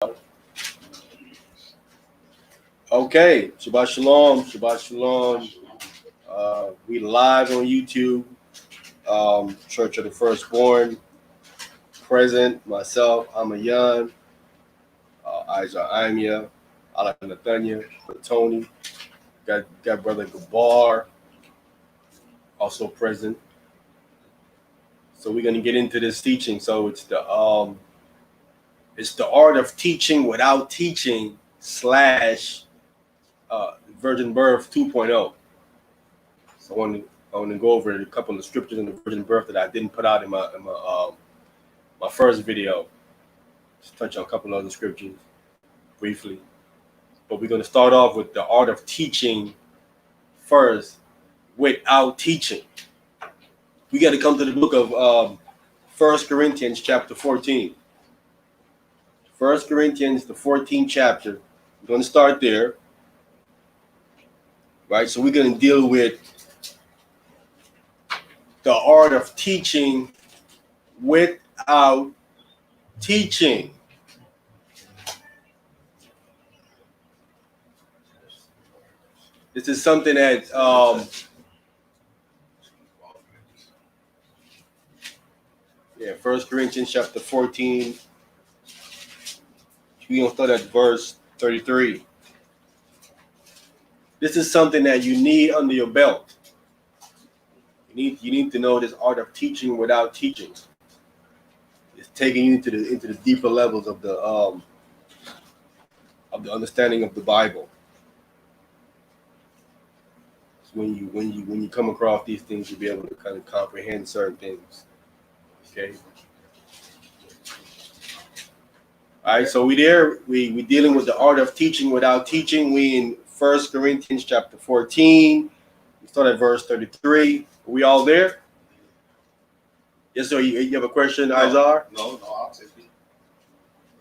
Okay, Shabbat Shalom, Shabbat Shalom. We live on YouTube, Church of the Firstborn. Present, myself, Amayan, Isaac Imia, Ala Nathania, Tony. Got Brother Gabar, also present. So we're gonna get into this teaching. So it's the art of teaching without teaching / virgin birth 2.0. So I want to go over a couple of scriptures in the virgin birth that I didn't put out in my first video. Just touch on a couple of other scriptures briefly. But we're going to start off with the art of teaching first without teaching. We got to come to the book of 1 Corinthians chapter 14. 1 Corinthians, the 14th chapter. We're going to start there. Right? So we're going to deal with the art of teaching without teaching. This is something that 1 Corinthians chapter 14. We're going to start at verse 33. This is something that you need under your belt. You need to know this art of teaching without teaching. It's taking you into the deeper levels of the understanding of the Bible. So when you come across these things, you'll be able to kind of comprehend certain things. Okay. All right. So we dealing with the art of teaching without teaching. We in 1 Corinthians chapter 14. We start at verse 33. Are we all there? Yes, sir. You have a question, Izar? No, I'll take it.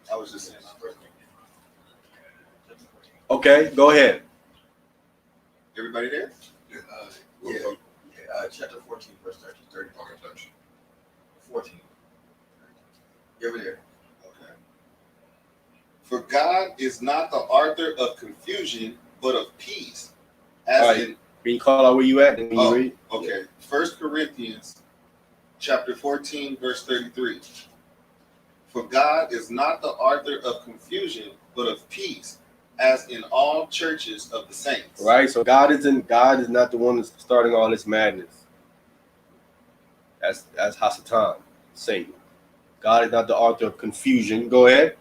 I was just saying. Okay, go ahead. Everybody there? Chapter 14, verse 30. 14. You over there? Okay. For God is not the author of confusion, but of peace. Can you call out where you at? And you read? Okay. 1 Corinthians chapter 14, verse 33. For God is not the author of confusion, but of peace, as in all churches of the saints. Right. So God is not the one that's starting all this madness. That's Hasatan, Satan. God is not the author of confusion. Go ahead.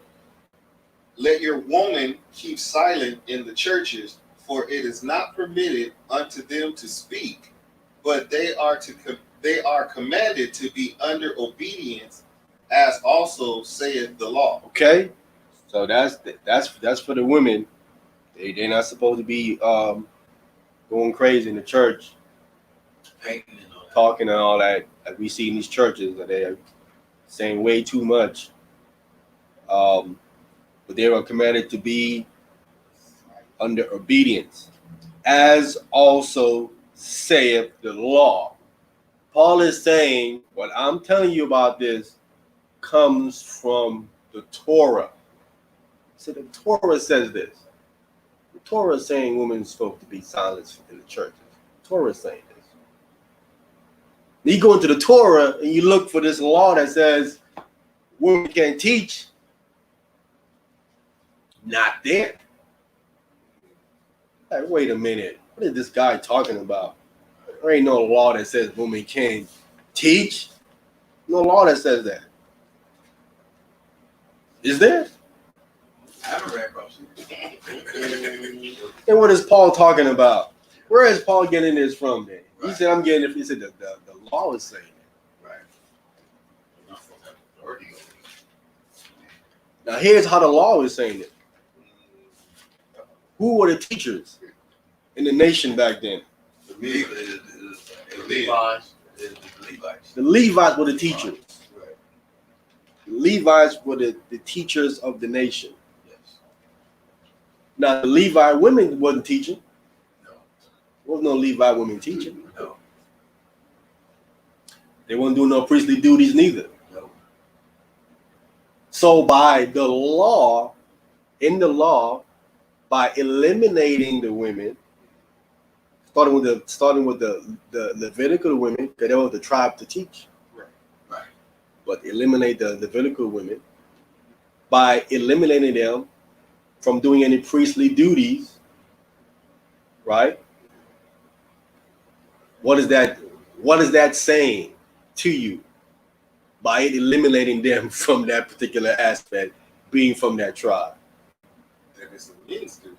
Let your woman keep silent in the churches, for it is not permitted unto them to speak, but they are commanded to be under obedience, as also saith the law. Okay, so that's for the women. They're not supposed to be going crazy in the church, talking and all that, like we see in these churches that they are saying way too much. But they are commanded to be under obedience, as also saith the law. Paul is saying, what I'm telling you about this comes from the Torah. So the Torah says this. The Torah is saying women are supposed to be silent in the churches. The Torah is saying this. You go into the Torah and you look for this law that says women can't teach. Not there. Like, wait a minute. What is this guy talking about? There ain't no law that says women can't teach. No law that says that. Is there? I haven't read across it. And what is Paul talking about? Where is Paul getting this from then? Right. He said, I'm getting it. He said, the law is saying it. Right. Now, here's how the law is saying it. Who were the teachers in the nation back then? The Levites. The Levites were the teachers. Right. The Levites were the teachers of the nation. Yes. Now, the Levite women wasn't teaching. No. There was no Levite women teaching. No. They weren't doing no priestly duties neither. No. So by the law, in the law by eliminating the women, starting with the Levitical women, because they were the tribe to teach. Right. But eliminate the Levitical women by eliminating them from doing any priestly duties, right? What is that saying to you by eliminating them from that particular aspect, being from that tribe? That it's the men's duty.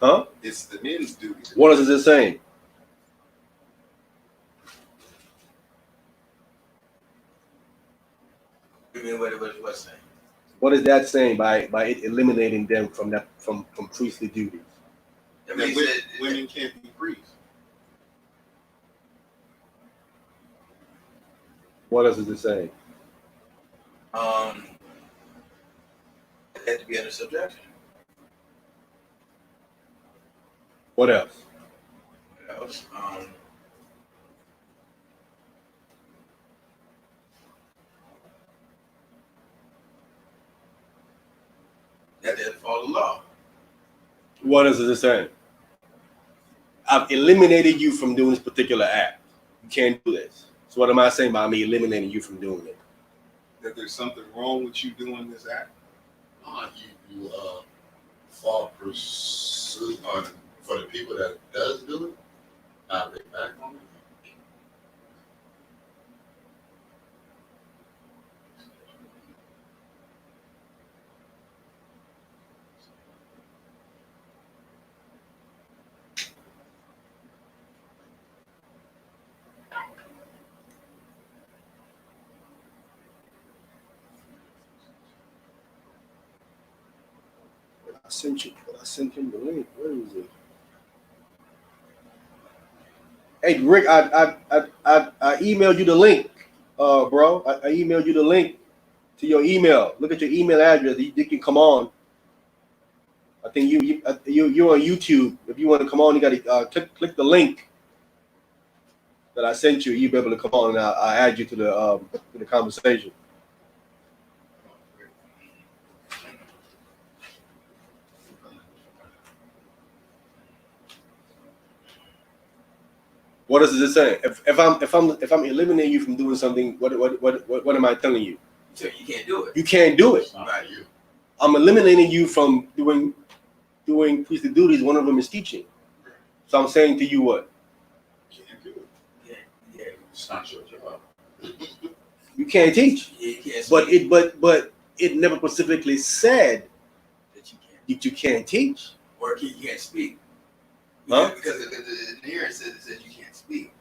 Huh? It's the men's duty. What is it saying? You mean what's saying? What is that saying by it eliminating them from that from priestly duties? I That mean, women can't be priests. What else is it saying? they have to be under subjection. What else? What else? That they have to follow the law. What else is it saying? I've eliminated you from doing this particular act. You can't do this. So what am I saying by me eliminating you from doing it? That there's something wrong with you doing this act. You fall pursuit on for the people that does do it. They back on it. I sent him the link. Where is it? Hey Rick, I emailed you the link, bro. I emailed you the link to your email. Look at your email address. You can come on. I think you're on YouTube. If you want to come on, you got to click the link that I sent you. You'll be able to come on, and I'll add you to the conversation. What is it saying? If I'm eliminating you from doing something, what am I telling you? So you can't do it. You can't do it. Right. You. I'm eliminating you from doing priestly duties. One of them is teaching. So I'm saying to you what? Can't do it. Yeah. It's not your job. You can't teach. Yeah, you can't But it never specifically said that you can't. that you can't teach. Or you can't speak. Huh? Yeah, because in here it says you can't speak.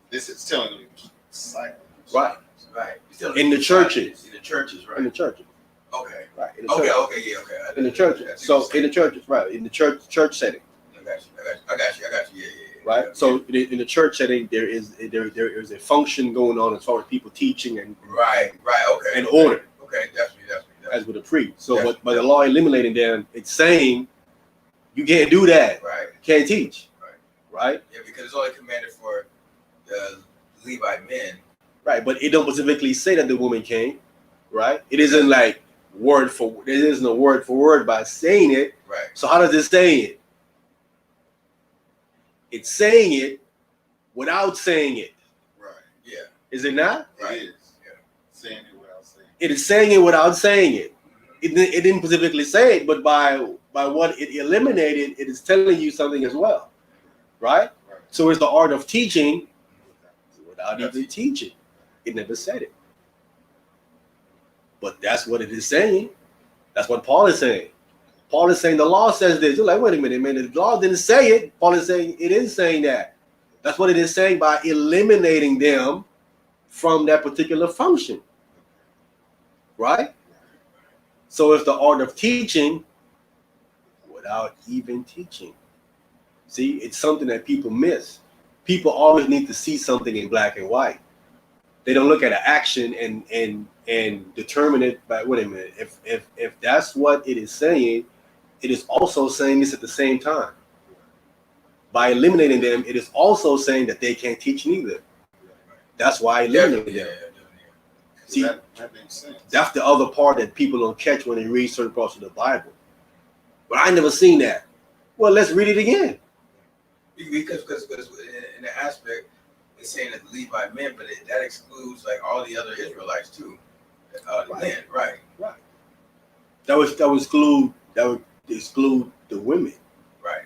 This is telling you to keep silent. Right. Right. In the churches. In the churches, right? In the churches. Okay. Right. In the Okay. churches. Okay. Yeah. Okay. In the churches. So in the churches, right? In the church setting. I got you. Yeah. Right. Yeah. So in the church setting, there is a function going on as far as people teaching and Right. Okay. and order, Okay. Definitely. as with a priest. So, Yes. but by the law eliminating them, it's saying you can't do that. Right. Can't teach. Right. Right. Yeah, because it's only commanded for the Levite men. Right. But it don't specifically say that the woman can. Right. It isn't like word for. There isn't a word for word by saying it. Right. So how does it say it? It's saying it without saying it. Right. Yeah. Is it not? Right. It is. Yeah. Saying it without saying it. It is saying it without saying it. It didn't specifically say it, but by what it eliminated, it is telling you something as well, right? Right. So it's the art of teaching without That's even teaching. It never said it, but that's what it is saying. That's what Paul is saying. Paul is saying the law says this. You're like, wait a minute, man. The law didn't say it. Paul is saying it is saying that. That's what it is saying by eliminating them from that particular function, right? So it's the art of teaching without even teaching. See, it's something that people miss. People always need to see something in black and white. They don't look at an action and determine it by, wait a minute, if that's what it is saying, it is also saying this at the same time. By eliminating them, it is also saying that they can't teach neither. That's why I eliminated them. See, that makes sense. that's the other part that people don't catch when they read certain parts of the Bible. But I never seen that. Well, let's read it again. Because in the aspect, it's saying that the Levite men, but that excludes like all the other Israelites too. The Right. men, right? That would exclude the women, Right.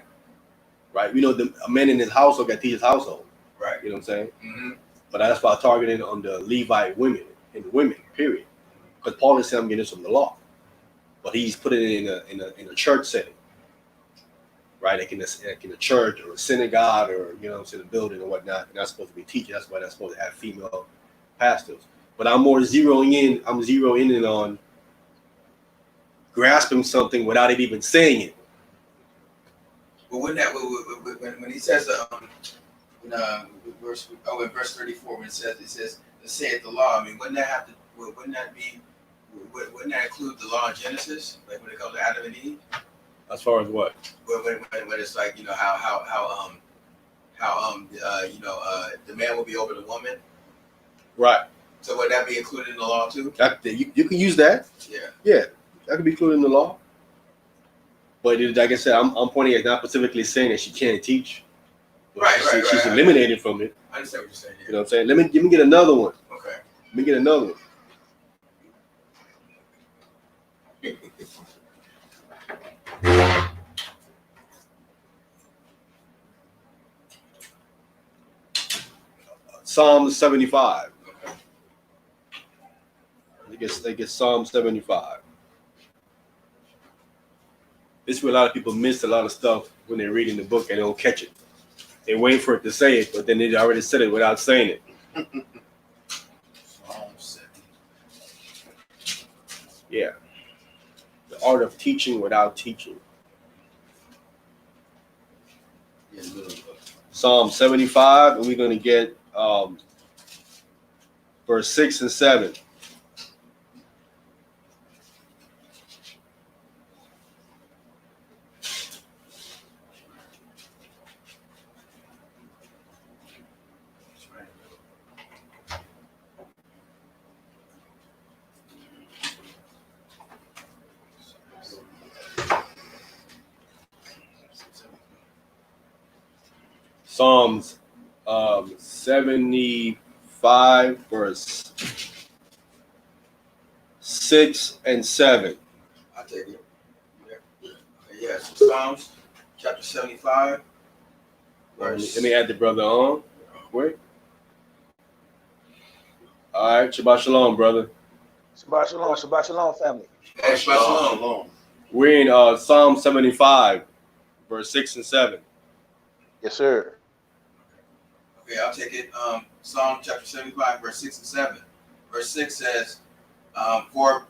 right? You know, a man in his household got to teach his household. Right. You know what I'm saying? Mm-hmm. But that's why I targeted on the Levite women and women, period. Because Paul is saying I'm getting this from the law, but he's putting it in a church setting, right? Like in a church or a synagogue or you know, in a building or whatnot. And that's supposed to be teaching. That's why that's supposed to have female pastors. But I'm more zeroing in on grasping something without it even saying it. But when he says in verse 34 when it says to say the law, I mean wouldn't that include the law in Genesis, like when it comes to Adam and Eve? As far as what? When it's like, you know, how the man will be over the woman. Right. So would that be included in the law too? That you can use that. Yeah. That could be included in the law. But like I said, I'm pointing at not specifically saying that she can't teach. Right, She's eliminated from it. I understand what you're saying. You know what I'm saying? Let me get another one. Okay. Let me get another one. Psalm 75. They get Psalm 75. This is where a lot of people miss a lot of stuff when they're reading the book and they don't catch it. They wait for it to say it, but then they already said it without saying it. Yeah. The art of teaching without teaching. Psalm 75, and we're going to get verse 6 and 7. Psalms 75, verse 6 and 7. I'll take it. Yeah. Yes. Psalms chapter 75. Let me add the brother on quick. All right, Shabbat Shalom, brother. Shabbat shalom, family. Hey, Shabbat Shalom. We're in Psalm 75, verse 6 and 7. Yes, sir. Okay, I'll take it. Psalm chapter 75, verse 6 and 7. Verse 6 says, for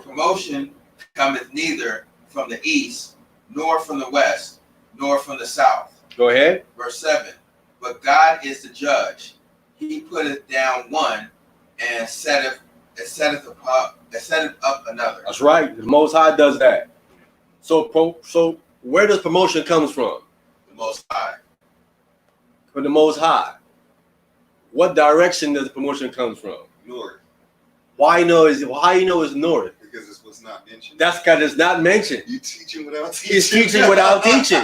promotion cometh neither from the east, nor from the west, nor from the south. Go ahead. Verse 7. But God is the judge. He putteth down one and setteth up another. That's right. The Most High does that. So where does promotion comes from? The Most High. From the Most High. What direction does the promotion come from? North, Why you know it's north? because this was not mentioned. That's because it's not mentioned. You teaching without teaching. It's teaching without teaching.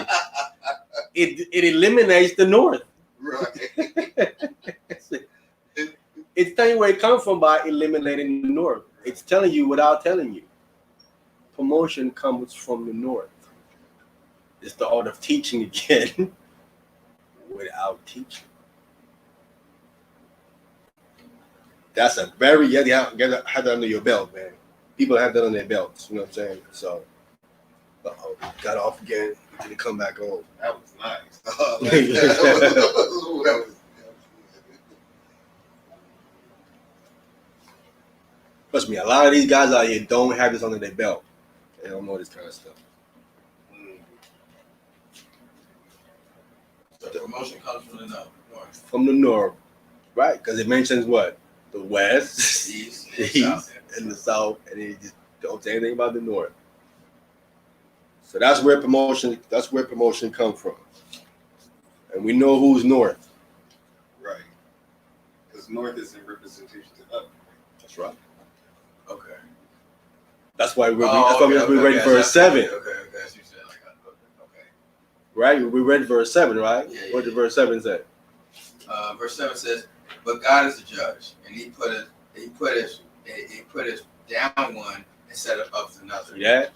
It eliminates the north. Right. It's telling you where it comes from by eliminating the north. It's telling you without telling you. Promotion comes from the north. It's the art of teaching again without teaching. That's a very, you have to have that under your belt, man. People have that on their belts, you know what I'm saying? So, got off again, didn't come back on. That was nice. Trust me, a lot of these guys out here don't have this under their belt. They don't know this kind of stuff. So the promotion comes from the north. From the north, right? Because it mentions what? The west, The east, the east, and the south, and it just don't say anything about the north. So that's where promotion comes from. And we know who's north. Right. Because north is in representation to up. That's right. Okay. That's why we Okay, read okay, verse 7, Okay, that's you said like okay. right? We read verse 7, right? Yeah, What did yeah. verse 7 say? Verse 7 says, "But God is the judge, and He put his down one and set it up another." Yeah,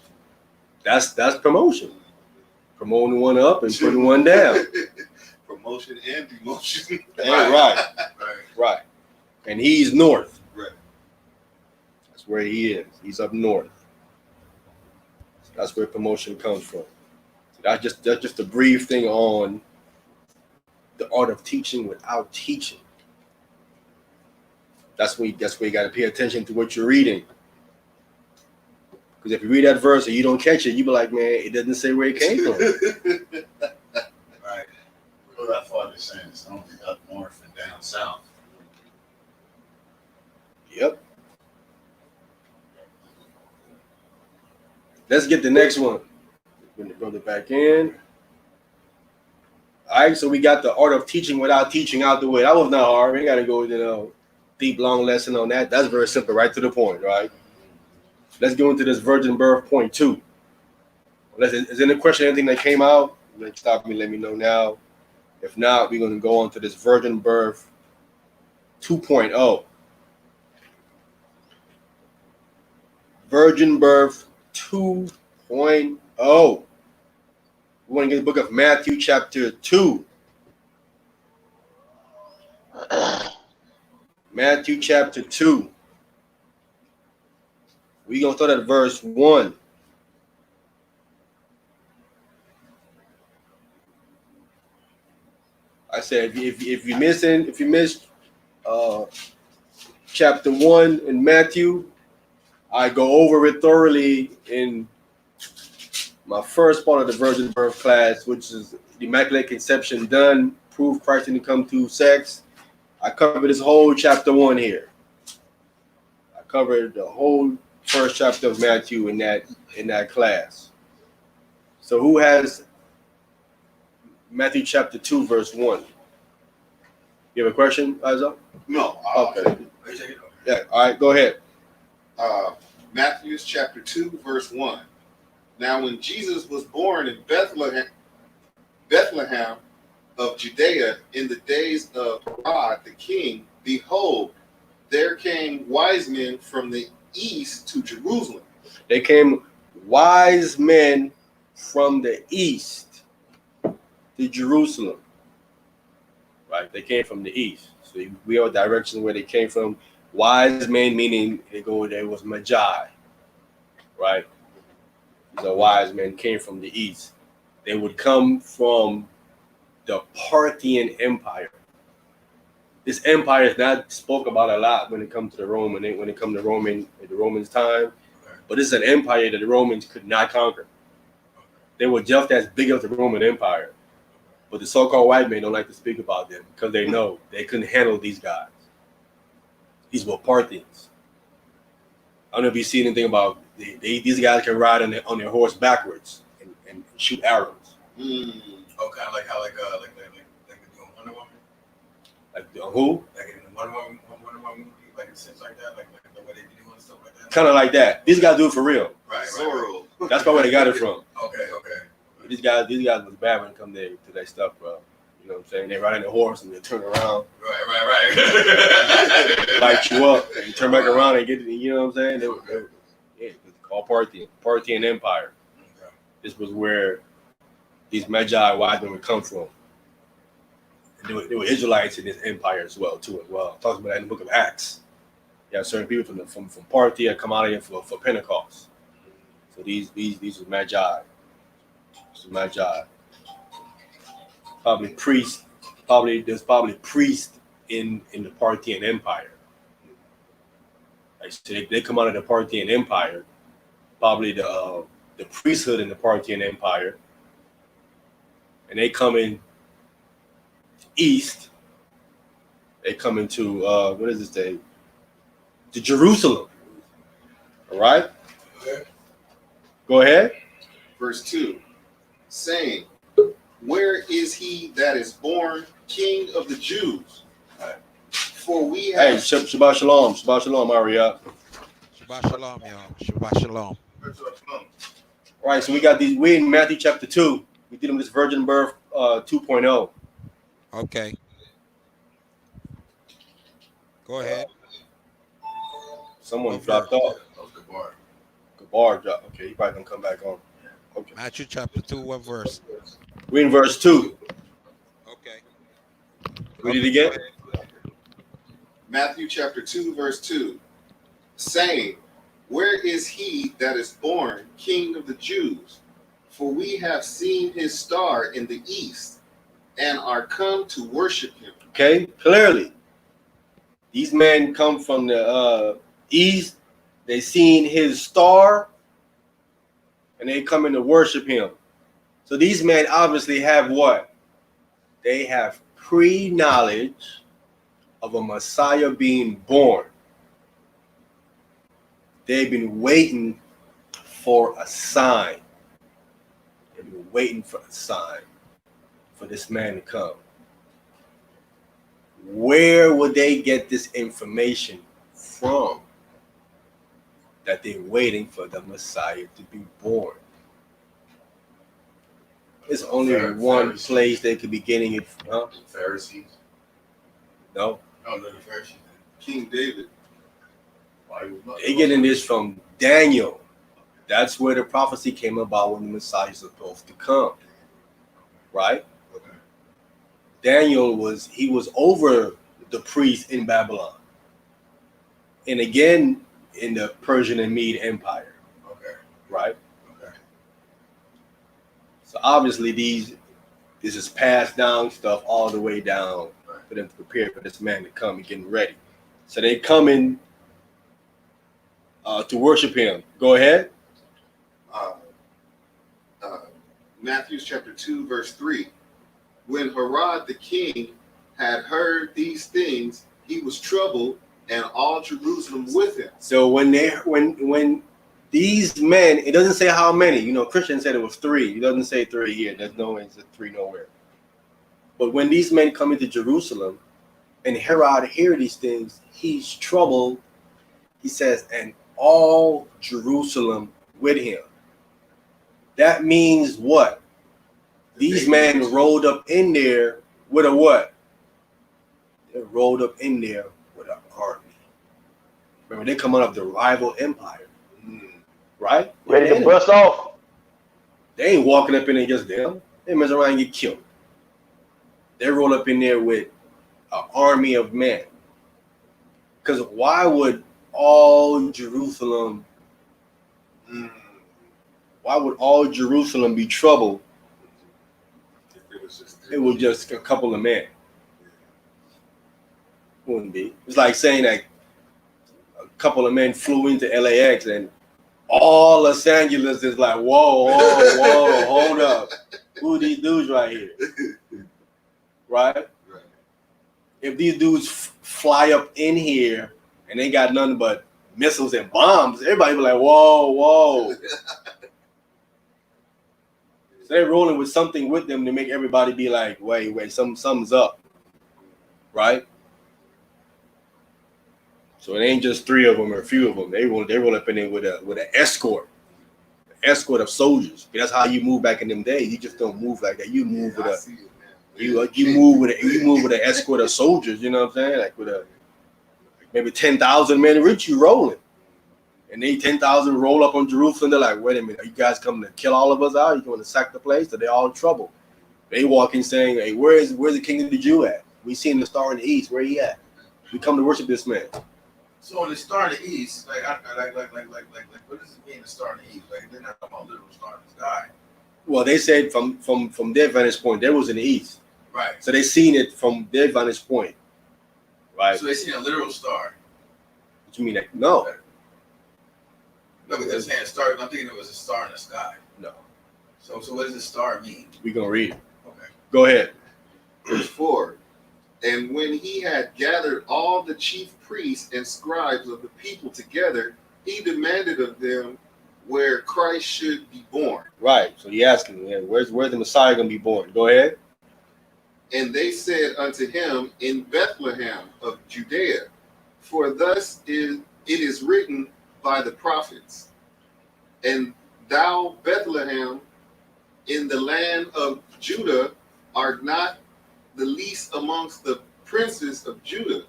that's promotion. Promoting one up and putting one down. Promotion and demotion. Right. Right. And he's north. Right. That's where he is. He's up north. That's where promotion comes from. That's just a brief thing on the art of teaching without teaching. That's where you got to pay attention to what you're reading. Because if you read that verse and you don't catch it, you be like, man, it doesn't say where it came from. Right. We go that far to saying it's only up north and down south. Yep. Let's get the next one. Bring the brother back in. All right, so we got the art of teaching without teaching out the way. That was not hard. We got to go, deep, long lesson on that. That's very simple, right to the point, right? Let's go into this virgin birth point 2. Is there any question, anything that came out? Stop me, let me know now. If not, we're going to go on to this virgin birth 2.0. Virgin birth 2.0. We want to get the book of Matthew chapter 2. Matthew chapter 2. We're going to start at verse 1. I said, if you missed chapter 1 in Matthew, I go over it thoroughly in my first part of the virgin birth class, which is the Immaculate Conception done, prove Christ didn't come through sex. I covered this whole chapter 1 here. I covered the whole first chapter of Matthew in that class. So who has Matthew chapter 2, verse 1? You have a question, Isaac? No. Okay. Yeah, all right, go ahead. Matthew chapter 2, verse 1. Now when Jesus was born in Bethlehem of Judea in the days of Herod the king, behold, there came wise men from the east to Jerusalem. They came wise men from the east to Jerusalem. Right? They came from the east. So we are direction where they came from. Wise men meaning there was Magi. Right? The wise men came from the east. They would come from the Parthian Empire. This empire is not spoke about a lot when it comes to the Roman, when it comes to the Romans' time. But this is an empire that the Romans could not conquer. They were just as big as the Roman Empire. But the so-called white men don't like to speak about them because they know they couldn't handle these guys. These were Parthians. I don't know if you see anything about these guys can ride on their horse backwards and shoot arrows. Oh, kind of like how like they do Wonder Woman. Like who? Like in the Wonder Woman movie, like it seems like that, like the way they be doing stuff like that. Kind of like that. These guys do it for real. Right. Zorro. That's probably where they got it from. Okay. These guys was bad when it come to their stuff, bro. You know what I'm saying? They ride on their horse and they turn around, Right. light you up, and turn back around and get it. You know what I'm saying? They were called Parthian Empire. Okay. This was where these Magi wise men would come from. And they were Israelites in this empire as well, too. It talks about that in the book of Acts. You have certain people from Parthia come out of here for Pentecost. So these were Magi. Magi. Probably priests. There's probably priests in the Parthian Empire. Like, so they come out of the Parthian Empire. Probably the priesthood in the Parthian Empire. And they come in east. They come into what is this day? To Jerusalem. All right. Okay. Go ahead. Verse 2, saying, where is he that is born King of the Jews? For we have... Hey, Shabbat Shalom. Shabbat Shalom, Maria. Shabbat shalom, y'all. Shabbat shalom. All right, so we got these. We in Matthew chapter 2. We did them this virgin birth 2.0. Okay. Go ahead. Someone What dropped verse? off. Of the bar. Gabar dropped. Okay, he probably gonna come back on. Okay, Matthew chapter 2, what verse? we in verse 2. Okay. Read it again. Matthew chapter 2, verse 2, saying, where is he that is born King of the Jews? For we have seen his star in the east, and are come to worship him. Okay, clearly, these men come from the east. They seen his star, and they come in to worship him. So these men obviously have what? They have pre-knowledge of a Messiah being born. They've been waiting for a sign. They've been waiting for a sign for this man to come. Where would they get this information from? That they're waiting for the Messiah to be born. There's only one Pharisees. place they could be getting it from. Huh? Pharisees. No, Oh, no, the Pharisees. King David. Why was not? they getting this from Daniel. That's where the prophecy came about when the Messiah is supposed to come. Right? Okay. Daniel was over the priests in Babylon. And again in the Persian and Mede Empire. Okay. Right? Okay. So obviously this is passed down stuff all the way down for them to prepare for this man to come and getting ready. So they coming to worship him. Go ahead. Matthew chapter 2, verse 3. When Herod the king had heard these things, he was troubled, and all Jerusalem with him. So when these men, it doesn't say how many. You know, Christian said it was 3. It doesn't say 3 here. There's no way it's 3 nowhere. But when these men come into Jerusalem, and Herod hear these things, he's troubled. He says, and all Jerusalem with him. That means what? These men rolled up in there with a what? They rolled up in there with an army. Remember, they come out of the rival empire, right? Ready to bust off? They ain't walking up in there just them. They mess around and get killed. They roll up in there with an army of men. Because why would all Jerusalem? Why would all Jerusalem be troubled? It was just a couple of men. Wouldn't be. It's like saying that a couple of men flew into LAX and all Los Angeles is like, whoa, hold up. Who are these dudes right here? Right? If these dudes fly up in here and they got nothing but missiles and bombs, everybody be like, whoa. So they're rolling with something with them to make everybody be like, wait, something's up. Right? So it ain't just 3 of them or a few of them. They roll up in there with an escort of soldiers. That's how you move back in them days. You just don't move like that. You move with you move with an escort of soldiers. You know what I'm saying? Like with maybe 10,000 men with you rolling, and they 10,000 roll up on Jerusalem. They're like, wait a minute, are you guys coming to kill all of us out? You going to sack the place? So they're all in trouble. They walk in saying, hey, where's the king of the Jew at? We seen the star in the east. Where he at? We come to worship this man. So when the star in the east, like what does it mean, the star in the east? Like they're not talking about literal star in the sky. Well, they said from their vantage point, there was in the east. Right. So they seen it from their vantage point. Right. So they seen a literal star. What you mean? Like, no. No, but they're saying a star. I'm thinking it was a star in the sky. No. So what does the star mean? We're gonna read it. Okay. Go ahead. Verse 4. And when he had gathered all the chief priests and scribes of the people together, he demanded of them where Christ should be born. Right. So he asking, where's the Messiah gonna be born? Go ahead. And they said unto him, in Bethlehem of Judea, for thus it is written by the prophets. And thou, Bethlehem, in the land of Judah, art not the least amongst the princes of Judah.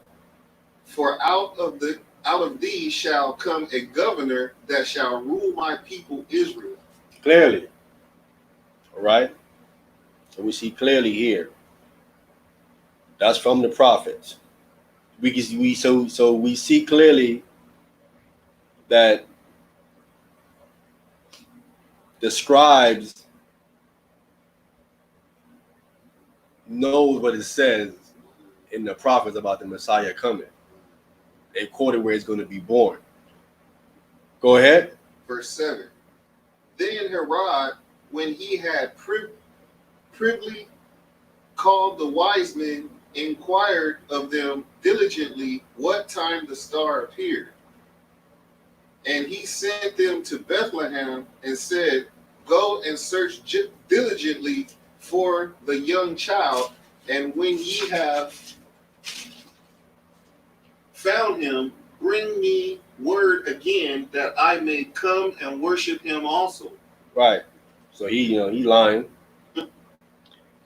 For out of thee shall come a governor that shall rule my people Israel. Clearly. All right. So we see clearly here. That's from the prophets. We see clearly that the scribes knows what it says in the prophets about the Messiah coming. They quoted where he's going to be born. Go ahead. Verse 7. Then Herod, when he had privily called the wise men, inquired of them diligently what time the star appeared. And he sent them to Bethlehem and said, Go and search diligently for the young child, and when ye have found him, bring me word again that I may come and worship him also. Right. So he lying.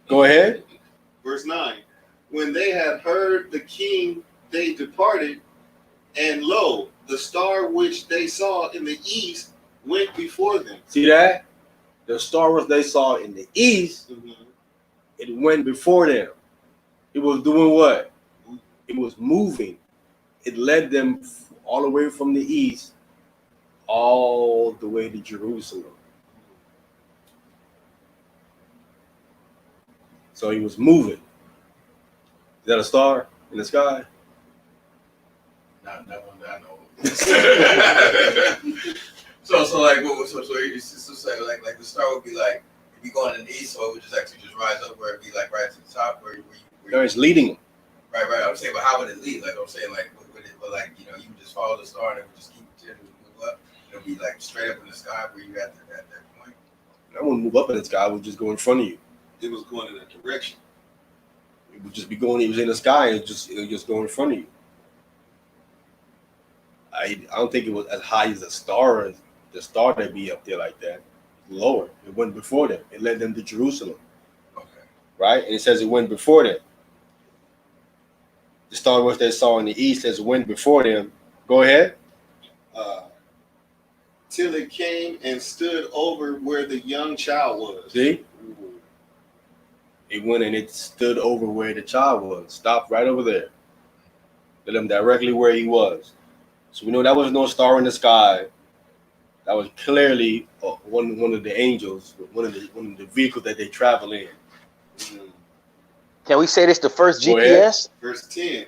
Go ahead. Verse 9. When they had heard the king, they departed, and lo, the star which they saw in the east went before them. See that? The star which they saw in the east, it went before them. It was doing what? It was moving. It led them all the way from the east, all the way to Jerusalem. So he was moving. Is that a star in the sky? Not that one that I know of. So like what so you say like the star would be like if you going in the east, so it would just actually just rise up where it'd be like right to the top where No, it's leading them. right. I'm saying, but how would it lead? Like I'm saying, like would it, but like you would just follow the star and it would just keep continuing to move up. It'll be like straight up in the sky where you at that point. I wouldn't move up in the sky. It would just go in front of you. It was going in that direction. It would just be going. It was in the sky. And it would just go in front of you. I don't think it was as high as the star that'd be up there like that. Lower. It went before them. It led them to Jerusalem. Okay. Right? And it says it went before them. The star which they saw in the east says it went before them. Go ahead. Till it came and stood over where the young child was. See? It went and it stood over where the child was. Stopped right over there. Led them directly where he was. So we know that was no star in the sky. That was clearly one of the angels, one of the vehicles that they travel in. Can we say this the first Go ahead. GPS? Verse 10.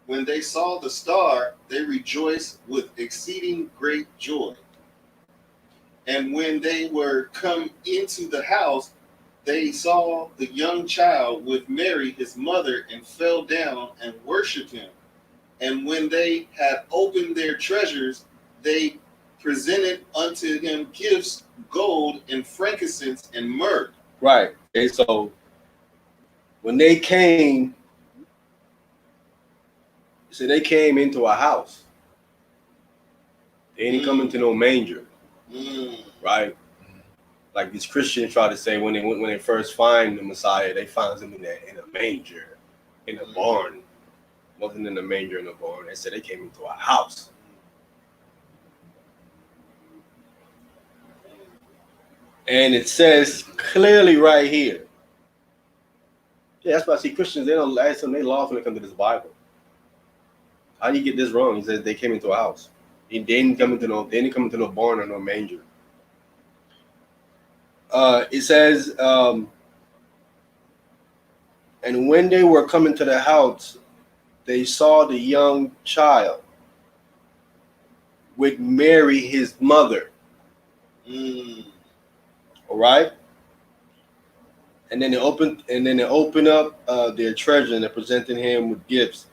When they saw the star, they rejoiced with exceeding great joy. And when they were come into the house, they saw the young child with Mary, his mother, and fell down and worshipped him. And when they had opened their treasures, they presented unto him gifts, gold and frankincense and myrrh. Right. Okay, so when they came, so they came into a house. They didn't come into no manger. Right? Like these Christians try to say when they first find the Messiah, they found him in a manger, in a barn. Wasn't in a manger in a barn. They said they came into a house. And it says clearly right here. Yeah, that's why I see Christians, they don't last them, they laugh when they come to this Bible. How do you get this wrong? He says they came into a house. They didn't come into no barn or no manger. It says, and when they were coming to the house, they saw the young child with Mary, his mother. All right. And then they open up their treasure and they're presenting him with gifts,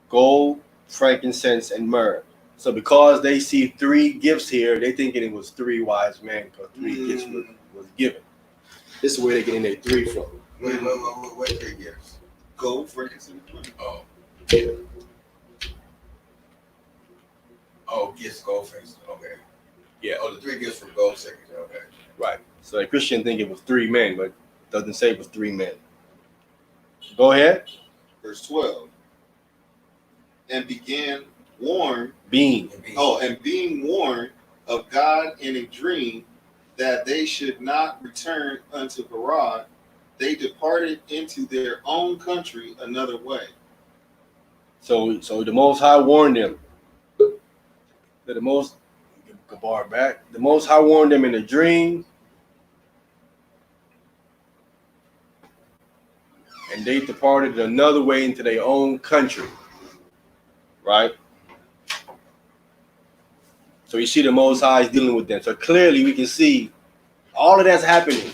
gold, frankincense, and myrrh. So because they see 3 gifts here, they thinking it was 3 wise men because 3 gifts was given. This is where they're getting their 3 from. Wait 3 gifts. Gold, frankincense, and myrrh. Oh. Oh, gifts, gold fingers. Okay. Yeah. Oh, the 3 gifts for the gold fingers. Okay. Right. So the Christian think it was 3 men, but it doesn't say it was 3 men. Go ahead. Verse 12. And began warned. Being. And being warned of God in a dream that they should not return unto Herod, they departed into their own country another way. So the Most High warned them. That the Most High warned them in a dream, and they departed another way into their own country. Right? So you see the Most High is dealing with them. So clearly we can see all of that's happening.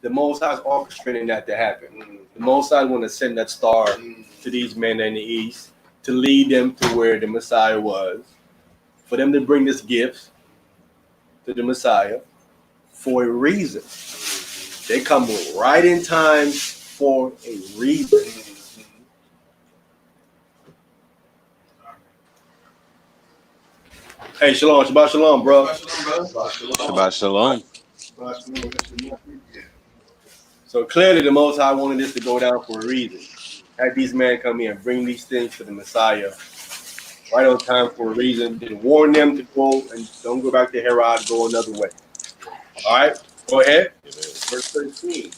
The Most High is orchestrating that to happen. The Most High want to send that star to these men in the east to lead them to where the Messiah was, for them to bring this gift to the Messiah for a reason. They come right in time for a reason. Hey, shalom, Shabbat shalom, bro. Shabbat shalom. So clearly the Most High wanted this to go down for a reason. Had these men come here and bring these things to the Messiah right on time for a reason. Then warn them to go and don't go back to Herod, go another way. All right, go ahead. Verse 13.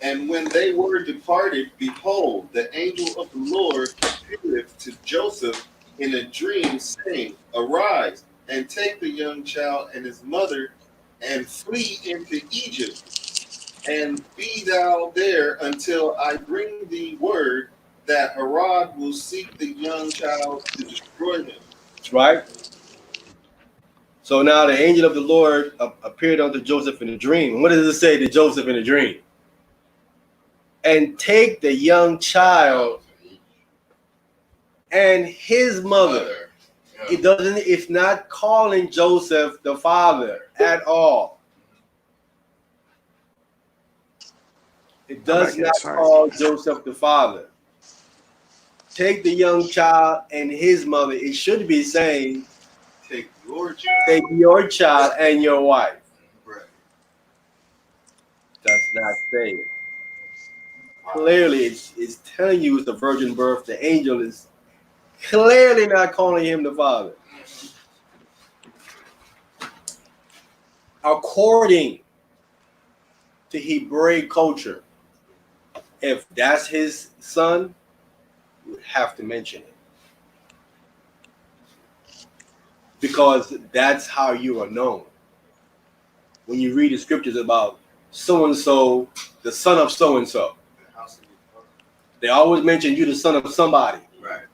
And when they were departed, behold, the angel of the Lord appeared to Joseph in a dream, saying, Arise, and take the young child and his mother, and flee into Egypt, and be thou there until I bring thee word that Herod will seek the young child to destroy them. That's right. So now the angel of the Lord appeared unto Joseph in a dream. And what does it say to Joseph in a dream? And take the young child and his mother. It's not calling Joseph the father at all. It does not call Joseph the father. Take the young child and his mother. It should be saying, take your child and your wife. Right. Does not say it. Clearly, it's telling you it's the virgin birth. The angel is clearly not calling him the father. According to Hebraic culture, if that's his son, you would have to mention it. Because that's how you are known. When you read the scriptures about so-and-so, the son of so-and-so, they always mention you the son of somebody. Right.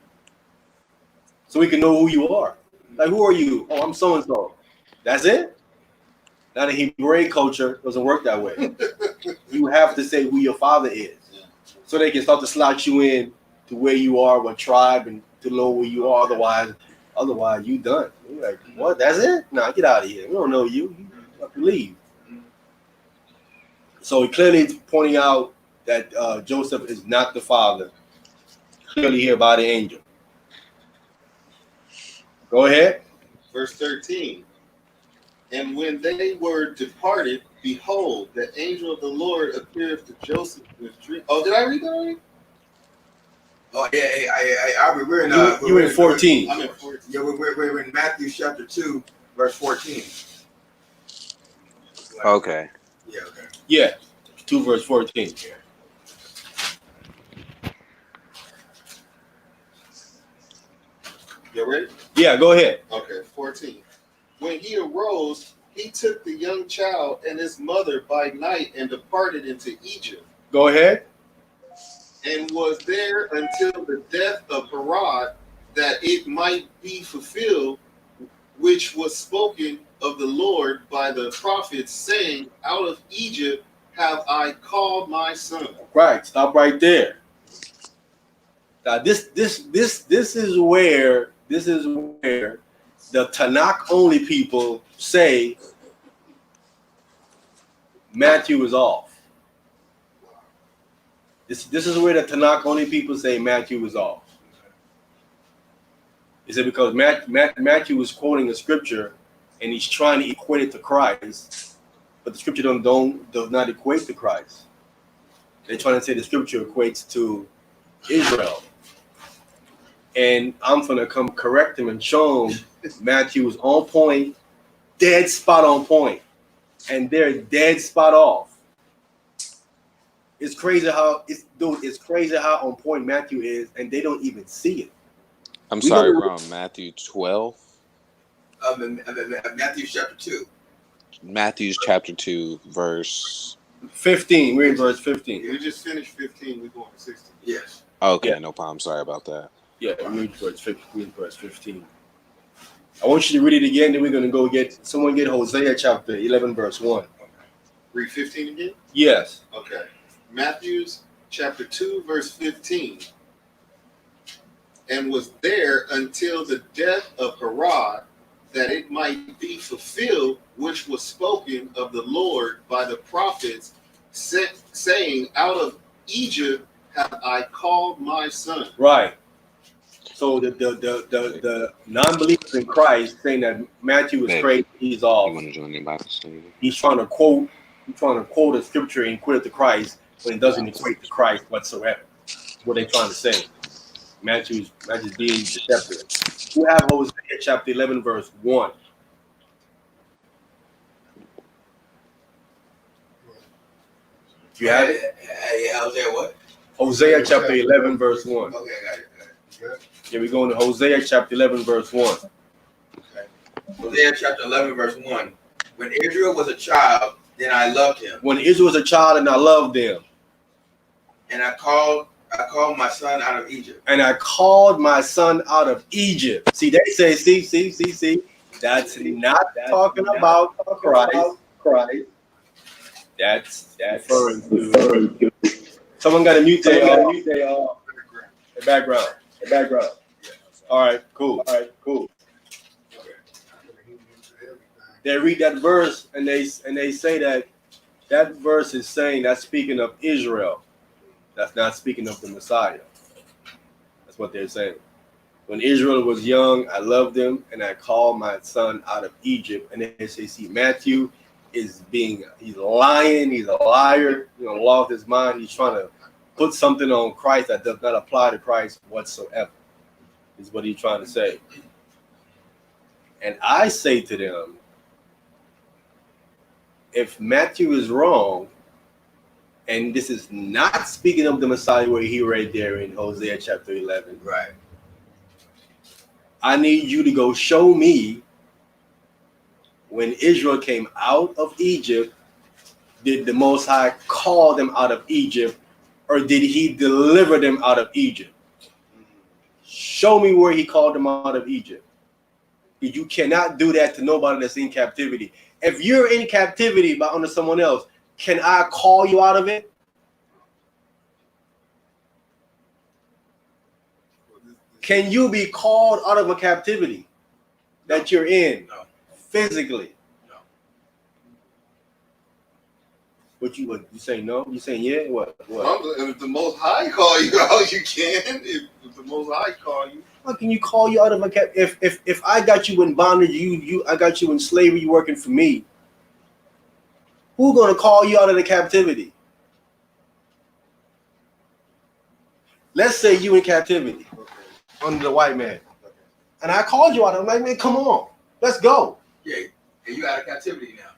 So we can know who you are. Like, who are you? Oh, I'm so-and-so. That's it? Now the Hebraic culture doesn't work that way. You have to say who your father is. So they can start to slot you in to where you are, what tribe, and to know where you are. Otherwise you done. You're like, what? That's it? Nah, get out of here. We don't know you. You have to leave. So he clearly is pointing out that Joseph is not the father. Clearly here by the angel. Go ahead. Verse 13. And when they were departed, behold, the angel of the Lord appeared to Joseph in a dream. Oh, did I read that already? Oh yeah, we're in. You in 14. I'm in 14. Yeah, we're in Matthew chapter 2, verse 14. Okay. Yeah. Okay. Yeah. 2 verse 14. You ready? Yeah, go ahead. Okay, 14. When he arose, he took the young child and his mother by night and departed into Egypt, Go ahead. and was there until the death of Herod, that it might be fulfilled, which was spoken of the Lord by the prophets, saying, Out of Egypt have I called my son. Right. Stop right there. Now this is where the Tanakh only people say Matthew is off. This is where the Tanakh only people say Matthew is off. He said because Matthew was quoting a scripture and he's trying to equate it to Christ, but the scripture does not equate to Christ. They're trying to say the scripture equates to Israel. And I'm gonna come correct him and show him Matthew was on point, dead spot on point, and they're dead spot off. It's crazy how it's crazy how on point Matthew is, and they don't even see it. I'm sorry, we're on Matthew 12. Matthew chapter 2. Matthew's chapter 2, verse. 15. We're in verse 15. We just finished 15. We're going to 16. Yes. Okay, Yeah. no problem. Sorry about that. Yeah, we're in verse 15. I want you to read it again, then we're gonna go get Hosea chapter 11, verse 1. Read 15 again? Yes. Okay. Matthew's chapter 2, verse 15. And was there until the death of Herod, that it might be fulfilled which was spoken of the Lord by the prophets, saying, out of Egypt have I called my son. Right. So the non-believers in Christ saying that Matthew is crazy, he's You off. want to join the Bible study? He's trying to quote a scripture and equate it to Christ, but it doesn't equate to Christ whatsoever. That's what they're trying to say. Matthew's being deceptive. You have Hosea chapter 11, verse 1. You have it? Hey, Hosea what? Hosea chapter 11, verse 1. Okay, I got it. Here we go into Hosea chapter 11, verse 1. Hosea chapter 11, verse 1. When Israel was a child, then I loved him, When Israel was a child and I loved them, and I called my son out of Egypt. and I called my son out of Egypt. See, they say, see. That's not talking about Christ. That's referring to. Someone got to mute their background. All right, cool. They read that verse and they say that verse is saying that's speaking of Israel. That's not speaking of the Messiah. That's what they're saying. When Israel was young, I loved him, and I called my son out of Egypt. And they say, see, Matthew he's lying, he's a liar, lost his mind. He's trying to put something on Christ that does not apply to Christ whatsoever, is what he's trying to say. And I say to them, if Matthew is wrong, and this is not speaking of the Messiah where he read there in Hosea chapter 11. Right. I need you to go show me when Israel came out of Egypt, did the Most High call them out of Egypt, or did he deliver them out of Egypt? Show me where he called them out of Egypt. You cannot do that to nobody that's in captivity. If you're in captivity by under someone else, can I call you out of it? Can you be called out of a captivity that you're in? No. Physically? No. What you saying no? You saying yeah? What? If the Most High call you out, you can. If the Most High call you. How can you call you out of a cap? If I got you in bondage, I got you in slavery, you working for me. Who's gonna call you out of the captivity? Let's say you in captivity under the white man, and I called you out. I'm like, man, come on, let's go. Yeah, and you out of captivity now.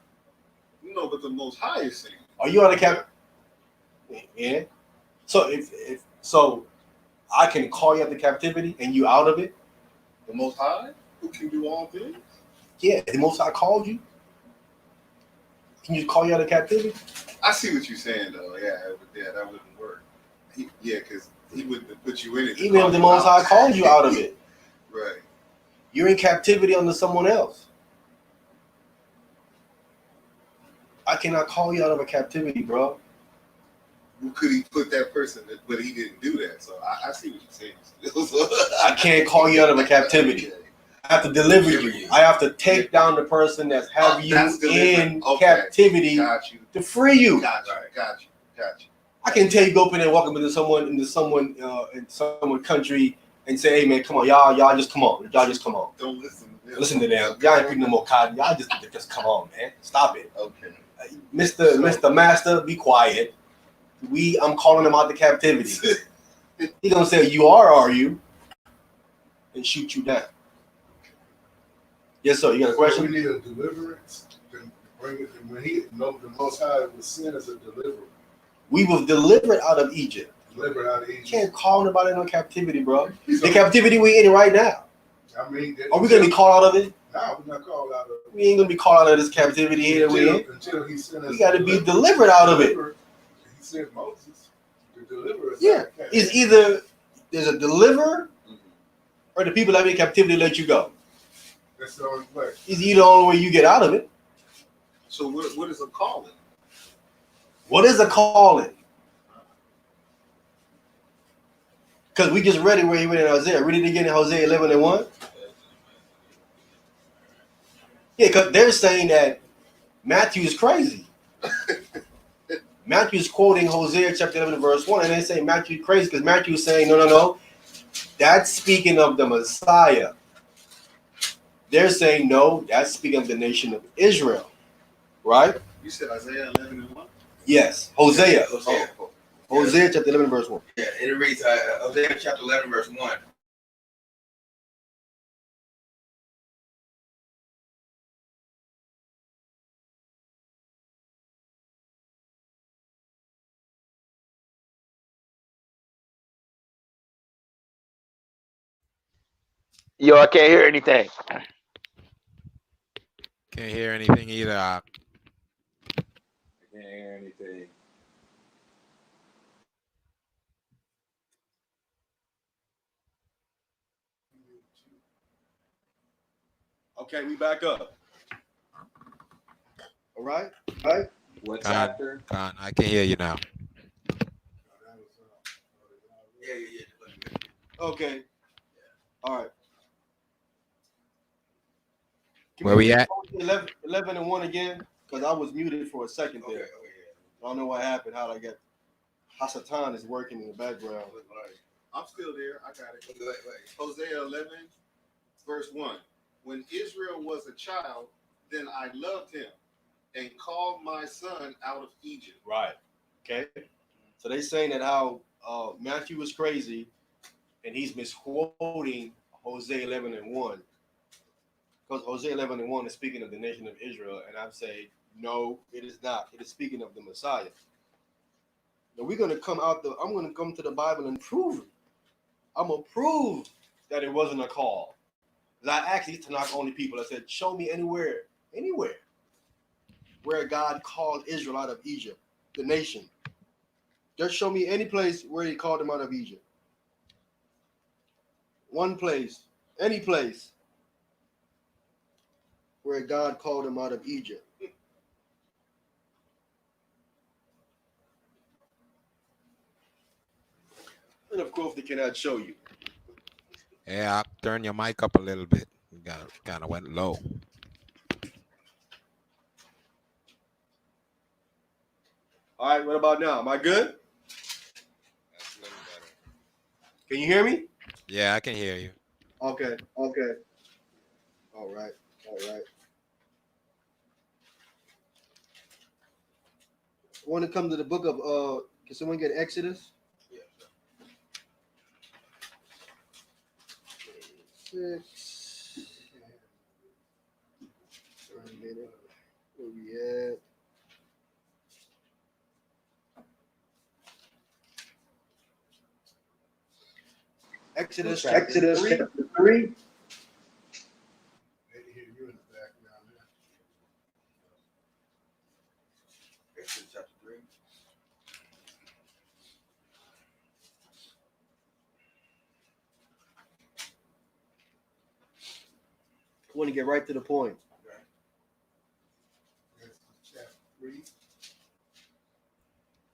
No, but the Most High is saying. Are you out of cap? Yeah. So so, I can call you out of captivity and you out of it. The Most High, who can do all things. Yeah, the Most High called you. Can you call you out of captivity? I see what you're saying, though. Yeah, that wouldn't work. Because he wouldn't have put you in it. Even if the Most High called you out of it, Right. you're in captivity under someone else. I cannot call you out of a captivity, bro. Could he put that person, but he didn't do that. So I see what you're saying. I can't call you out of a captivity. I have to deliver you. I have to take down the person that have you That's in deliberate. Okay. captivity Got you. to free you. Got you. I can tell you go up in there and walk up into someone in some country and say, "Hey man, come on, y'all just come on, y'all just come on. Don't listen to them. Listen to them. Y'all ain't picking no more cotton. Y'all just come on, man. Stop it, Okay. Mr. Master, be quiet. I'm calling them out the captivity. He gonna say, "You are you?" and shoot you down. Yes, sir. You got a So question? we need a deliverance to bring it. When he know the Most High was sent as a deliverer, We was delivered out of Egypt. delivered out of You Egypt. can't call nobody no captivity, bro. So, The captivity we in right now. I mean, Are we gonna be called out of it? Nah, we're not called out of it. We ain't gonna be called out of this captivity here that we in. Until he sent us. We gotta be delivered out of it. He sent Moses to deliver us. Yeah. out of captivity. It's either there's a deliverer or the people that be in captivity let you go. That's the only way. It's either the only way you get out of it. So what is a calling? What is a calling? Because we just read it where he went in Hosea. Read it again in Hosea 11:1. Yeah, because they're saying that Matthew is crazy. Matthew's quoting Hosea chapter 11 verse 1, and they say Matthew is crazy because Matthew is saying, no. That's speaking of the Messiah. They're saying, no, that's speaking of the nation of Israel. Right? You said Isaiah 11:1? Yes. Hosea. Hosea. Hosea chapter 11 verse 1. Yeah, and it reads Hosea chapter 11, verse 1. Yo, I can't hear anything. Can't hear anything either. I can't hear anything. Okay, we back up. All right? What Con, chapter? Con, I can hear you now. Yeah. Okay. All right. Can Where we at? 11:1 again? Because I was muted for a second there. I don't know what happened. How I get Hasatan is working in the background. I'm still there. I got it. Hosea 11, verse 1. When Israel was a child, then I loved him and called my son out of Egypt. Right. Okay. So they saying that how Matthew was crazy, and he's misquoting Hosea 11:1. Because Hosea 11:1 is speaking of the nation of Israel, and I'm saying, no, it is not. It is speaking of the Messiah. Now I'm gonna come to the Bible and prove it. I'm gonna prove that it wasn't a call. Because I asked these Tanakh only people, I said, show me anywhere, where God called Israel out of Egypt, the nation. Just show me any place where he called them out of Egypt. One place, any place where God called them out of Egypt. And of course, they cannot show you. Yeah, I'll turn your mic up a little bit. You kind of went low. All right, what about now? Am I good? That's a little better. Can you hear me? Yeah, I can hear you. Okay. All right. I want to come to the book of, can someone get Exodus? Yeah. 6. Wait a minute. Where we at? Exodus chapter 3. They can hear you in the background there. Exodus chapter 3. I want to get right to the point. That's chapter 3.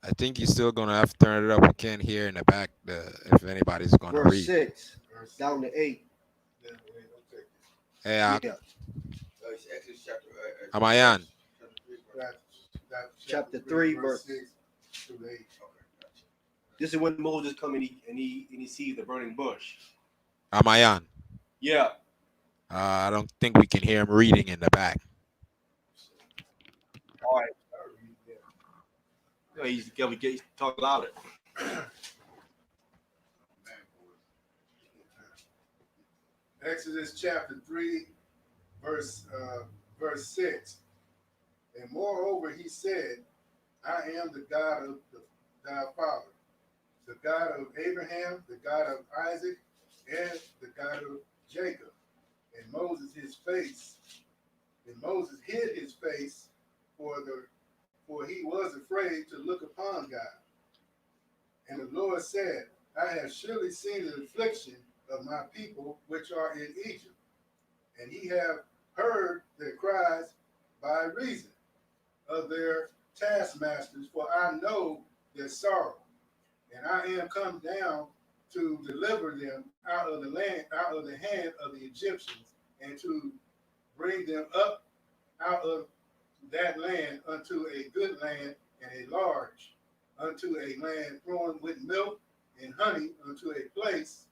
I think you're still gonna have to turn it up. We can't hear in the back. If anybody's gonna Verse read. 6 Verse down to 8. Yeah, wait, don't take it. Hey, Yeah. It's Exodus chapter. Amayan. Chapter 3, verse. That's Chapter 3, verse 6 through 8. Okay, gotcha. This is when Moses come and he sees the burning bush. Am I on? Yeah. I don't think we can hear him reading in the back. All right. No, he's got to talk louder. Exodus chapter 3, verse 6. And moreover, he said, I am the God of thy father, the God of Abraham, the God of Isaac, and the God of Jacob. And Moses hid his face, for he was afraid to look upon God. And the Lord said, I have surely seen the affliction of my people which are in Egypt, and he have heard their cries by reason of their taskmasters, for I know their sorrow, and I am come down to deliver them out of the hand of the Egyptians, and to bring them up out of that land unto a good land and a large, unto a land flowing with milk and honey, unto a place,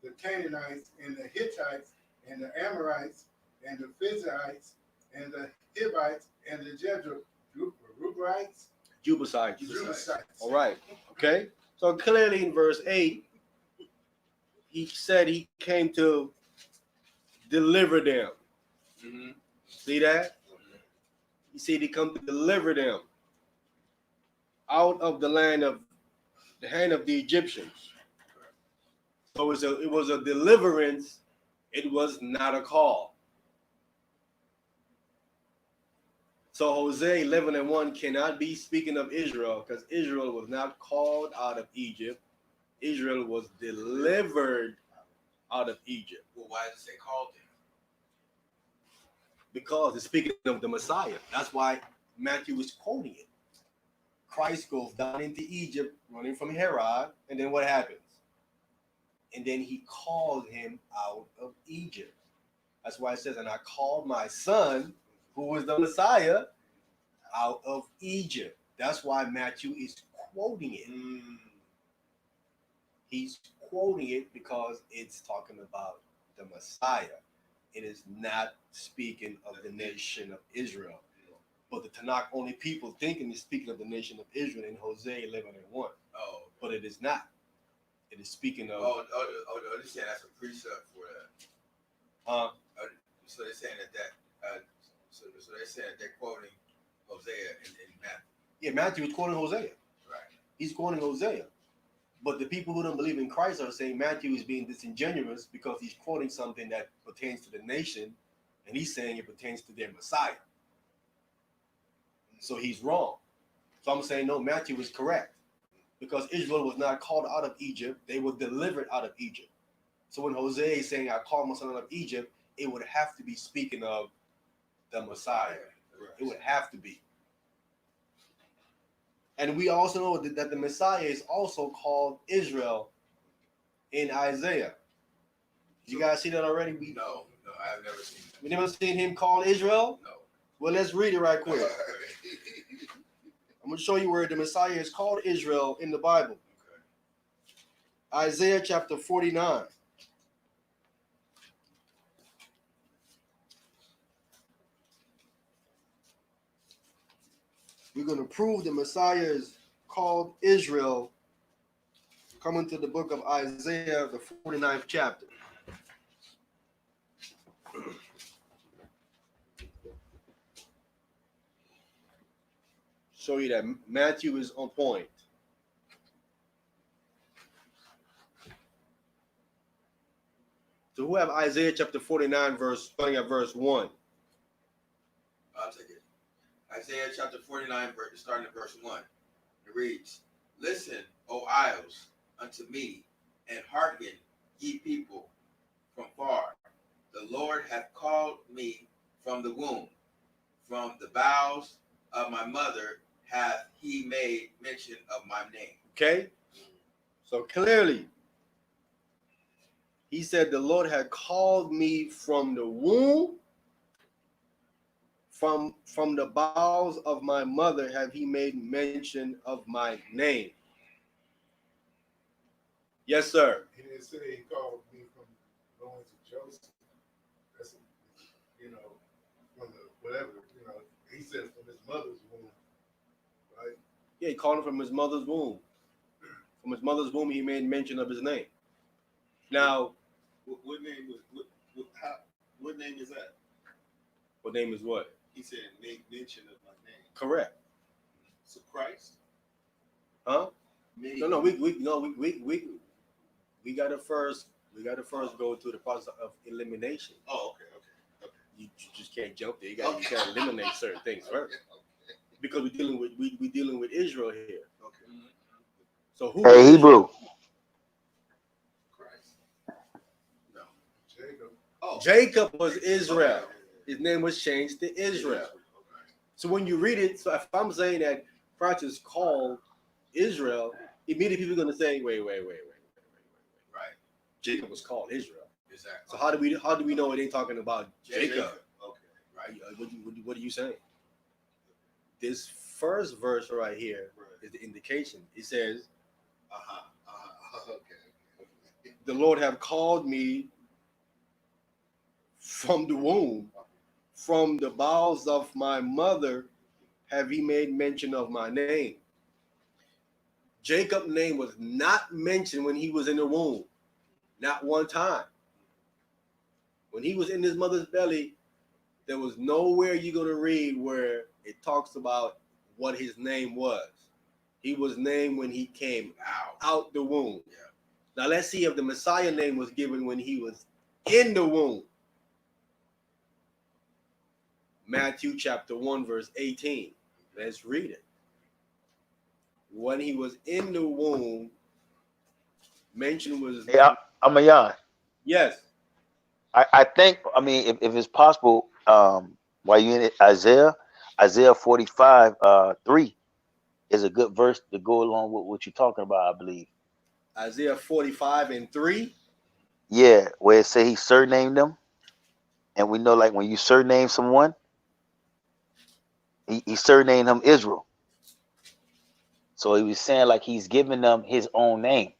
the Canaanites and the Hittites and the Amorites and the Physites and the Hivites and the Jebusites. Jebusites. All right. Okay. So clearly in verse 8, he said he came to deliver them. Mhm. See that? He said he come to deliver them out of the hand of the Egyptians. So it was a deliverance. It was not a call. So Hosea 11:1 cannot be speaking of Israel, because Israel was not called out of Egypt. Israel was delivered out of Egypt. Well, why does it say called him? Because it's speaking of the Messiah. That's why Matthew is quoting it. Christ goes down into Egypt, running from Herod, and then what happens? And then he called him out of Egypt. That's why it says, and I called my son, who was the Messiah, out of Egypt. That's why Matthew is quoting it. He's quoting it because it's talking about the Messiah. It is not speaking of the nation of Israel. But the Tanakh only people thinking is speaking of the nation of Israel in Hosea 11:1. Oh, But it is not. It is speaking of. they're saying that's a precept for that. So they're saying so they're saying they're quoting Hosea in Matthew. Yeah, Matthew is quoting Hosea. Right. He's quoting Hosea. But the people who don't believe in Christ are saying Matthew is being disingenuous because he's quoting something that pertains to the nation, and he's saying it pertains to their Messiah. So he's wrong. So I'm saying, no, Matthew is correct. Because Israel was not called out of Egypt. They were delivered out of Egypt. So when Hosea is saying, I called my son out of Egypt, it would have to be speaking of the Messiah. It would have to be. And we also know that the Messiah is also called Israel in Isaiah. Did you guys see that already? No, I've never seen that. We never seen him called Israel? No. Well, let's read it right quick. I'm going to show you where the Messiah is called Israel in the Bible. Okay. Isaiah chapter 49. We're going to prove the Messiah is called Israel. Coming to the book of Isaiah, the 49th chapter. Show you that Matthew is on point. So who have Isaiah chapter 49 starting at verse 1? I'll take it. Isaiah chapter 49, starting at verse 1. It reads, Listen, O isles, unto me, and hearken, ye people from far. The Lord hath called me from the womb. From the bowels of my mother hath he made mention of my name. Okay? So clearly, he said, the Lord had called me from the womb. From the bowels of my mother have he made mention of my name. Yes, sir. He didn't say he called me from Joseph. That's, you know, from the whatever, you know, he said from his mother's womb, right? Yeah, he called him from his mother's womb. From his mother's womb, he made mention of his name. Now, What name was what name is that? what name is what? He said, make mention of my name. Correct. So Christ? Huh? Made, No, we gotta first go through the process of elimination. Oh, okay. You just can't jump there. You gotta eliminate certain things first. Because we're dealing with Israel here. Okay. So who? Hey, is Hebrew. Christ. No, Jacob. Oh, Jacob was Israel. His name was changed to Israel. So when you read it, so if I'm saying that Christ is called Israel, immediately people are going to say, wait. Right. Jacob was called Israel. Exactly. So how do we know it ain't talking about Jacob? Okay. Right? What are you saying? This first verse right here is the indication. It says, Okay. the Lord have called me from the womb, from the bowels of my mother have he made mention of my name. Jacob's name was not mentioned when he was in the womb. Not one time. When he was in his mother's belly, there was nowhere you're going to read where it talks about what his name was. He was named when he came out the womb. Yeah. Now let's see if the Messiah name was given when he was in the womb. Matthew chapter 1, verse 18. Let's read it. When he was in the womb, mention was... Yeah, I'm a young. Yes. I think, I mean, if it's possible, while you in it, Isaiah 45, 3 is a good verse to go along with what you're talking about, I believe. Isaiah 45 and 3. Yeah, where it say he surnamed them. And we know, like, when you surname someone, he surnamed him Israel. So he was saying, like, he's giving them his own name.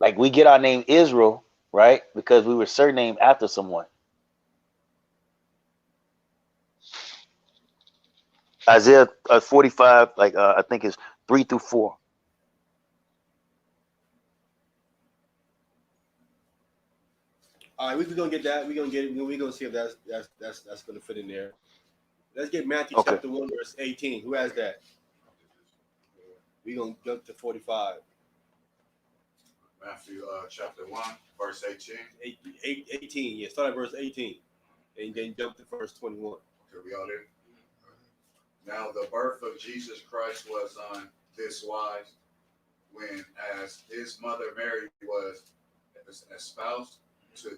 Like, we get our name Israel, right? Because we were surnamed after someone. Isaiah 45, like, I think it's 3 through 4. All right, we're gonna get that. We're gonna see if that's gonna fit in there. Let's get Matthew Okay. chapter 1, verse 18. Who has that? We're gonna jump to 45. Matthew chapter 1, verse 18. 18, yeah. Start at verse 18. And then jump to verse 21. Okay, we all there? Now the birth of Jesus Christ was on this wise, when as his mother Mary was espoused to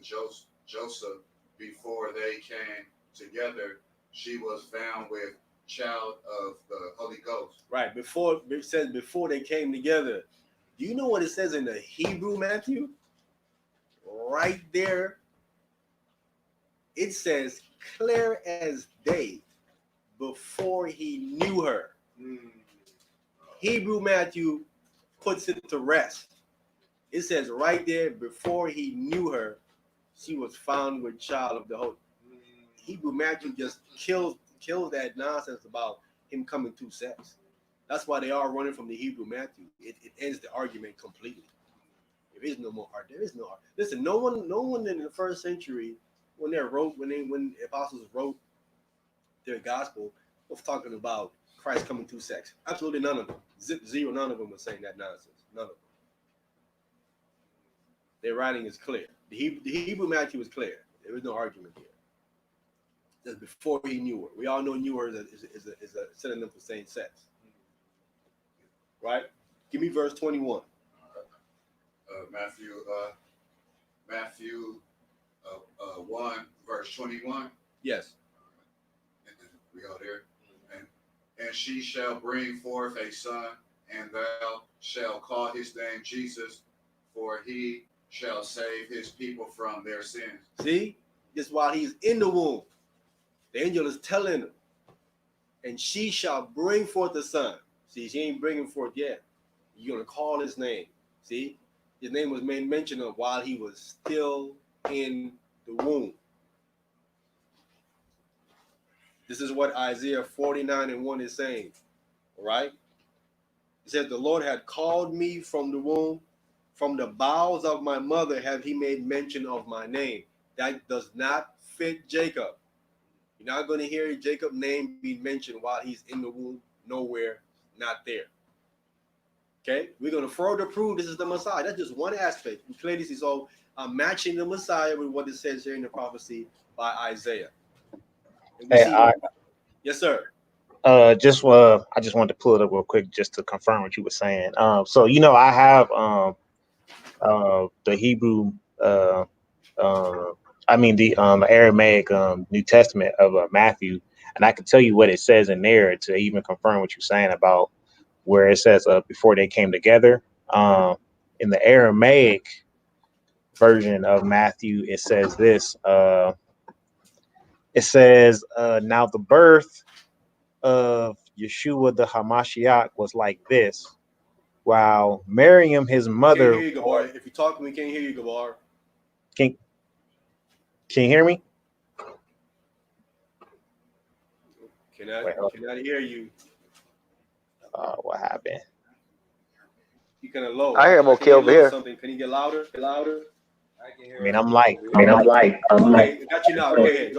Joseph, before they came together, she was found with child of the Holy Ghost. Right. Before it says before they came together. Do you know what it says in the Hebrew, Matthew? Right there. It says clear as day before he knew her. Hebrew Matthew puts it to rest. It says right there before he knew her, she was found with child of the Holy. Hebrew Matthew just kills that nonsense about him coming to sex. That's why they are running from the Hebrew Matthew. It ends the argument completely. There is no more art. There is no art. Listen, no one in the first century when the apostles wrote their gospel was talking about Christ coming to sex. Absolutely none of them. Zero. None of them were saying that nonsense. None of them. Their writing is clear. The Hebrew Matthew is clear. There was no argument here. That's before he knew her. We all know knew her is a synonym for same sex. Right? Give me verse 21. Matthew 1, verse 21. Yes. We all there? And she shall bring forth a son, and thou shalt call his name Jesus, for he shall save his people from their sins. See? Just while he's in the womb, the angel is telling him, and she shall bring forth a son. See, she ain't bringing forth yet. You're going to call his name. See? his name was made mention of while he was still in the womb. This is what Isaiah 49:1 is saying. All right. It says, the Lord had called me from the womb, from the bowels of my mother have he made mention of my name. That does not fit Jacob. You're not going to hear Jacob's name be mentioned while he's in the womb. Nowhere, not there. Okay, we're going to further prove this is the Messiah. That's just one aspect. We clearly see, so I'm matching the Messiah with what it says here in the prophecy by Isaiah. And we Hey, see, yes, sir. I just wanted to pull it up real quick just to confirm what you were saying. So I have the Hebrew, the Aramaic New Testament of Matthew, and I can tell you what it says in there to even confirm what you're saying about where it says before they came together. In the Aramaic version of Matthew, it says this. It says, now the birth of Yeshua the Hamashiach was like this, while Miriam, his mother. Can't hear you, Gabar. If you're talking, we can't hear you, Gabar. Can you hear me? Cannot hear you. What happened? You kind of low. I hear him okay over here. Something. Can you get louder? Get louder. I can hear. I mean, I'm like. Okay, got you now. Go ahead.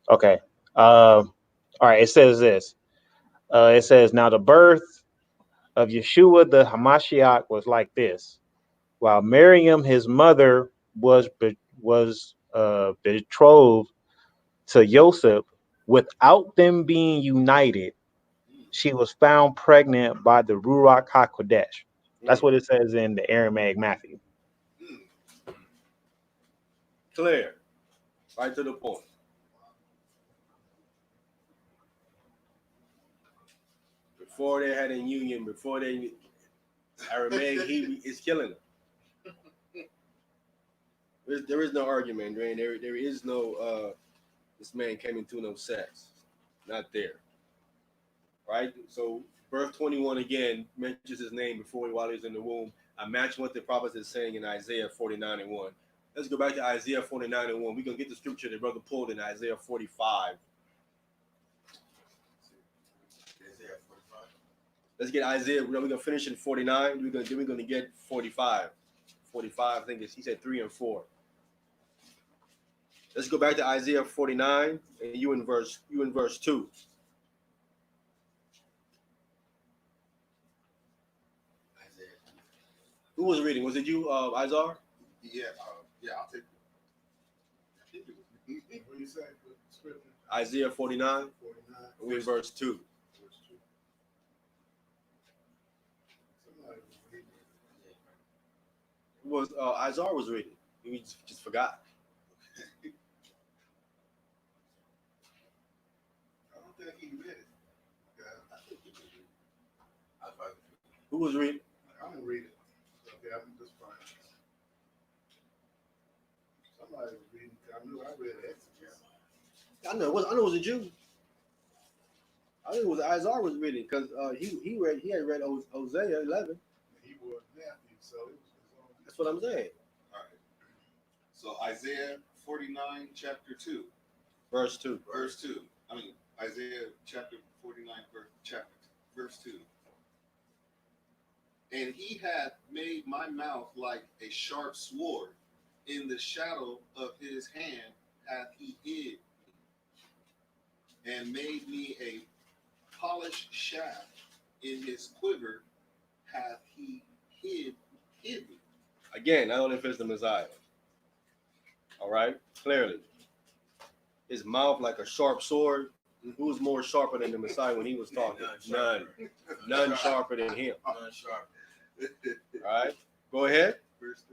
Okay. All right. It says this. It says, now the birth of Yeshua the Hamashiach was like this, while Miriam, his mother, was betrothed to Joseph, without them being united, she was found pregnant by the Ruach HaKodesh. That's what it says in the Aramaic Matthew. Clear. Right to the point. Before they had a union, before they Aramaic, he is killing them. There is no argument, man. There is no this man came into no sex. Not there. Right? So birth 21 again mentions his name before while he was in the womb. I match what the prophet is saying in Isaiah 49:1. Let's go back to Isaiah 49:1. We're gonna get the scripture that brother pulled in Isaiah 45. Let's get Isaiah. We're gonna finish in 49. We're gonna get 45. 45. I think he said 3 and 4. Let's go back to Isaiah 49, and you in verse 2. Who was reading? Was it you, Izar? Yeah, I'll take it. What do you say? Scripture? Isaiah 49. 49. We're in verse 2. Somebody was reading. Was Izar was reading? We just forgot. I don't think he read it. I think he read it. Who was reading? I'm gonna read it. Okay, I'm just fine. Somebody was reading. I knew I read Exodus. I know it was a Jew. I think it was Izar was reading because he had read Hosea 11. He was Matthew, so it was his own. That's what I'm saying. All right. So Isaiah 49, chapter 2. Verse 2. Verse 2. Isaiah chapter 49, verse 2. And he hath made my mouth like a sharp sword. In the shadow of his hand hath he hid me, and made me a polished shaft. In his quiver hath he hid me. Again, I don't know if it's the Messiah. All right, clearly. His mouth like a sharp sword. Who was more sharper than the Messiah when he was talking? None sharper than him. None sharper. All right, go ahead. Verse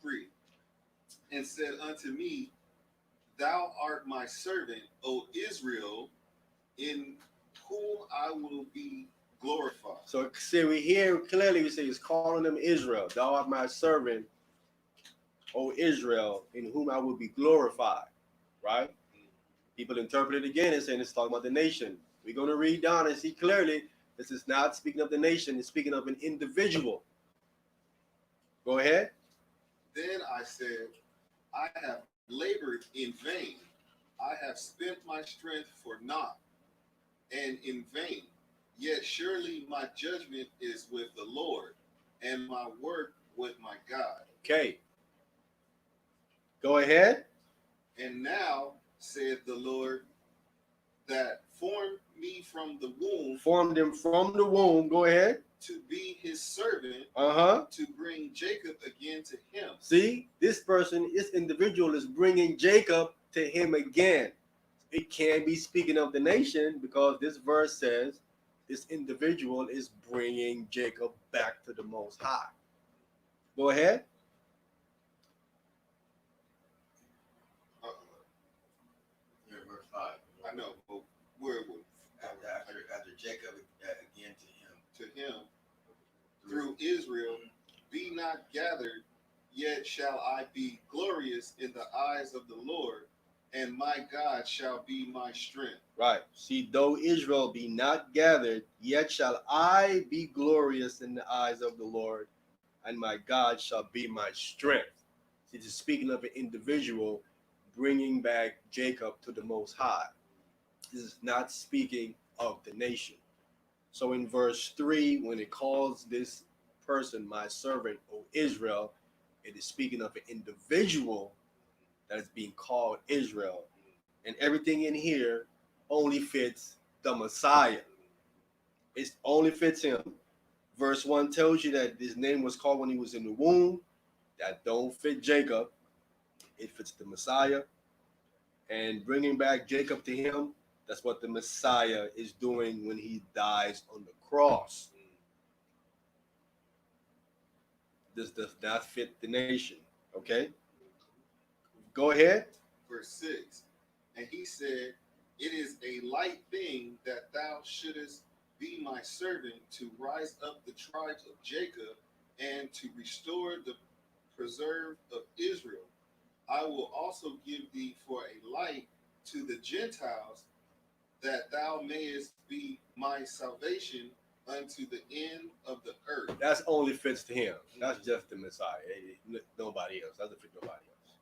3. And said unto me, Thou art my servant, O Israel, in whom I will be glorified. So see, we hear clearly we say he's calling them Israel. Thou art my servant, O Israel, in whom I will be glorified. Right? People interpret it again and saying it's talking about the nation. We're going to read down and see clearly This is not speaking of the nation, it's speaking of an individual. Go ahead. Then I said, I have labored in vain. I have spent my strength for naught and in vain. Yet surely my judgment is with the Lord, and my work with my God. Okay. Go ahead. And now, said the Lord, that formed me from the womb Formed him from the womb. Go ahead. to be his servant, To bring Jacob again to him. see, this individual is bringing Jacob to him again. It can be speaking of the nation because this verse says this individual is bringing Jacob back to the Most High. Go ahead. Here, verse 5. I know, but where would After Jacob again to him. through Israel, be not gathered, yet shall I be glorious in the eyes of the Lord, and my God shall be my strength. Right. See, though Israel be not gathered, yet shall I be glorious in the eyes of the Lord, and my God shall be my strength. See, this is speaking of an individual bringing back Jacob to the Most High. This is not speaking of the nation. So in verse 3, when it calls this person my servant, O Israel, it is speaking of an individual that is being called Israel. And everything in here only fits the Messiah. It only fits him. Verse 1 tells you that his name was called when he was in the womb. That don't fit Jacob. It fits the Messiah. And bringing back Jacob to him, that's what the Messiah is doing when he dies on the cross. This does not fit the nation. Okay? Go ahead. Verse 6. And he said, it is a light thing that thou shouldest be my servant to rise up the tribes of Jacob and to restore the preserve of Israel. I will also give thee for a light to the Gentiles, that thou mayest be my salvation unto the end of the earth. That's only fits to him. That's just the Messiah. Nobody else. Doesn't fit nobody else.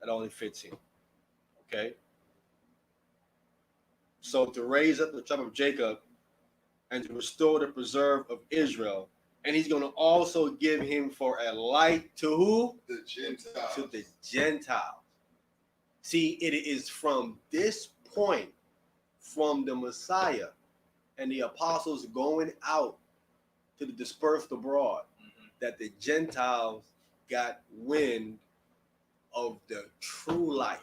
That only fits him. Okay? So to raise up the tribe of Jacob and to restore the preserve of Israel, and he's going to also give him for a light to who? The Gentiles. To the Gentiles. See, it is from this point, from the Messiah and the apostles going out to the dispersed abroad, that the Gentiles got wind of the true light.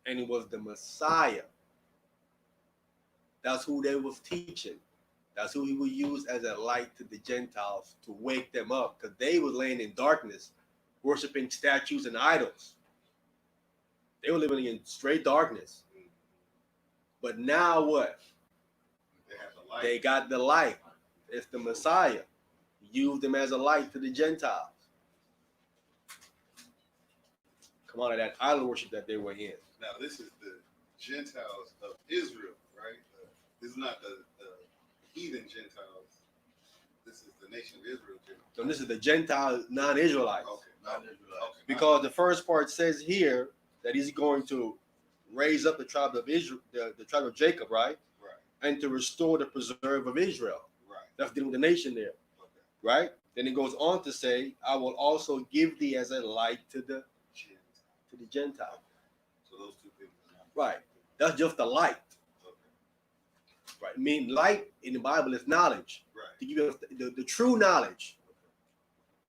And it was the Messiah. That's who they was teaching. That's who he would use as a light to the Gentiles to wake them up, because they were laying in darkness, worshiping statues and idols. They were living in straight darkness. But now what? They have the light. They got the light. It's the Messiah. He used them as a light to the Gentiles. Come on, that idol worship that they were in. Now this is the Gentiles of Israel, right? This is not the heathen Gentiles. This is the nation of Israel. So this is the Gentile non-Israelites. Okay. Non-Israelites. Okay. Because the first part says here that he's going to raise up the tribe of Israel, the tribe of Jacob, right? Right. And to restore the preserve of Israel. Right. That's dealing with the nation there, Okay. right? Then it goes on to say, I will also give thee as a light to the Gentile. So those two things are not Right. That's just the light. okay. Right. I mean, light in the Bible is knowledge. Right. To give us the true knowledge.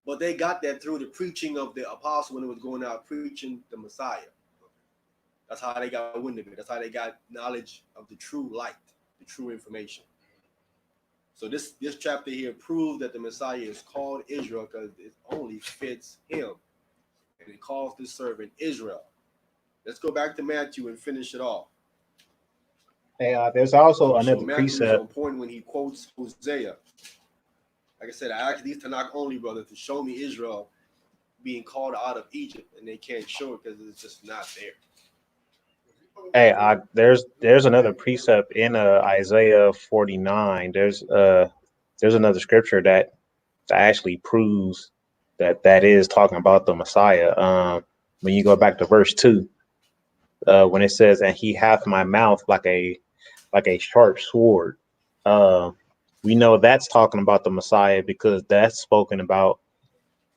But they got that through the preaching of the apostle when it was going out preaching the Messiah. That's how they got wind of it. That's how they got knowledge of the true light, the true information. So this chapter here proves that the Messiah is called Israel because it only fits him. And it calls this servant Israel. Let's go back to Matthew and finish it off. Hey, there's also So another Matthew is precept. on point when he quotes Hosea. Like I said, I asked these Tanakh only brothers to show me Israel being called out of Egypt, and they can't show it because it's just not there. Hey, there's another precept in Isaiah 49. There's another scripture that actually proves that is talking about the Messiah. When you go back to verse 2, when it says, "And he hath my mouth like a sharp sword," uh, we know that's talking about the Messiah because that's spoken about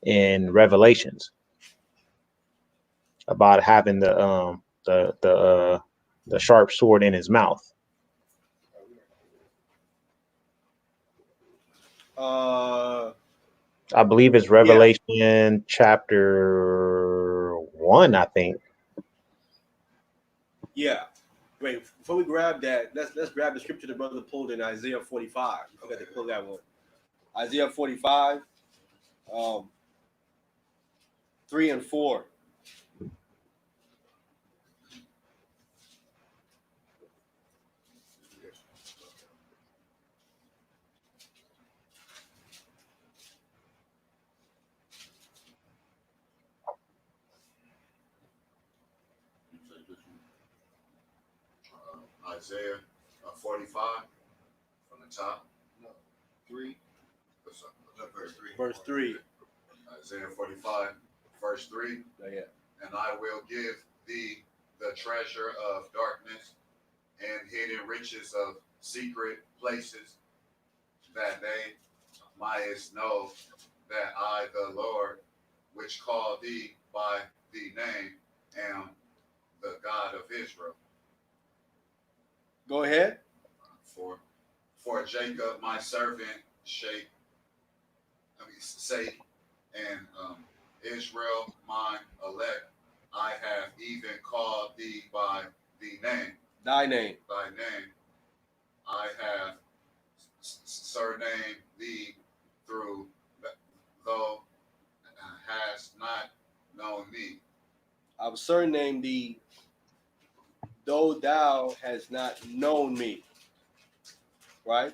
in Revelations about having the sharp sword in his mouth. I believe it's Revelation chapter 1, I think. Yeah. Wait, before we grab that, let's grab the scripture the brother pulled in Isaiah 45. I forgot to pull that one. Isaiah 45, 3 and 4. Isaiah 45 from the top. No, 3. Verse 3. Verse 3. Isaiah 45, verse 3. Yeah. And I will give thee the treasure of darkness and hidden riches of secret places, that they mightest know that I, the Lord, which called thee by the name, am the God of Israel. Go ahead. For Jacob my servant sake, and Israel mine elect, I have even called thee by the name. Thy name. Thy name. I have surnamed thee through thou hast not known me. I've surnamed thee, though thou hast not known me. Right?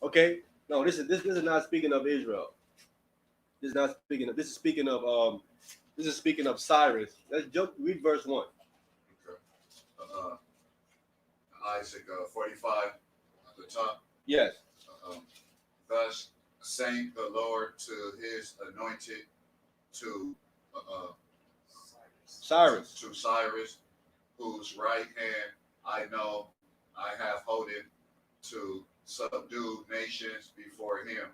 Okay. No, this is not speaking of Israel. This is not speaking of. This is speaking of Cyrus. Let's read verse 1. Okay. Isaac 45 at the top. Yes. Thus sang the Lord to his anointed, to Cyrus, whose right hand I know I have holden, to subdue nations before him,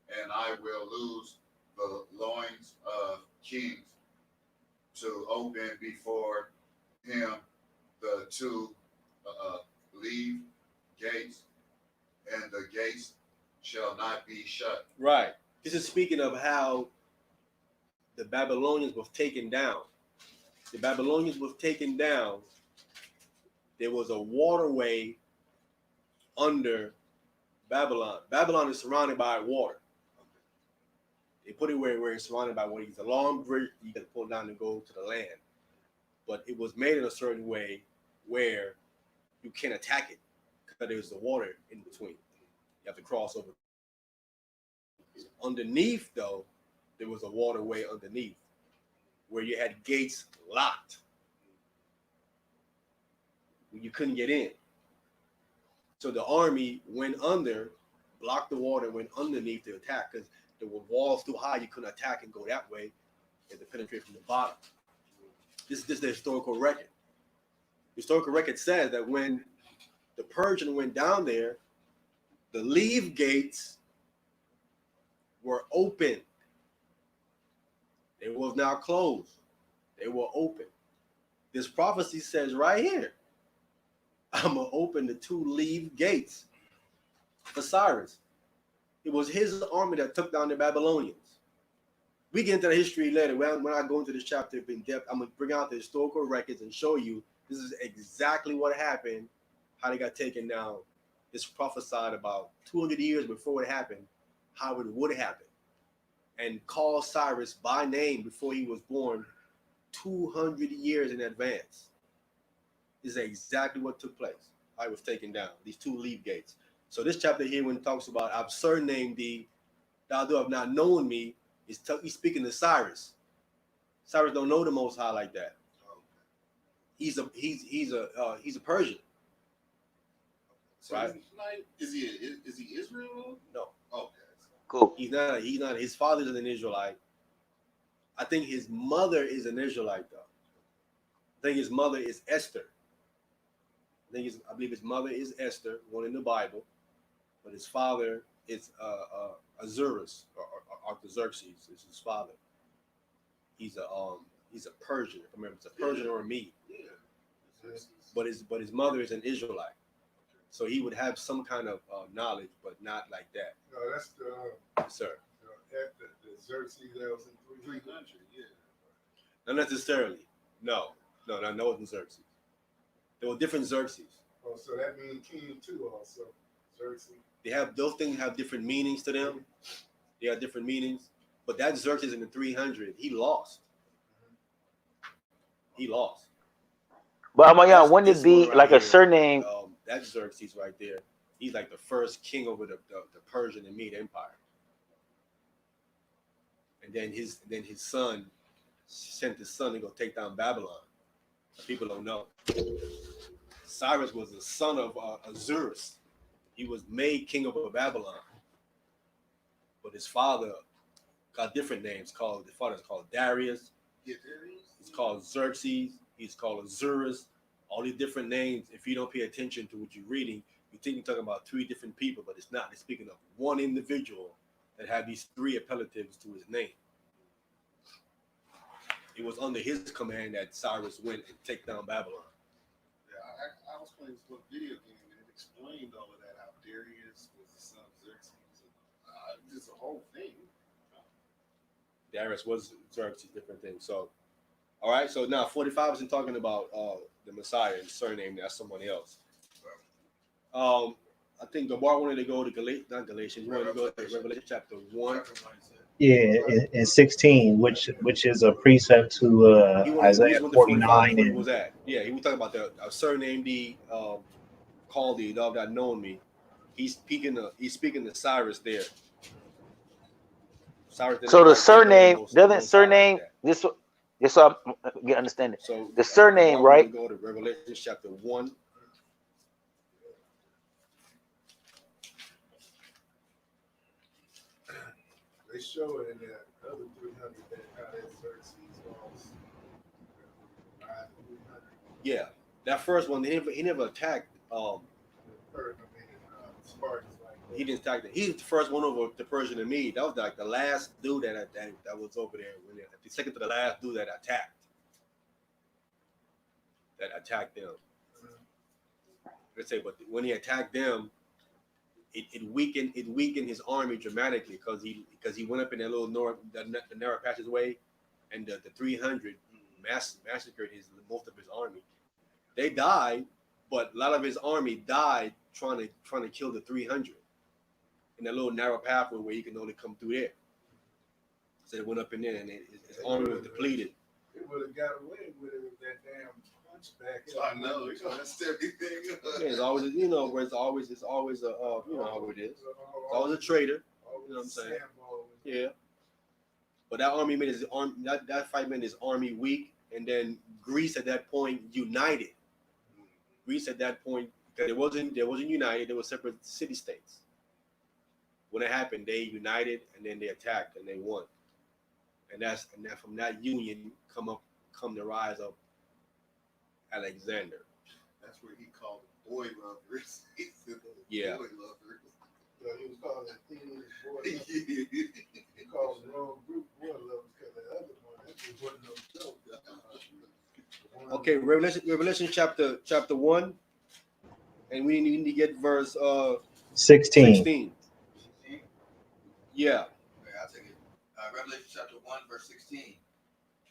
and I will loose the loins of kings, to open before him the two leave gates, and the gates shall not be shut. Right. This is speaking of how the Babylonians were taken down. The Babylonians were taken down. There was a waterway under Babylon. Babylon is surrounded by water. They put it where it's surrounded by water. It's a long bridge you got to pull down to go to the land. But it was made in a certain way where you can't attack it because there's the water in between. You have to cross over. Underneath, though, there was a waterway underneath where you had gates locked. You couldn't get in. So the army went under, blocked the water, went underneath to attack because there were walls too high. You couldn't attack and go that way. You had to penetrate from the bottom. This is the historical record. The historical record says that when the Persian went down there, the leave gates were open. They was now closed. They were open. This prophecy says right here, I'm going to open the two leave gates for Cyrus. It was his army that took down the Babylonians. We get into the history later. When I go into this chapter in depth, I'm going to bring out the historical records and show you this is exactly what happened, how they got taken down. It's prophesied about 200 years before it happened, how it would happen. And call Cyrus by name before he was born 200 years in advance. This is exactly what took place. I was taken down, these two leave gates. So this chapter here, when it talks about I've surnamed thee, thou have not known me, he's speaking to Cyrus. Cyrus don't know the Most High like that. He's a Persian. So Right. Is he Israel? No. Okay. Cool. He's not. His father's an Israelite. I think his mother is an Israelite though. I think his mother is Esther. I believe his mother is Esther, one in the Bible, but his father is Ahasuerus or Artaxerxes is his father. He's a Persian. If I remember, it's a Persian or a Mede. Yeah. But his mother is an Israelite, so he would have some kind of knowledge, but not like that. No, that's the Yes, sir. the Xerxes that was in 300. Yeah. Not necessarily. No, it wasn't Xerxes. There were different Xerxes. Oh, so that means king too, also Xerxes. They have those things have different meanings to them. They have different meanings. But that Xerxes in the 300, he lost. He lost. But Amayan, This wouldn't it one be right like here, a surname? That Xerxes right there. He's like the first king over the Persian and Mede Empire. And then his son sent his son to go take down Babylon. People don't know. Cyrus was the son of Ahasuerus. He was made king over Babylon. But his father got different names. His father's called Darius. Yeah, there is. He's called Xerxes. He's called Ahasuerus. All these different names. If you don't pay attention to what you're reading, you think you're talking about three different people, but it's not. It's speaking of one individual that had these three appellatives to his name. It was under his command that Cyrus went and take down Babylon. Yeah, I was playing this little video game and it explained all of that. How Darius was the son of Xerxes. And, just a whole thing. Darius was Xerxes, different things. So, all right. So now 45 isn't talking about the Messiah and surname. That's someone else. I think Gabar wanted to go to Galatians. He wanted to go to Revelation chapter 1. Yeah, in 16, which is a precept to Isaiah 49 What and was that? Yeah, he was talking about the surname called the dog that known me. He's speaking to Cyrus there. Cyrus So the surname most doesn't high surname like that. this. Just so I get understanding. So The surname, Gabar right? wanted to go to Revelation chapter 1. They show it in that other 300 that how that Xerxes lost. Yeah, that first one, he never attacked. Spartans like He didn't attack them. He's the first one over the Persian and Mede. That was like the last dude that was over there. The second to the last dude that attacked them. Let's say, but when he attacked them, it weakened his army dramatically because he went up in that little the narrow passageway, and the 300 massacred most of his army. They died, but a lot of his army died trying to kill the 300 in that little narrow pathway where he can only come through there. So they went up in there, and his army was depleted. It would have got away with it with that damn punchback. I know. It's gonna mess everything up. Yeah, it's always where it's always a you know how it is. It's always a traitor. You know what I'm saying? Yeah. But that army made his arm that fight made his army weak, and then Greece at that point united. Greece at that point, because it wasn't united, there were separate city states. When it happened, they united and then they attacked and they won. And from that union come the rise of Alexander. That's where he called them boy lovers. He said Yeah. boy lovers. So he was calling that teenage boy lovers. He called the wrong group boy lovers because the other one, that just wasn't no joke. Okay, Revelation chapter 1, and we need to get verse 16. 16. Yeah. Okay, I'll take it. Revelation chapter 1, verse 16.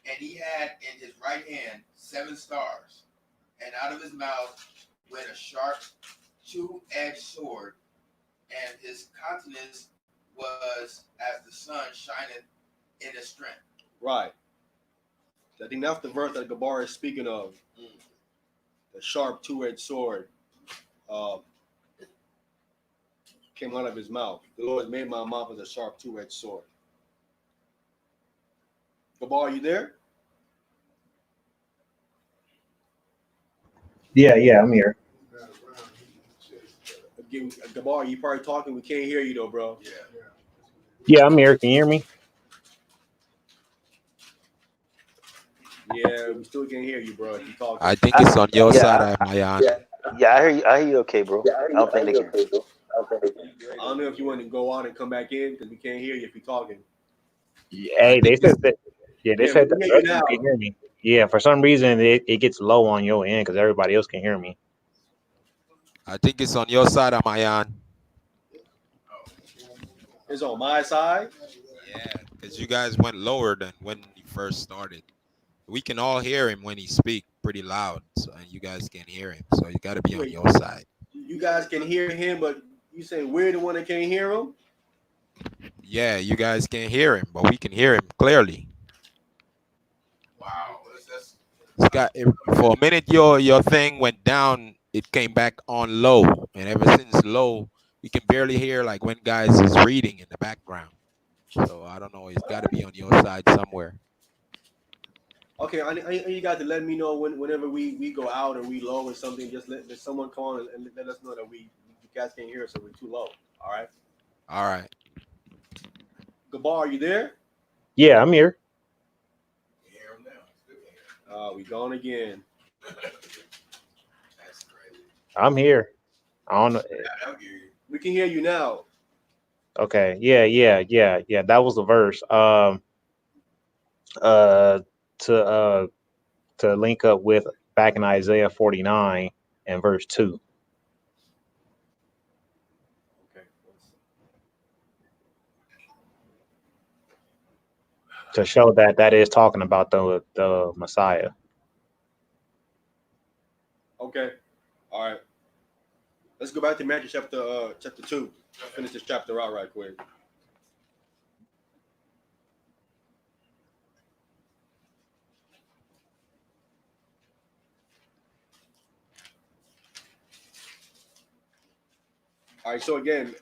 And he had in his right hand 7 stars, and out of his mouth went a sharp, two-edged sword, and his countenance was as the sun shineth in his strength. Right. I think that's the verse that Gabar is speaking of. The sharp two-edged sword came out of his mouth. The Lord made my mouth as a sharp two-edged sword. Gabar, are you there? Yeah, I'm here. He's not around. Again, Gabar, you probably talking. We can't hear you though, bro. Yeah. Yeah, I'm here. Can you hear me? Yeah, we still can't hear you, bro. If you talking. I think it's on your Yeah, side, Mayan. Yeah, I hear you. I hear you. Okay, bro. I don't think they can. I don't know if you want to go out and come back in because we can't hear you if you're talking. Hey, they think said it's, that. Yeah, they Yeah, said we that can the hear you rest of now. them can hear me. Yeah, for some reason it gets low on your end because everybody else can hear me. I think it's on your side, Mayan. It's on my side. Yeah, because you guys went lower than when he first started. We can all hear him when he speak pretty loud, so and you guys can't hear him. So you got to be on Wait, your side. you guys can hear him, but you say we're the one that can't hear him. Yeah, you guys can't hear him, but we can hear him clearly. Wow. That's It's got for a minute your thing went down. It came back on low, and ever since low, we can barely hear like when guys is reading in the background. So I don't know. It's got to be on your side somewhere. Okay, I need you guys to let me know whenever we go out or we low or something. Just let someone come on and let us know that you guys can't hear us or we're too low. All right. All right. Gabar, are you there? Yeah, I'm here. we hear him now. Still can't hear him. We gone again. That's crazy. I'm here. I don't know. I'll hear you. We can hear you now. Okay. Yeah. That was the verse. Uh, to link up with back in Isaiah 49 and verse 2 Okay. to show that that is talking about the Messiah. Okay. All right. Let's go back to Matthew chapter 2. I'll finish this chapter out right quick. All right. So again,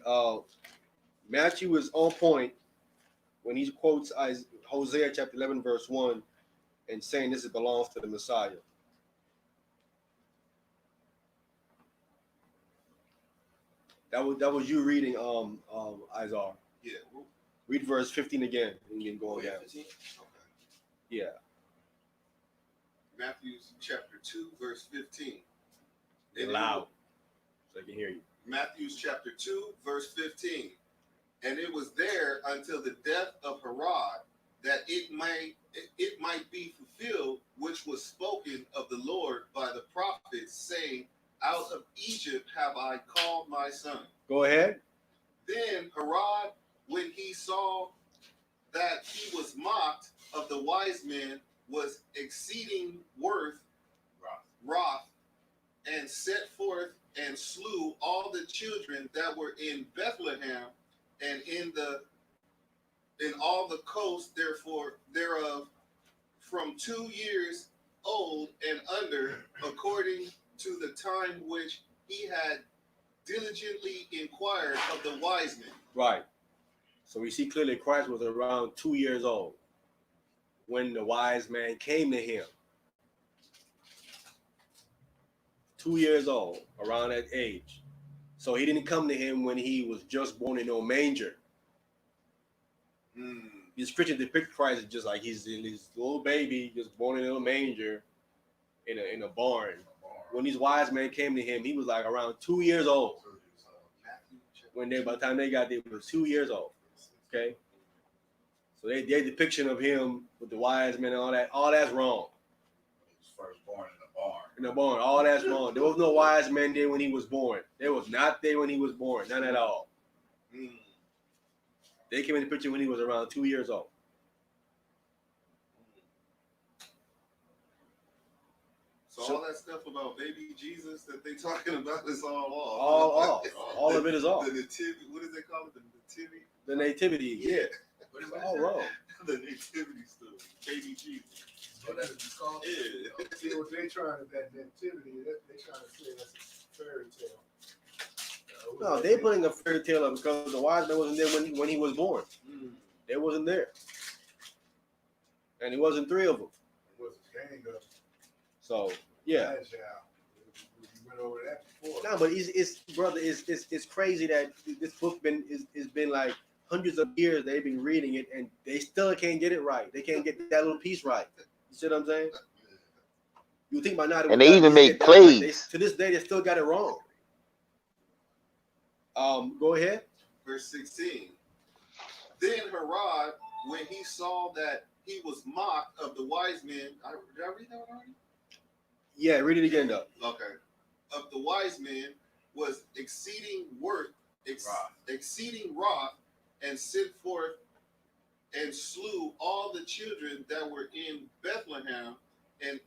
Matthew is on point when he quotes Hosea chapter 11 verse 1 and saying this belongs to the Messiah. That was you reading Isaiah. Yeah. Read verse 15 again and then go down. Okay. Yeah. Matthew chapter 2, verse 15. Loud. So I can hear you. Matthew chapter 2, verse 15. And it was there until the death of Herod that it might be fulfilled, which was spoken of the Lord by the prophets, saying, out of Egypt have I called my son. Go ahead. Then Herod, when he saw that he was mocked of the wise men, was exceeding wroth, and set forth and slew all the children that were in Bethlehem and in all the coast thereof from 2 years old and under, according to the time which he had diligently inquired of the wise men. Right. So we see clearly Christ was around 2 years old when the wise man came to him. 2 years old, around that age. So he didn't come to him when he was just born in a manger. The scripture depicts Christ as just like he's this little baby, just born in a manger in a barn. When these wise men came to him, he was like around 2 years old. By the time they got there, he was 2 years old. Okay? So their depiction of him with the wise men and all that's wrong. He was first born in the barn. In the barn, all that's wrong. There was no wise men there when he was born. They was not there when he was born, none at all. They came in the picture when he was around 2 years old. So all that stuff about baby Jesus that they talking about is all off. All off. All of it is off. The nativity, what do they call it? The nativity? The nativity, yeah. What is It's all wrong. The nativity story. Baby Jesus. Oh, that's what it's called? Yeah. See what they trying to that nativity? They trying to say that's a fairy tale. No, they putting a fairy tale up because the wise man wasn't there when he was born. They wasn't there. And it wasn't three of them. It was a gang of So, yeah. Agile. went over that before. No, but it's brother, it's crazy that this book is been like hundreds of years they've been reading it and they still can't get it right. They can't get that little piece right. You see what I'm saying? You think by now And they even make plays. To this day, they still got it wrong. Go ahead. Verse 16. Then Herod, when he saw that he was mocked of the wise men, did I read that already? Yeah, read it again though. Okay. Of the wise men was exceeding wrath, and sent forth and slew all the children that were in Bethlehem and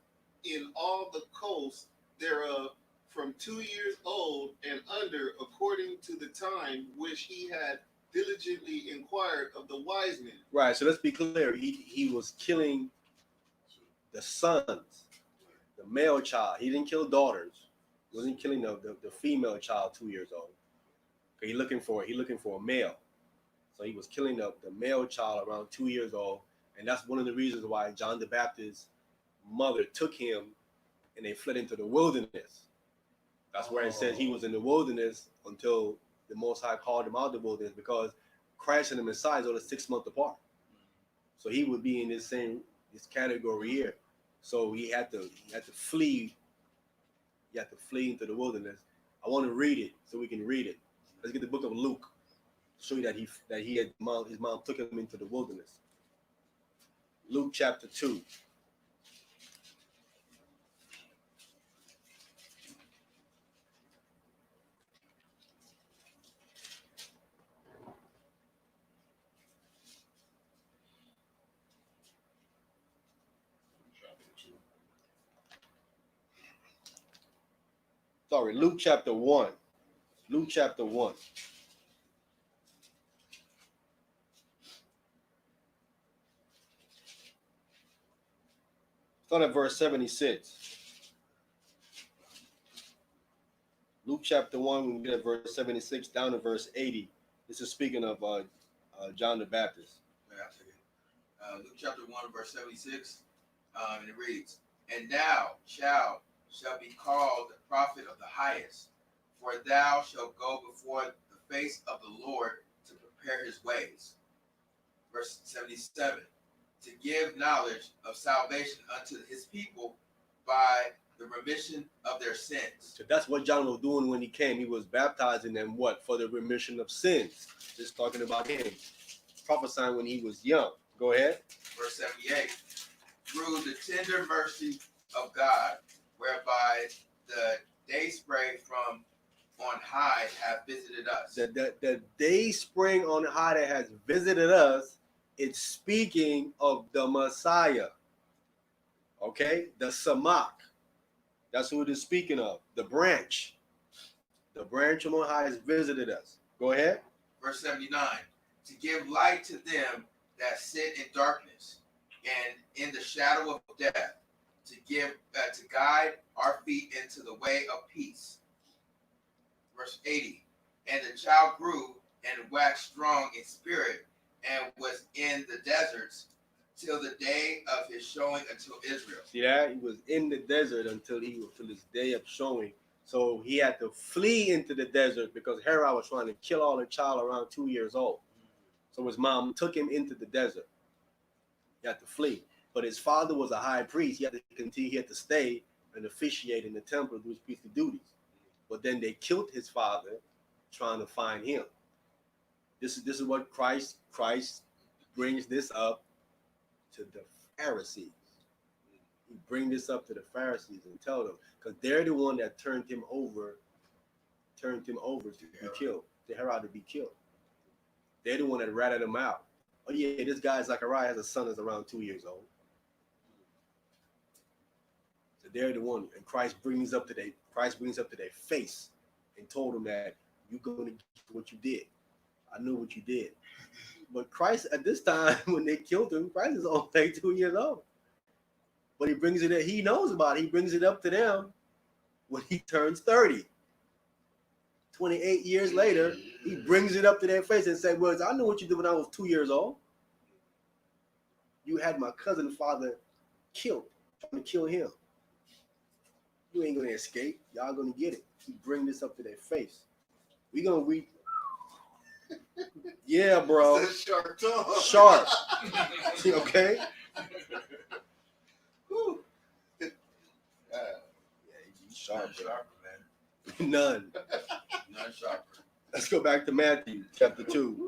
in all the coasts thereof from 2 years old and under, according to the time which he had diligently inquired of the wise men. Right. So let's be clear. He was killing the sons, the male child. He didn't kill daughters. He wasn't killing the female child 2 years old. Okay, he looking for a male. So he was killing the male child around 2 years old, and that's one of the reasons why John the Baptist's mother took him and they fled into the wilderness. That's where it says he was in the wilderness until the Most High called him out of the wilderness, because Christ and the Messiah is only 6 months apart. So he would be in this category here. So he had to flee. He had to flee into the wilderness. I want to read it so we can read it. Let's get the book of Luke. Show you that his mom took him into the wilderness. Luke chapter 2. Sorry, Luke chapter 1. Luke chapter 1. Start at verse 76. Luke chapter 1, we get at verse 76 down to verse 80. This is speaking of John the Baptist. Luke chapter 1, verse 76, and it reads, "And thou shalt be called the prophet of the highest, for thou shalt go before the face of the Lord to prepare his ways." Verse 77, "To give knowledge of salvation unto his people by the remission of their sins." So that's what John was doing when he came. He was baptizing them, what? For the remission of sins. Just talking about him. Prophesying when he was young. Go ahead. Verse 78, "Through the tender mercy of God, whereby the day spray from on high have visited us." The day spring on high that has visited us, it's speaking of the Messiah. Okay? The Samach. That's who it is speaking of. The branch. The branch from on high has visited us. Go ahead. Verse 79, "To give light to them that sit in darkness and in the shadow of death, to guide our feet into the way of peace." Verse 80, "And the child grew and waxed strong in spirit and was in the deserts till the day of his showing unto Israel." See that? He was in the desert until his day of showing. So he had to flee into the desert because Herod was trying to kill all the child around 2 years old. So his mom took him into the desert. He had to flee. But his father was a high priest. He had to continue. He had to stay and officiate in the temple, do his priestly duties. But then they killed his father, trying to find him. This is what Christ brings this up to the Pharisees. He brings this up to the Pharisees and tell them, because they're the one that turned him over to be killed, to Herod to be killed. They're the one that ratted him out. Oh yeah, this guy Zechariah has a son that's around 2 years old. So they're the one, and Christ brings up to their face and told them that you're going to get what you did. I knew what you did. But Christ, at this time, when they killed him, Christ is only 2 years old. But he brings it, he knows about it. He brings it up to them when he turns 30. 28 years later, he brings it up to their face and said, "Well, I know what you did when I was 2 years old. You had my cousin father killed, trying to kill him." You ain't gonna escape. Y'all gonna get it. Keep bringing this up to their face. We gonna read. Yeah, bro. Says Sharp tongue. Sharp. Okay. Whew. Yeah, you sharp, None bro. sharper, man. None. None sharper. Let's go back to Matthew chapter 2.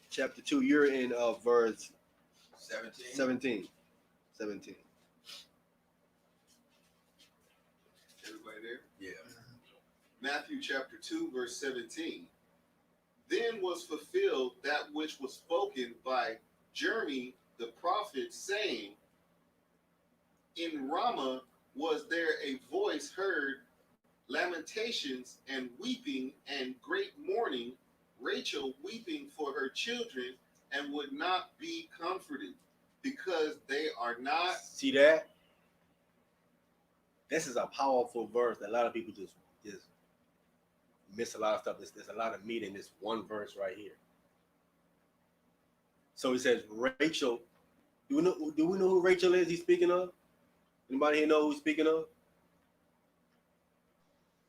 Chapter 2, you're in verse 17. 17. 17. Everybody there? Yeah. Matthew chapter 2, verse 17. Then was fulfilled that which was spoken by Jeremy the prophet, saying, in Ramah was there a voice heard, lamentations and weeping and great mourning, Rachel weeping for her children and would not be comforted, because they are not. See that? This is a powerful verse that a lot of people just miss a lot of stuff. There's a lot of meat in this one verse right here. So he says, Rachel. Do we know who Rachel is he's speaking of? Anybody here know who he's speaking of?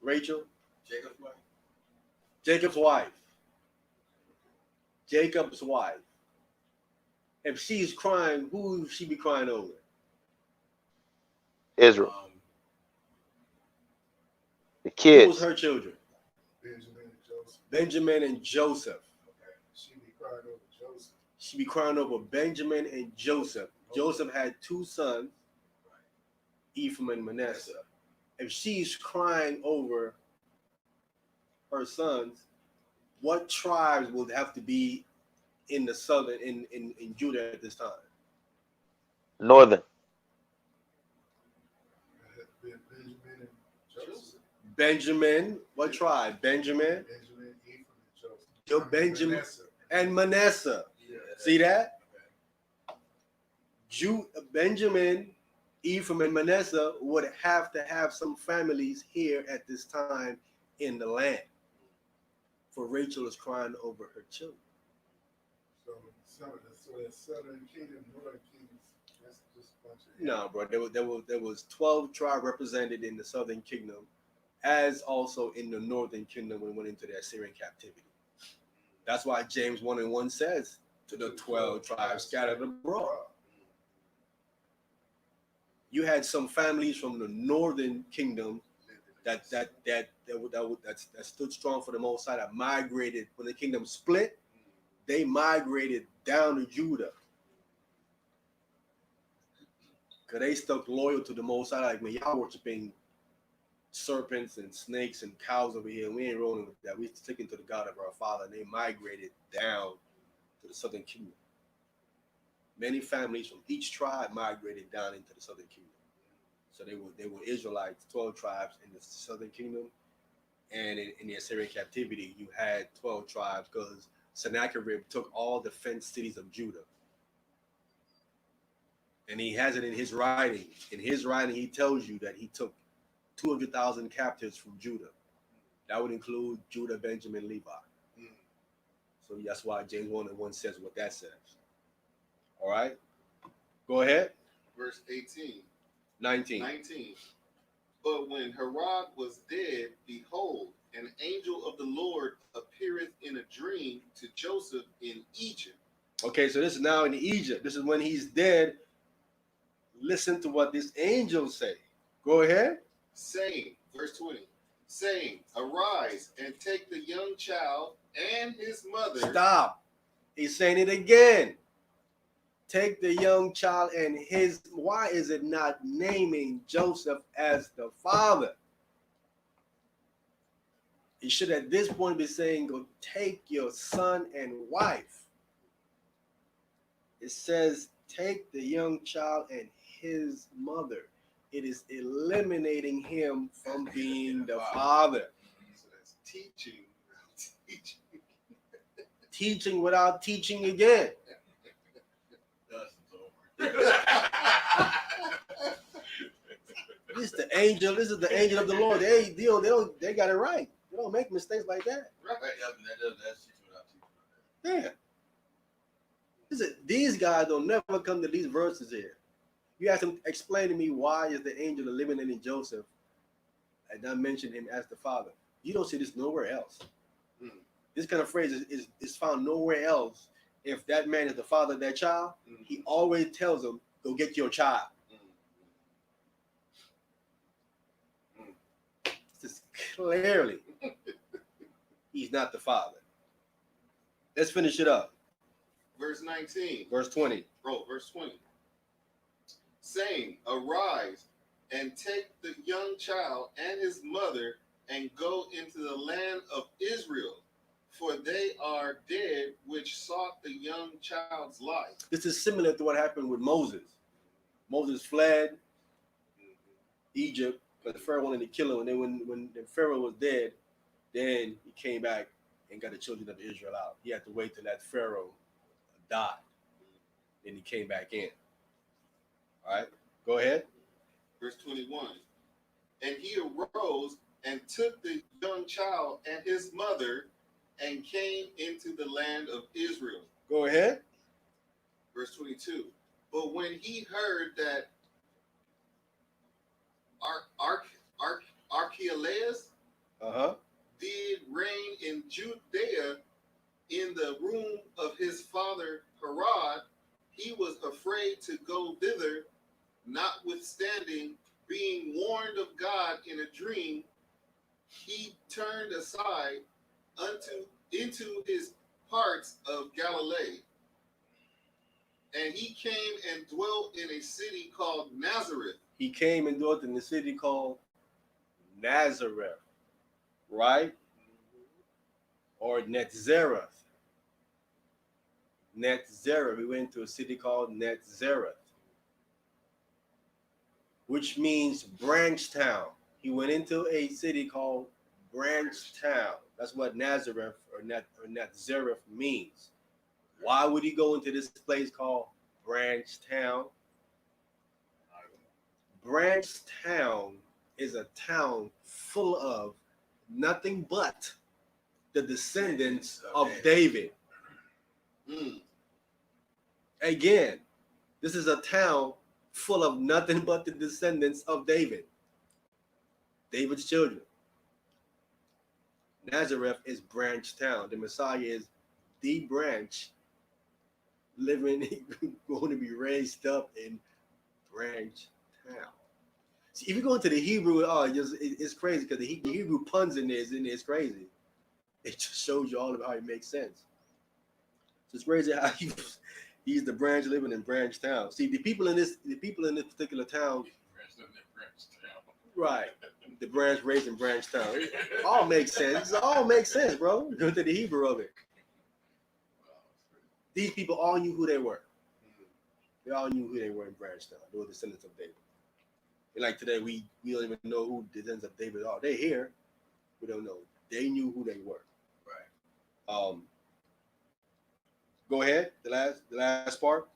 Rachel? Jacob's wife. Jacob's wife. Jacob's wife. If she's crying, who would she be crying over? Israel, the Who kids. was her children? Benjamin and Joseph. Benjamin and Joseph. She be crying over Joseph. She be crying over Benjamin and Joseph. Joseph had two sons, Ephraim and Manasseh. If she's crying over her sons, what tribes would have to be in the southern in Judah at this time? Northern. Benjamin and Joseph. Benjamin, what tribe? Benjamin Benjamin, Ephraim, and Joseph. Yo, Benjamin. Manasseh. and Manasseh. Yeah. See that? Benjamin, Ephraim, and Manasseh would have to have some families here at this time in the land. For Rachel is crying over her children. So that southern kingdom, northern kingdom, that's just a bunch of. No, bro. There was 12 tribes represented in the southern kingdom, as also in the northern kingdom when we went into the Assyrian captivity. That's why James 1:1 says to the 12 tribes scattered abroad. You had some families from the northern kingdom that stood strong for the Most High, that migrated when the kingdom split. They migrated down to Judah because they stuck loyal to the Most High. Like, man, y'all worshiping serpents and snakes and cows over here. We ain't rolling with that. We sticking to the God of our father. And they migrated down to the southern kingdom. Many families from each tribe migrated down into the southern kingdom. So they were Israelites, 12 tribes in the southern kingdom. And in the Assyrian captivity, you had 12 tribes because Sennacherib took all the fenced cities of Judah. And he has it in his writing. In his writing, he tells you that he took 200,000 captives from Judah. That would include Judah, Benjamin, Levi. So that's why James 1:1 says what that says. All right? Go ahead. Verse 18. 19. But when Herod was dead, behold, an angel of the Lord appeareth in a dream to Joseph in Egypt. Okay, so this is now in Egypt. This is when he's dead. Listen to what this angel say. Go ahead. Saying, verse 20, saying, arise and take the young child and his mother. Stop. He's saying it again. Take the young child and his. Why is it not naming Joseph as the father? He should at this point be saying, go take your son and wife. It says, take the young child and his mother. It is eliminating him from being the father. So that's teaching. Teaching without teaching again. This is the angel. This is the angel of the Lord. They got it right. They don't make mistakes like that. Right. That's teaching without teaching. Yeah. Listen, these guys don't never come to these verses here. You ask them, explain to me why is the angel eliminating Joseph and not mention him as the father. You don't see this nowhere else. Mm. This kind of phrase is found nowhere else. If that man is the father of that child, he always tells them, go get your child. This is clearly he's not the father. Let's finish it up. Verse 19. Verse 20. Bro, verse 20. Saying, arise and take the young child and his mother and go into the land of Israel, for they are dead which sought the young child's life. This is similar to what happened with Moses. Moses fled Egypt because the Pharaoh wanted to kill him. And then when the Pharaoh was dead, then he came back and got the children of Israel out. He had to wait till that Pharaoh died. Then he came back in. All right, go ahead. Verse 21. And he arose and took the young child and his mother and came into the land of Israel. Go ahead. Verse 22. But when he heard that Archelaus did reign in Judea in the room of his father Herod, he was afraid to go thither, notwithstanding being warned of God in a dream, he turned aside into his parts of Galilee. And he came and dwelt in a city called Nazareth. He came and dwelt in the city called Nazareth, right? Or Netzareth. Netzareth. We went to a city called Netzareth, which means branch town. He went into a city called Branch Town. That's what Nazareth or Nazareth means. Why would he go into this place called Branch Town? Branch Town is a town full of nothing but the descendants of David. Again, this is a town full of nothing but the descendants of David. David's children. Nazareth is Branch Town. The Messiah is the branch living, going to be raised up in Branch Town. See, if you go into the Hebrew, it's crazy because the Hebrew puns in there is crazy. It just shows you all of how it makes sense. So it's crazy how he's the branch living in Branch Town. See, the people in this particular town, right? The branch raised in Branch Town. It all makes sense. It all makes sense, bro. Go to the Hebrew of it. These people all knew who they were. They all knew who they were in Branch Town. They were descendants of David. And like today, we don't even know who the descendants of David are. They're here. We don't know. They knew who they were. Right. Go ahead. The last part.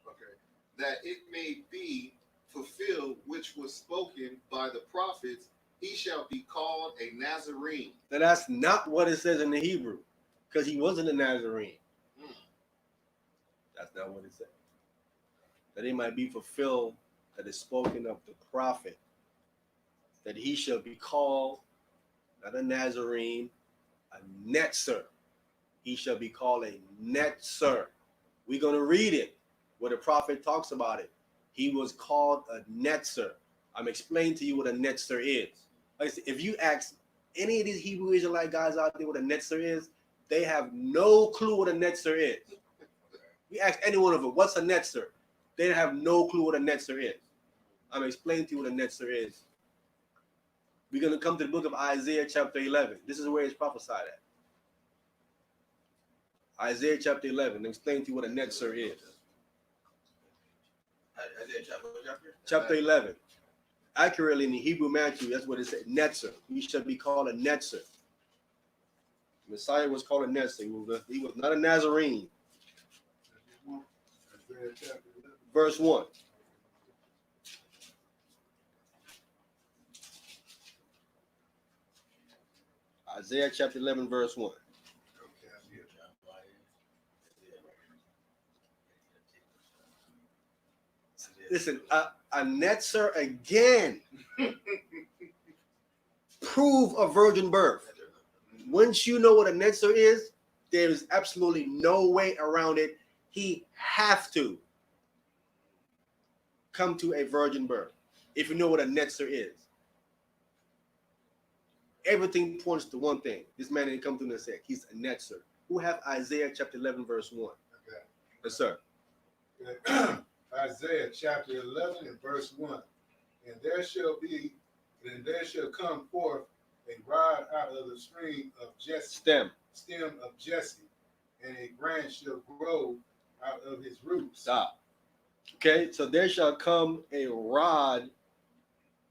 Okay. That it may be fulfilled which was spoken by the prophets, he shall be called a Nazarene. Now that's not what it says in the Hebrew, because he wasn't a Nazarene. That's not what it says. That it might be fulfilled that is spoken of the prophet, that he shall be called not a Nazarene, a Netzer. He shall be called a Netzer. We're going to read it where the prophet talks about it. He was called a Netzer. I'm explaining to you what a Netzer is. Like I said, if you ask any of these Hebrew Israelite guys out there what a Netzer is, they have no clue what a Netzer is. You ask any one of them, what's a Netzer? They have no clue what a Netzer is. I'm explaining to you what a Netzer is. We're going to come to the book of Isaiah chapter 11. This is where it's prophesied at. Isaiah chapter 11. I'm explaining to you what a Netzer is. Isaiah Chapter 11. Accurately in the Hebrew Matthew, that's what it said. Netzer. You shall be called a Netzer. Messiah was called a Netzer. He was not a Nazarene. Verse 1. Isaiah chapter 11, verse 1. Listen, a netzer again. Prove a virgin birth. Once you know what a netzer is, there is absolutely no way around it. He have to come to a virgin birth if you know what a netzer is. Everything points to one thing. This man didn't come through and say he's a netzer. Who have Isaiah chapter 11 verse 1? Okay. Yes, sir. Isaiah chapter 11 and verse 1. And there shall come forth a rod out of the stream of Jesse, stem of Jesse, and a branch shall grow out of his roots. Stop. Okay, so there shall come a rod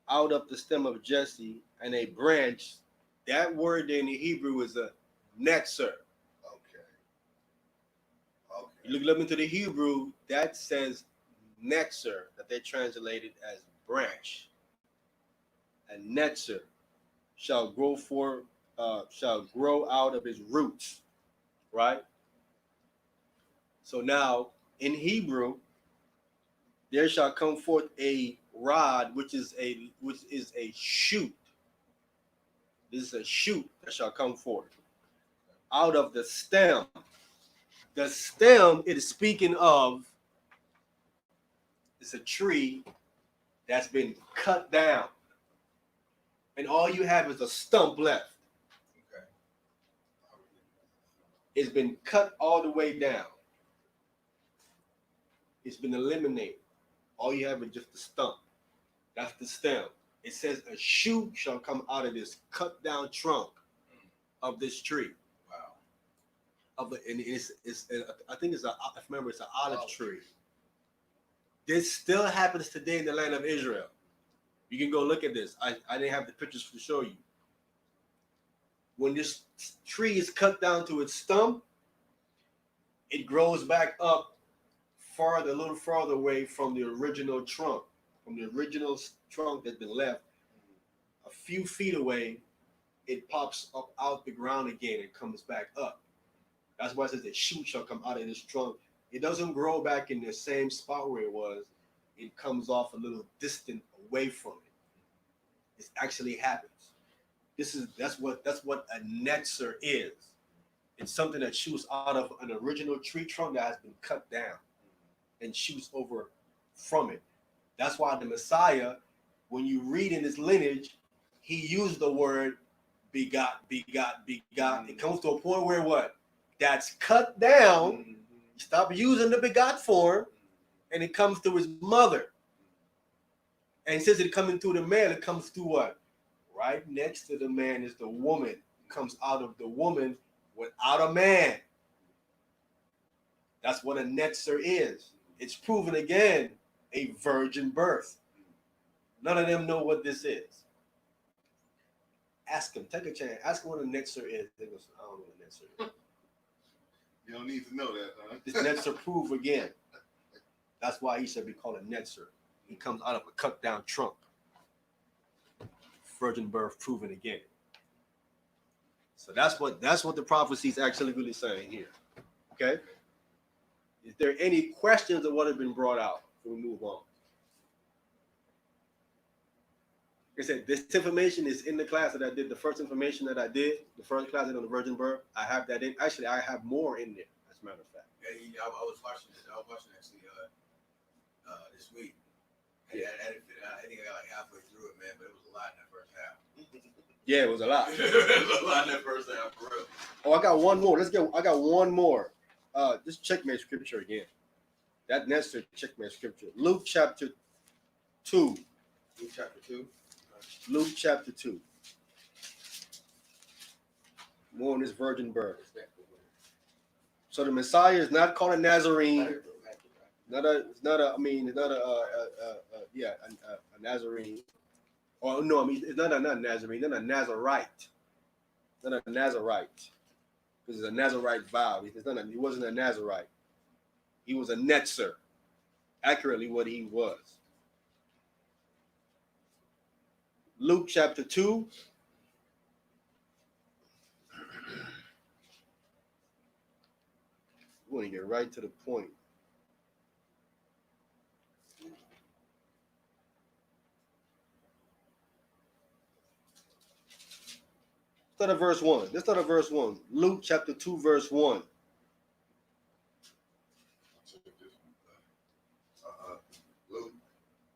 out of the stem of Jesse, and a branch. That word in the Hebrew is a netzer. Okay. You look into the Hebrew, that says netzer, that they translated as branch. A netzer shall grow out of his roots, right? So now in Hebrew, there shall come forth a rod, which is a shoot. This is a shoot that shall come forth out of the stem. The stem, it is speaking of, it's a tree that's been cut down. And all you have is a stump left. Okay. It's been cut all the way down. It's been eliminated. All you have is just the stump. That's the stem. It says a shoot shall come out of this cut down trunk of this tree. Wow. And I think it's an olive tree. This still happens today in the land of Israel. You can go look at this. I didn't have the pictures to show you. When this tree is cut down to its stump, it grows back up a little farther away from the original trunk. From the original trunk that's been left, a few feet away, it pops up out the ground again and comes back up. That's why it says the shoot shall come out of this trunk. It doesn't grow back in the same spot where it was. It comes off a little distant away from it. It actually happens. That's what a netzer is. It's something that shoots out of an original tree trunk that has been cut down and shoots over from it. That's why the Messiah, when you read in his lineage, he used the word begot. It comes to a point where what? That's cut down. You stop using the begot form, and it comes to his mother. And since it coming through the man, it comes to what? Right next to the man is the woman. It comes out of the woman without a man. That's what a netzer is. It's proven again a virgin birth. None of them know what this is. Ask them. Take a chance. Ask them what a netzer is. They go, I don't know what a netzer is. You don't need to know that, huh? This netzer prove again. That's why he should be called a netzer. He comes out of a cut down trunk. Virgin birth proven again. So that's what the prophecy is actually really saying here. Okay. Is there any questions of what has been brought out before we move on? Like I said, this information is in the class that I did. The first information that I did, the first class on the virgin birth, I have that in. Actually, I have more in there, as a matter of fact. Yeah, I was watching this. I was watching actually this week. And I think I got like halfway through it, man. But it was a lot in that first half. Yeah, it was a lot. It was a lot in that first half, for real. Oh, I got one more. I got one more. Just checkmate scripture again. That necessary checkmate scripture. Luke chapter 2. Luke chapter 2. Luke chapter 2. More on this virgin birth. So the Messiah is not called a Nazarene. It's not a Nazarene. Or no, I mean it's not a Nazarene, not a Nazarite. Not a Nazarite. Because it's a Nazarite vow. He wasn't a Nazarite. He was a netzer. Accurately what he was. Luke chapter 2. We want to get right to the point. Start at verse 1. Let's start at verse 1. Luke chapter 2, verse 1.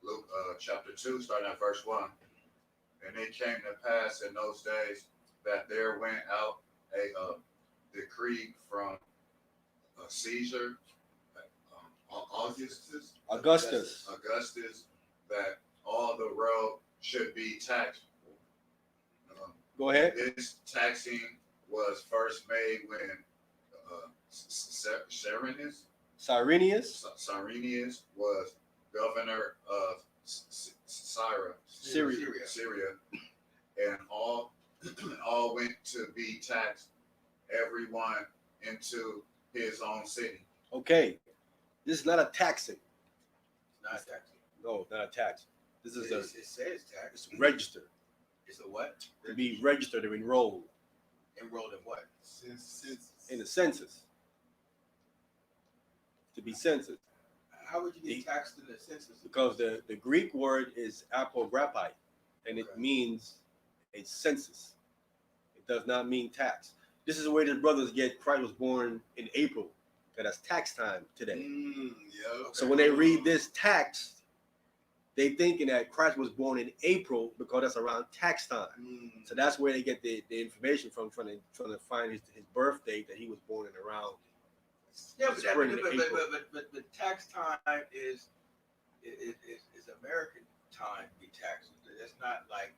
Luke chapter 2, starting at verse 1. And it came to pass in those days that there went out a decree from Caesar, Augustus, that all the world should be taxed. Go ahead. This taxing was first made when Cyrenius was governor of Syria, and all went to be taxed, everyone into his own city. Okay. This is not a taxing. Not taxing. No, not a tax. This is It says tax. it's registered. It's a what? To be registered or enrolled Enrolled in what? in the census. To be census. How would you get taxed in the census? Because the Greek word is apographite, and it means a census. It does not mean tax. This is where the brothers get Christ was born in April, because that's tax time today. So when they read this tax, they thinking that Christ was born in April because that's around tax time. So that's where they get the information from, trying to find his birth date, that he was born in around. Yeah, but Spring to April. but tax time is American time to be taxed. It's not like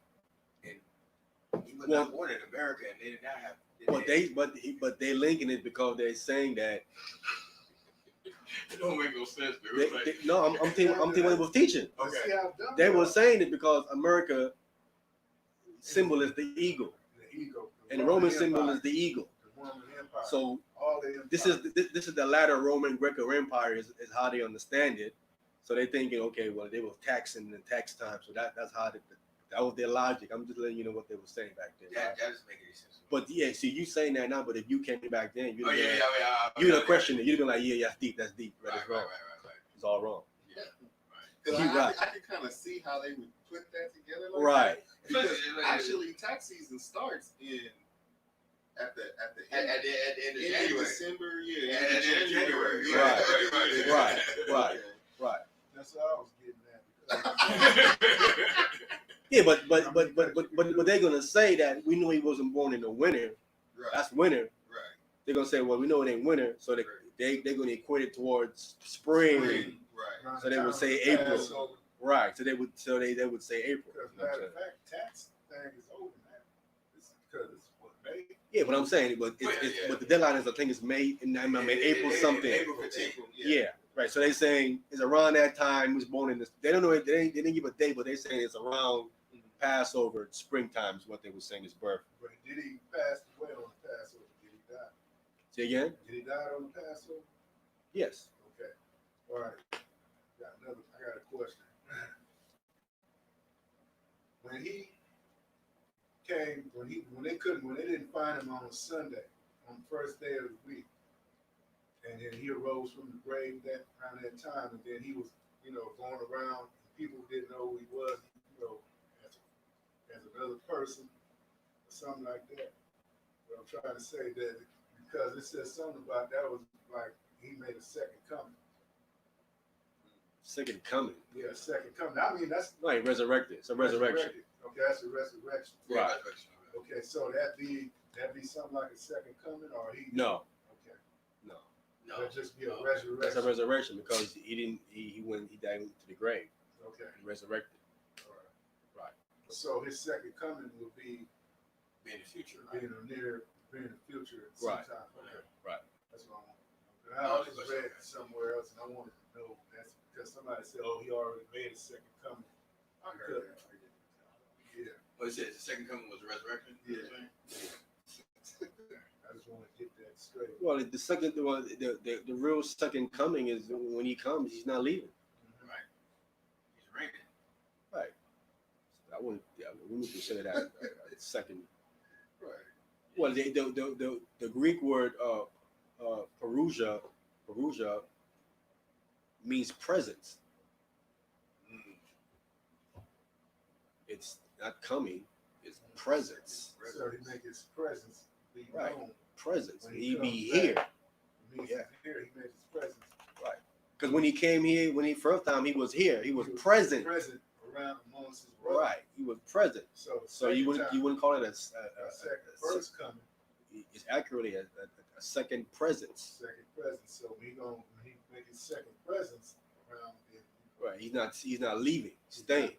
he was not born in America and they did not have. But they linking it because they're saying that. It don't make no sense, dude. No, I'm thinking what they was teaching. Okay. They were saying it because America symbol is the eagle, and the Roman symbol is the eagle. So this is the latter Roman Greco Empire is how they understand it. So they're thinking, okay, well, they were taxing in tax time, so that's how that was their logic. I'm just letting you know what they were saying back then. That doesn't make any sense. But yeah, see, you saying that now, but if you came back then, you'd yeah. question it. You'd be like, yeah, that's deep. Right, it's wrong. Right. It's all wrong. Yeah. Because You're right. I can kind of see how they would put that together. Like Right. that. Because actually, tax season starts at the end At the end of in January. December, At the end of January. Right. That's what I was getting at. Yeah, but they're gonna say that we knew he wasn't born in the winter. Right. That's winter. Right. They're gonna say, well, we know it ain't winter, so they're gonna equate it towards spring. Right. So they would say April. Right. So they would say April. Because matter of fact, tax thing is over now. It's because it's what May. Yeah, but I'm saying, but the deadline is, I think it's May, and I mean April something. April 15th. Yeah. Right. So they're saying it's around that time he was born in this. They don't know. They didn't give a date, but they're saying it's around Passover, springtime is what they were saying his birth. But did he pass away on the Passover? Did he die? Say again? Did he die on the Passover? Yes. Okay. All right. I got a question. When he came, when they didn't find him on a Sunday, on the first day of the week, and then he arose from the grave around that time, and then he was, going around. People didn't know who he was, as another person or something like that. But I'm trying to say that because it says something about that was like he made a second coming. Second coming. Yeah, second coming. I mean, that's No, he resurrected. It's a resurrection. Okay, that's a resurrection. Right. Okay, so that be something like a second coming, or he? No. Okay, No. that'd just be a resurrection. That's a resurrection because he died to the grave. Okay, He resurrected. all right. Right. So his second coming will be In the future. being in the future Right. sometime. Okay, Right. that's what I want. I just read somewhere else, and I wanted to know that's because somebody said, "Oh, he already made a second coming." I heard that. Yeah. But it says the second coming was a resurrection. Yeah. I just want to get that straight. Well, the real second coming is when he comes, he's not leaving. Right. He's reigning. Right. I wouldn't. Yeah, we would consider that a second. Right. Well, the Greek word Perusia means presence. It's not coming. It's presence. So he make his presence be Right. known. Presence. When He comes be back, here. When he's Yeah. here, he makes his presence. Because when he came here, when he first time he was here, he was present. Present around amongst his brothers. Right. He was present. So, So you wouldn't call it a second first coming, it's accurately a second presence. second presence. So when he make his second presence around it, Right. He's not leaving. He's staying.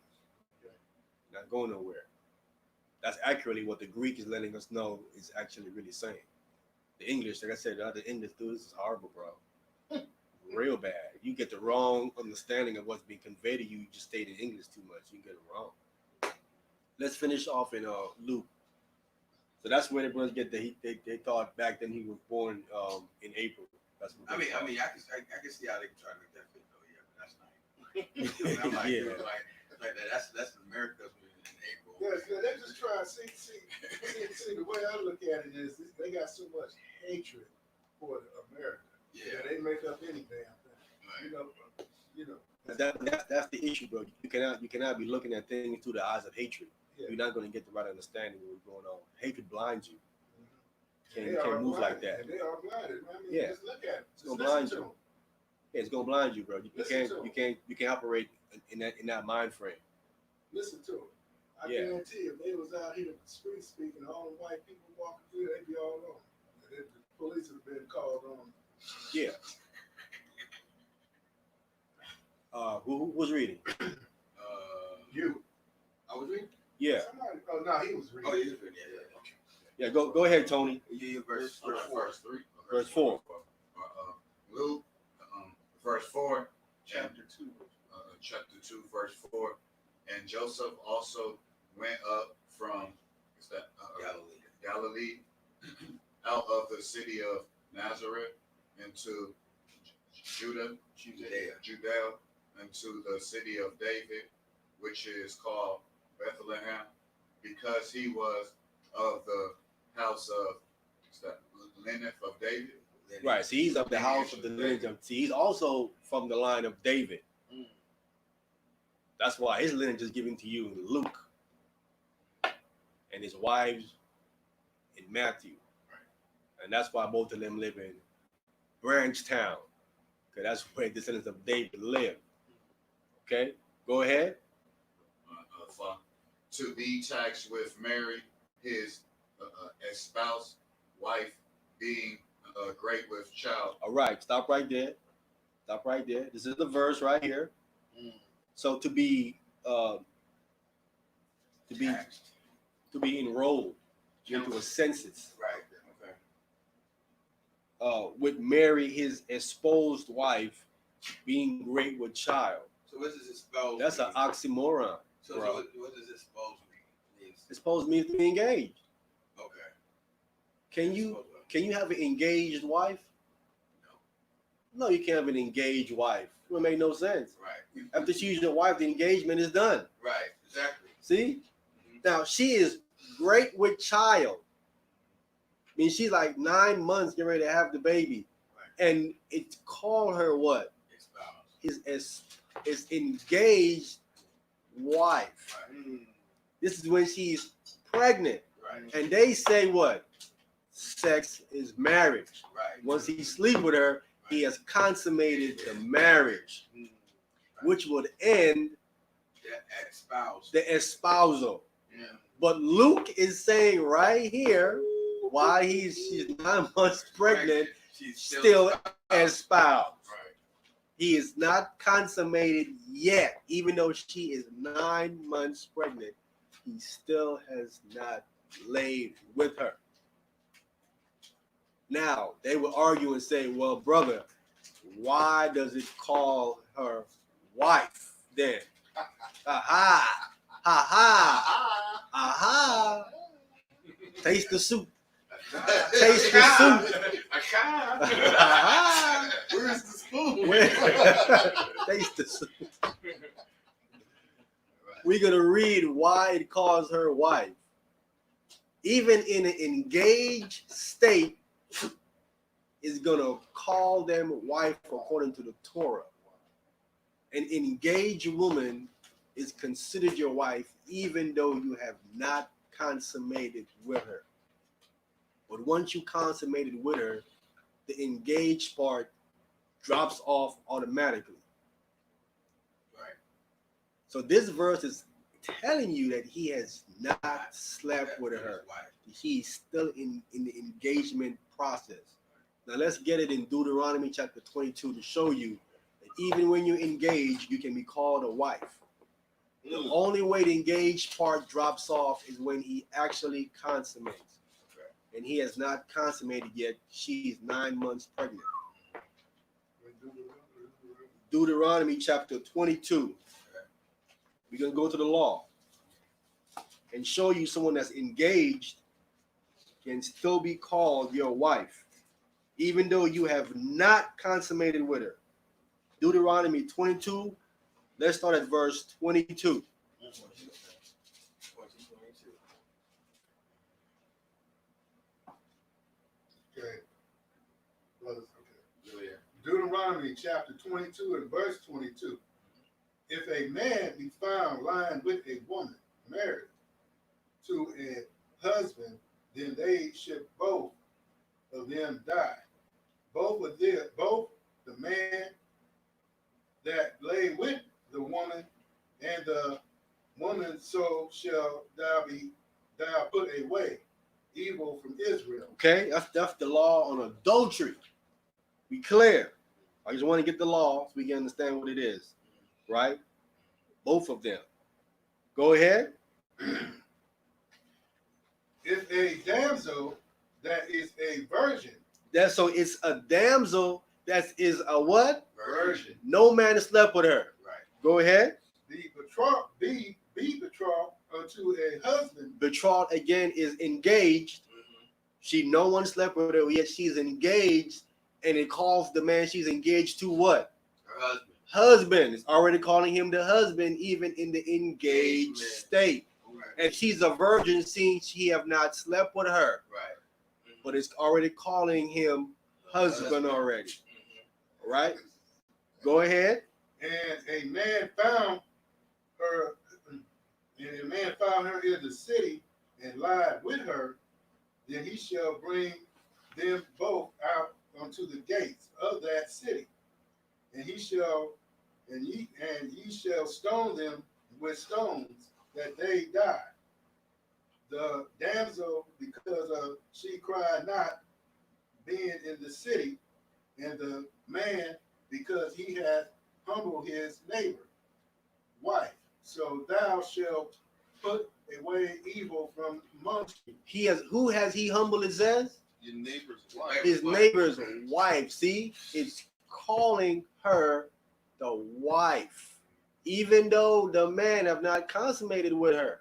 Not going nowhere. That's accurately what the Greek is letting us know is actually really saying. The English, like I said, the other English dudes is horrible, bro. Real bad. You get the wrong understanding of what's being conveyed to you. You just stayed in English too much. You get it wrong. Let's finish off in Luke. So that's where the brothers get they thought back then he was born in April. That's what I they mean, thought. I can see how they can try to make that fit though. Yeah, but that's not. I'm like, Yeah. like that. That's America's in April. yeah, they just try to see the way I look at it is they got so much hatred for America. Yeah. They make up any damn thing. You know. That's the issue, bro. You cannot be looking at things through the eyes of hatred. Yeah. You're not going to get the right understanding of what's going on. Hatred blinds you. They You can't are move like blinded, that. and they are blinded. I mean, Yeah. just look at it. It's Just gonna listen blind to you. them. Yeah, it's gonna blind you, bro. You Listen to 'em. can't operate in that mind frame. Listen to them. I Yeah. guarantee if they was out here in the street speaking, all the white people walking through, they'd be all on. The police would have been called on. Yeah. Who was reading? You. I was reading. Yeah, Somebody, oh, no, he was reading. Oh, you was reading. Yeah. yeah. Go ahead, Tony. Yeah, verse 4. Verse 3. Verse 4. Luke, verse 4, Chapter 2. chapter 2, verse 4. And Joseph also went up from Galilee, out of the city of Nazareth into Judea, into the city of David, which is called Bethlehem, because he was of the house of lineage of David. Right. See, he's of the house of the lineage of. See, he's also from the line of David. That's why his lineage is given to you in Luke, and his wives in Matthew, and that's why both of them live in Branchtown, because that's where descendants of David live. Okay, go ahead. To be taxed with Mary, his espoused wife, being great with child. All right, stop right there. Stop right there. This is the verse right here. So to be enrolled into a census, Right. Okay. with Mary, his espoused wife, being great with child. So what does it spell? That's an oxymoron. So bro. what does it supposed to mean? Espoused means to be engaged. Okay. Can you have an engaged wife? No, you can't have an engaged wife. It would make no sense. Right. After she's your wife, the engagement is done. Right. Exactly. See? Now she is great with child. I mean, she's like 9 months getting ready to have the baby. Right. And it's called her what? Expound. His engaged wife. Right. This is when she's pregnant. Right. And they say what? Sex is marriage. Right. Once he sleep with her, he has consummated the marriage, which would end the espousal. Yeah. But Luke is saying right here, while she's 9 months pregnant, She's still espoused. Right. He is not consummated yet, even though she is 9 months pregnant. He still has not laid with her. Now, they will argue and say, well, brother, why does it call her wife then? Ha ha, aha. Taste the soup. Taste the soup. Aha. Where's the spoon? Taste the soup. We're going to read why it calls her wife. Even in an engaged state, is going to call them wife according to the Torah. An engaged woman is considered your wife even though you have not consummated with her. But once you consummated with her, the engaged part drops off automatically. Right. So this verse is telling you that he has not slept with her. He's still in the engagement process. Now let's get it in Deuteronomy chapter 22 to show you that even when you engage, you can be called a wife. The only way the engaged part drops off is when he actually consummates. And he has not consummated yet. She's 9 months pregnant. Deuteronomy chapter 22. We're going to go to the law and show you someone that's engaged can still be called your wife, even though you have not consummated with her. Deuteronomy 22, let's start at verse 22. Okay. Brothers, okay. Deuteronomy chapter 22 and verse 22. If a man be found lying with a woman married to a husband, then they should both of them die. Both the man that lay with the woman and the woman, so shall thou put away evil from Israel. Okay, that's the law on adultery. Be clear. I just want to get the law so we can understand what it is, right? Both of them. Go ahead. If a damsel that is a virgin, So it's a damsel that is a what? virgin, No man has slept with her. Right. Go ahead. be betrothed unto a husband, Betrothed again is engaged. No one slept with her, yet she's engaged, and it calls the man she's engaged to what? Her husband. Husband. It's already calling him the husband, even in the engaged state. Right. And she's a virgin, seeing she have not slept with her, Right. but it's already calling him husband already. All right. Go ahead. and a man found her, in the city and lied with her, then he shall bring them both out unto the gates of that city, and ye shall stone them with stones that they die. The damsel, because she cried not, being in the city, and the man, because he hath humbled his neighbor wife. So thou shalt put away evil from amongst you. Who has he humbled? It says Your neighbor's wife. his neighbor's wife. See, it's calling her the wife, even though the man have not consummated with her.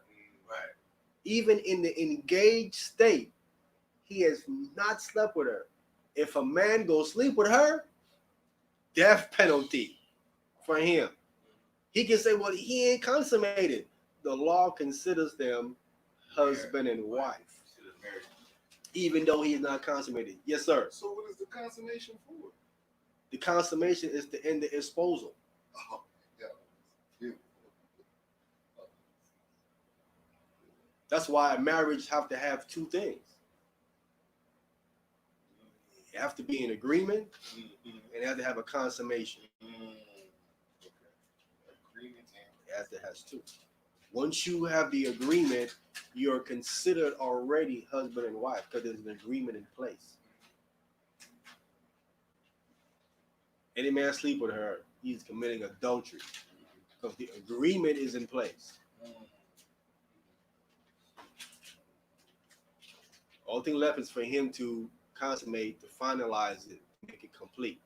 Right. Even in the engaged state, he has not slept with her. If a man goes sleep with her, death penalty for him. He can say, well, he ain't consummated. The law considers them husband and wife, even though he is not consummated. Yes, sir. So what is the consummation for? The consummation is to end the esposal. Oh, yeah. Beautiful. That's why a marriage have to have two things. You have to be in agreement and have to have a consummation. Okay. Agreement and It has to have two. Once you have the agreement, you're considered already husband and wife because there's an agreement in place. Any man sleep with her, he's committing adultery because the agreement is in place. All thing left is for him to consummate, to finalize it, make it complete.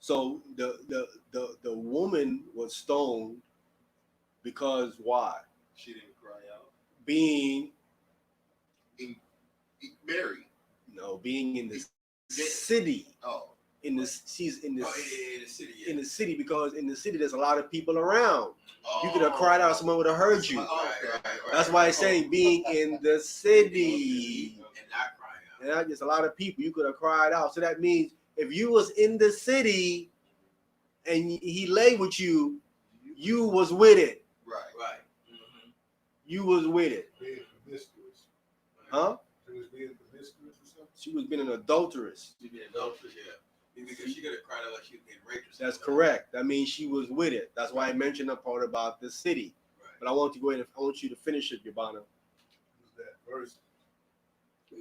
So the woman was stoned because why? she didn't cry out. Being Mary. being in the city. Oh. She's in the in the city. Yeah. in the city because in the city there's a lot of people around. You could have Oh. cried out, someone would have heard you. Right. That's why it's saying being in the city. And not crying out. And there's a lot of people you could have cried out. So that means if you was in the city and he lay with you, you was with it. Right. Right. You was with it, being promiscuous. huh? She was being promiscuous or something. She was being an adulteress. She be adulterous, yeah. Because she could have cried out like she was being raped or something. That's correct. That means she was with it. That's why I mentioned the part about the city. Right. But I want to go ahead. I want you to finish it, Yabana. Who's that verse?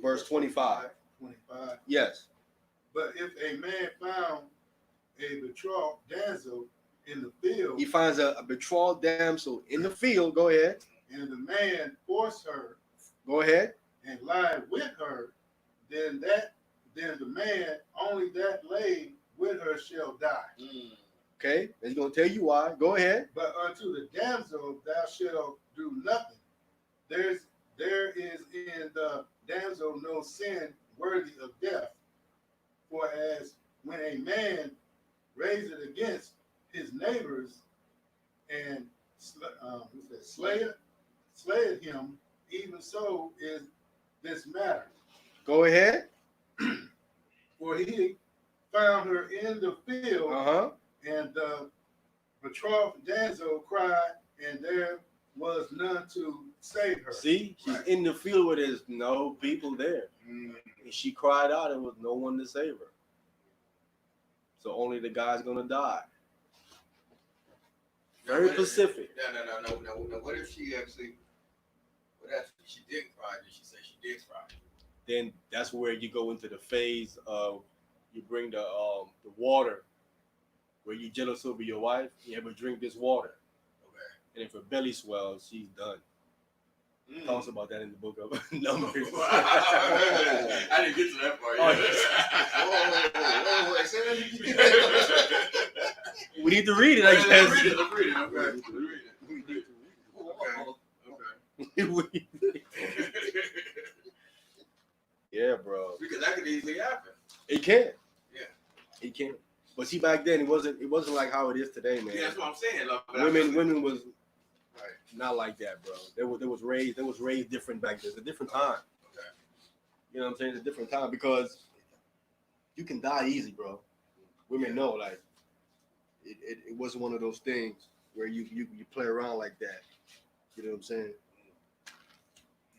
Verse 25. 25. Yes. But if a man found a betrothed damsel in the field, He finds a betrothed damsel in the field. Go ahead. and the man force her Go ahead. and lie with her, then the man only that lay with her shall die. Okay. He's going to tell you why. Go ahead. But unto the damsel thou shalt do nothing. There is in the damsel no sin worthy of death. For as when a man raises against his neighbors and slayeth him, even so is this matter. Go ahead. For he found her in the field, Uh-huh. and the betrothed damsel cried, and there was none to save her. See, she's Right. in the field where there's no people there. Mm. And she cried out, and there was no one to save her. So only the guy's gonna die. Very specific. No. What if she actually? What if she did cry? Did she say she did cry? Then that's where you go into the phase of you bring the water, where you jealous over your wife. You ever drink this water, Okay. and if her belly swells, she's done. Mm. Talks about that in the book of Numbers. I didn't get to that part Oh, yet. Whoa, say that again. We need to read it, I Let's guess. read it. Okay. Let's read it. Okay. Yeah, bro. Because that could easily happen. It can. Yeah. It can. But see, back then it wasn't like how it is today, man. Yeah, that's what I'm saying. Like, but Women was Right. not like that, bro. They was raised different back then. It's a different time. Okay. You know what I'm saying? It's a different time because you can die easy, bro. Women know, like it wasn't one of those things where you play around like that. You know what I'm saying?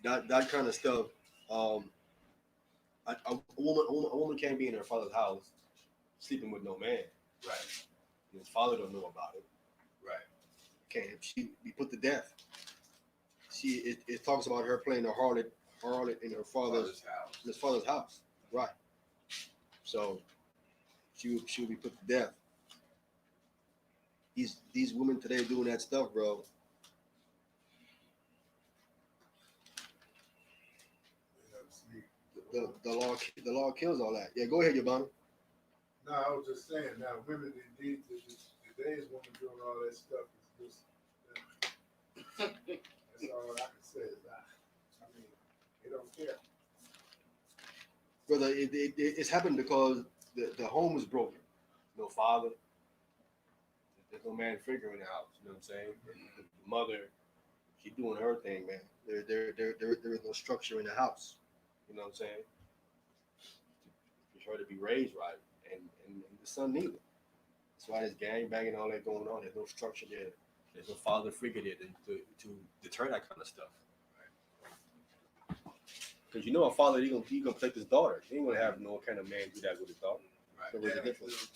That kind of stuff. A woman can't be in her father's house sleeping with no man. Right. His father don't know about it. Right. Can't she be put to death? It talks about her playing the harlot in her Father's house. his father's house. Right. So she would be put to death. These women today doing that stuff, bro. The law kills all that. Yeah, go ahead, Yabana. No, I was just saying. Now, women indeed, today's women doing all that stuff is just. That's all I can say is that. I mean, they don't care. Brother, it's happened because the home is broken. No father. There's no man figure in the house. You know what I'm saying? The mother, she's doing her thing, man. There is no structure in the house. You know what I'm saying? For her to be raised right, and the son neither. That's why there's gang banging and all that going on. There's no structure there. There's no father figure there to deter that kind of stuff. Because you know a father, he gonna protect his daughter. He ain't gonna have no kind of man do that with his daughter. Right. So what's the Yeah. difference?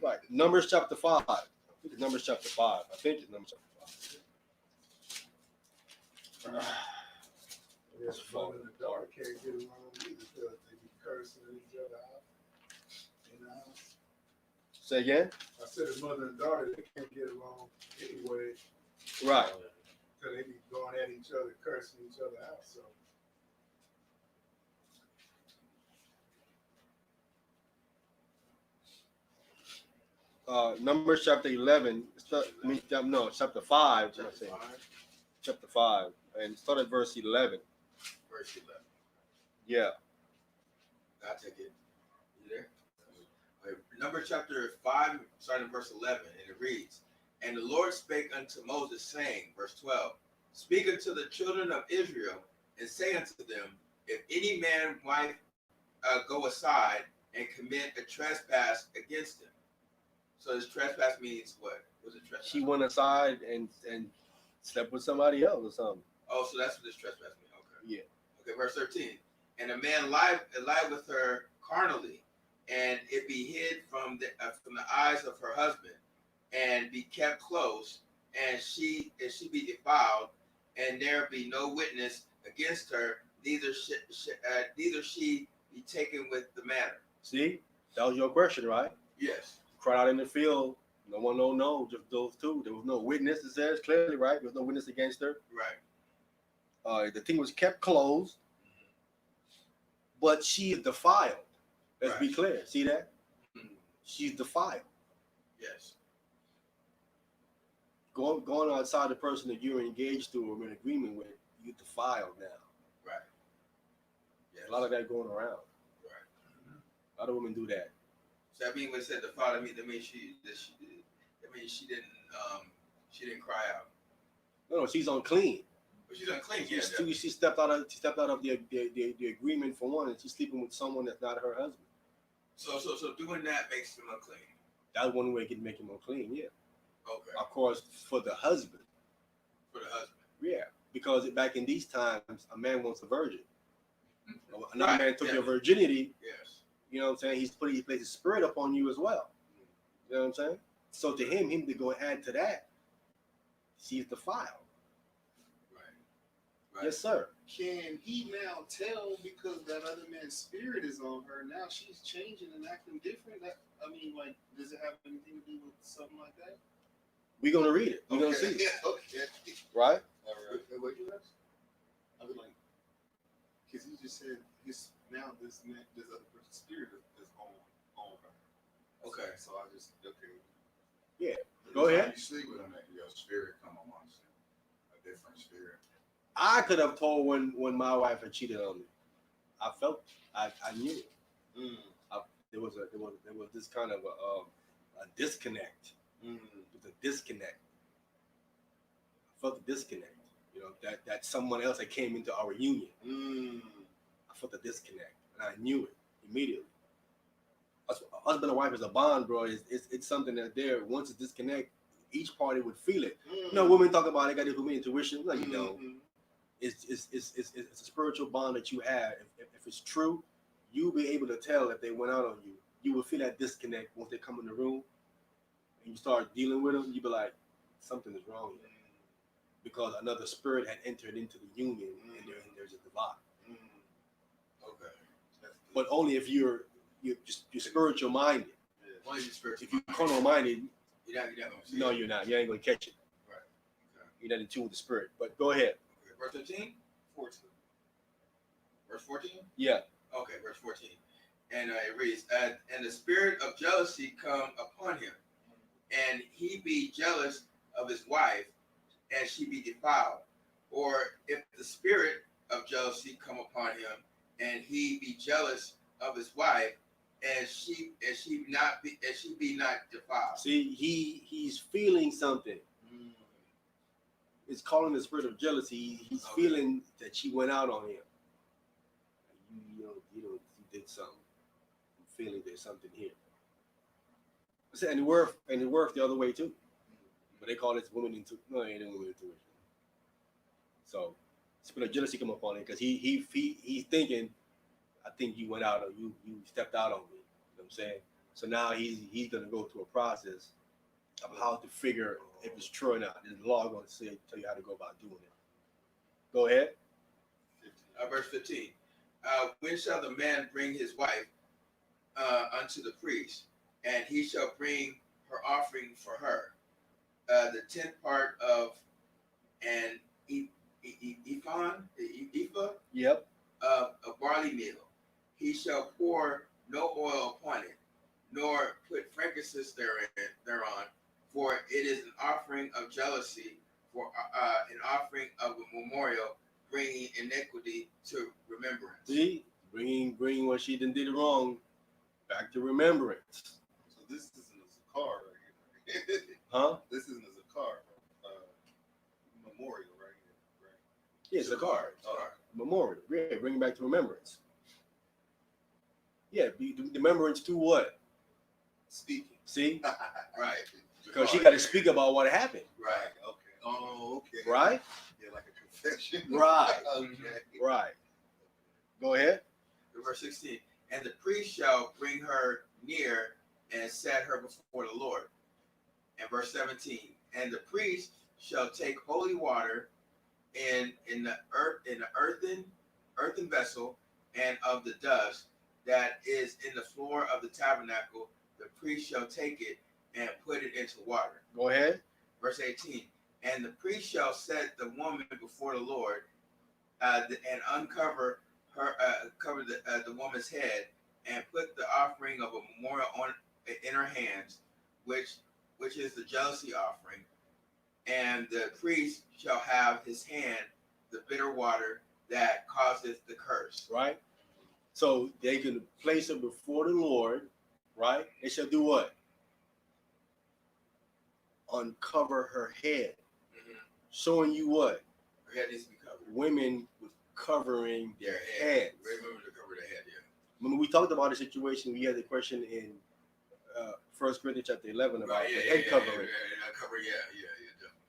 Right. Numbers chapter 5. I think it's Numbers chapter 5. I think it's Numbers chapter 5. Yes, mother and daughter can't get along either because they be cursing each other out in the house. Say again? I said a mother and daughter, they can't get along anyway Right. because they be going at each other, cursing each other out. So Numbers chapter 11. Chapter 5. Chapter I'm saying. 5, Chapter 5. And start at verse 11. verse 11. Yeah. I'll take it. You there? Okay. Numbers chapter 5, starting in verse 11, and it reads, And the Lord spake unto Moses, saying, verse 12, Speak unto the children of Israel, and say unto them, If any man wife go aside and commit a trespass against him. So this trespass means what? What's a trespass? She went aside and slept with somebody else or something. Oh, so that's what this trespass means. Okay. Yeah. Okay, verse 13. And a man lie with her carnally, and it be hid from the eyes of her husband, and be kept close, and she be defiled, and there be no witness against her, neither she be taken with the matter. See, that was your question, right? Yes. Cried out in the field. No one don't know, just those two. There was no witness. It says clearly, right? There was no witness against her. Right. The thing was kept closed, but she is defiled. Let's be Right. clear. See that? Mhm. She's defiled. Yes. Going outside the person that you're engaged to or in agreement with, you're defiled now. Right. Yes. A lot of that going around. Right. A lot of women do that. So that means when it said the father, that means she didn't cry out. No, she's unclean. But she's unclean. She stepped out of the agreement for one, and she's sleeping with someone that's not her husband. So doing that makes him unclean. That's one way to make him unclean. Yeah. Okay. Of course, for the husband. For the husband. Yeah, because back in these times, a man wants a virgin. Another Right, man took yeah. your virginity. Yes. You know what I'm saying? He placed his spirit upon you as well. You know what I'm saying? So to him to go and add to that, she's defiled. Right. Yes, sir. Can he now tell because that other man's spirit is on her? Now she's changing and acting different. Does it have anything to do with something like that? We're gonna read it. We're gonna see it. Yeah, okay. Right? All right. What you ask? I was like, because he just said this other person's spirit is on her. Okay. So I just okay. Go Every ahead. time you sleep with him, your spirit come amongst him. A different spirit. I could have told when my wife had cheated on me. I felt I knew it. There was this kind of a disconnect. It was a disconnect. I felt the disconnect. You know, that someone else that came into our union. I felt the disconnect, and I knew it immediately. Husband and wife is a bond, bro. It's something that there once it's disconnect, each party would feel it. You know, women talk about they got this woman intuition. No, you don't. It's a spiritual bond that you have. If it's true, you'll be able to tell if they went out on you. You will feel that disconnect once they come in the room and you start dealing with them. You be like, something is wrong here, because another spirit had entered into the union, and there's a divide. Okay. But only if you're spiritual minded. Only if you're spiritual. If you're carnal minded, You're not gonna see no, it. you're not. You ain't gonna catch it. Right. Okay. You're not in tune with the spirit. But go ahead. Okay. Verse 13? 14. Verse 14? Yeah. Okay, verse 14. And it reads, and the spirit of jealousy come upon him, and he be jealous of his wife, and she be defiled. Or if the spirit of jealousy come upon him, and he be jealous of his wife, and she be not defiled. See, he's feeling something. It's calling the spirit of jealousy. He's feeling that she went out on him. You did something. I'm feeling there's something here. And it worked the other way too. But they call it women intuition. No, it ain't women intuition. So spirit of jealousy come upon him because he's thinking, I think you went out or you stepped out on me. You know what I'm saying? So now he's gonna go through a process of how to figure if it's true or not. There's a law going to tell you how to go about doing it. Go ahead. Verse 15. When shall the man bring his wife unto the priest, and he shall bring her offering for her, the 10th part of an ephah Yep. of barley meal. He shall pour no oil upon it, nor put frankincense thereon, for it is an offering of jealousy, for an offering of a memorial, bringing iniquity to remembrance. See, bringing what she done did wrong back to remembrance. So this isn't a zakar right here. Huh? This isn't a zakar memorial right here, right? Yeah, it's a card. Sorry. Memorial. Yeah, bring it back to remembrance. Yeah, the remembrance to what? Speaking. See? Right. Because she got to speak about what happened. Right. Okay. Oh, okay. Right? Yeah, like a section. Right. Okay. Right. Go ahead. Verse 16. And the priest shall bring her near and set her before the Lord. And verse 17. And the priest shall take holy water in the earthen vessel, and of the dust that is in the floor of the tabernacle, the priest shall take it and put it into water. Go ahead. Verse 18. And the priest shall set the woman before the Lord, and uncover her, cover the woman's head, and put the offering of a memorial on in her hands, which is the jealousy offering. And the priest shall have his hand the bitter water that causeth the curse. Right. So they can place her before the Lord. Right. They shall do what? Uncover her head, showing you what? Her head needs to be covered. Women with covering their heads. Women to cover their head, yeah. When we talked about the situation, we had the question in 1 Corinthians chapter 11 about the head covering.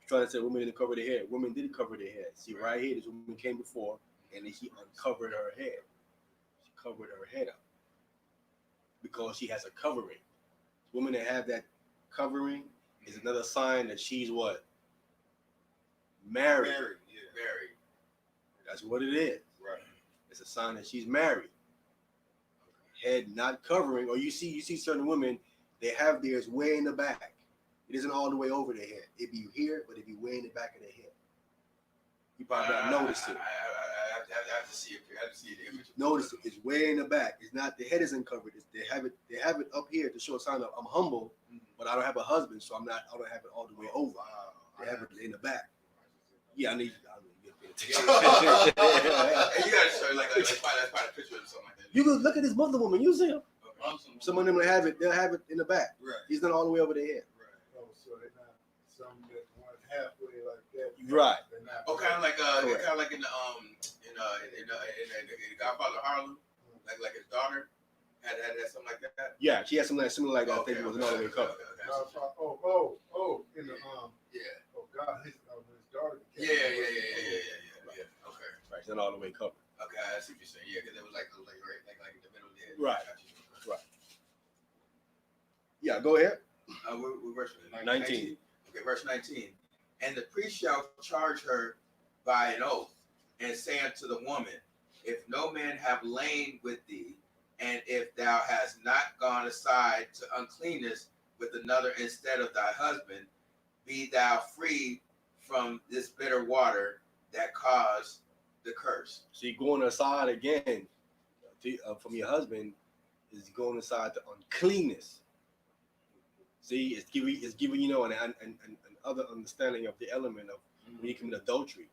Trying to say women didn't cover their head. Women did cover their head. See, right here, this woman came before, and then she uncovered her head. She covered her head up because she has a covering. Women that have that covering is another sign that she's what? Married. Married, yeah. Married. That's what it is. Right. It's a sign that she's married. Head not covering, or you see certain women, they have theirs way in the back. It isn't all the way over their head. It be here, but it be way in the back of their head. You probably not noticed it. I have to see it. I have to see the image. Notice it. It's way in the back. It's not, the head isn't covered. They have it up here to show a sign of I'm humble, but I don't have a husband, so I don't have it all the way over. They have it in the back. Yeah, I need you to pay attention. And you gotta show like find a picture or something like that. You go look at this Muslim woman. You see him. Okay. Some of them will have it. They'll have it in the back. Right. He's not all the way over their head. Oh, so they're not some that one halfway like that. Right. They're not. Oh, kind of like Correct. in the Godfather Harlem, like his daughter had something like that. Yeah, she had something similar like that. I think it wasn't all the way covered. Oh, in the Yeah. oh God, his daughter. Yeah. Okay. Right, it's not all the way covered. Okay, I see what you're saying. Yeah, because it was like right in the middle of the head. Right. Got you. Right. Yeah, go ahead. We're verse 19. Okay, verse 19. And the priest shall charge her by an oath, and say unto the woman, if no man have lain with thee, and if thou hast not gone aside to uncleanness with another instead of thy husband, be thou free from this bitter water that caused the curse. See, going aside again from your husband is going aside to uncleanness. See, it's giving you know an other understanding of the element of when you commit adultery.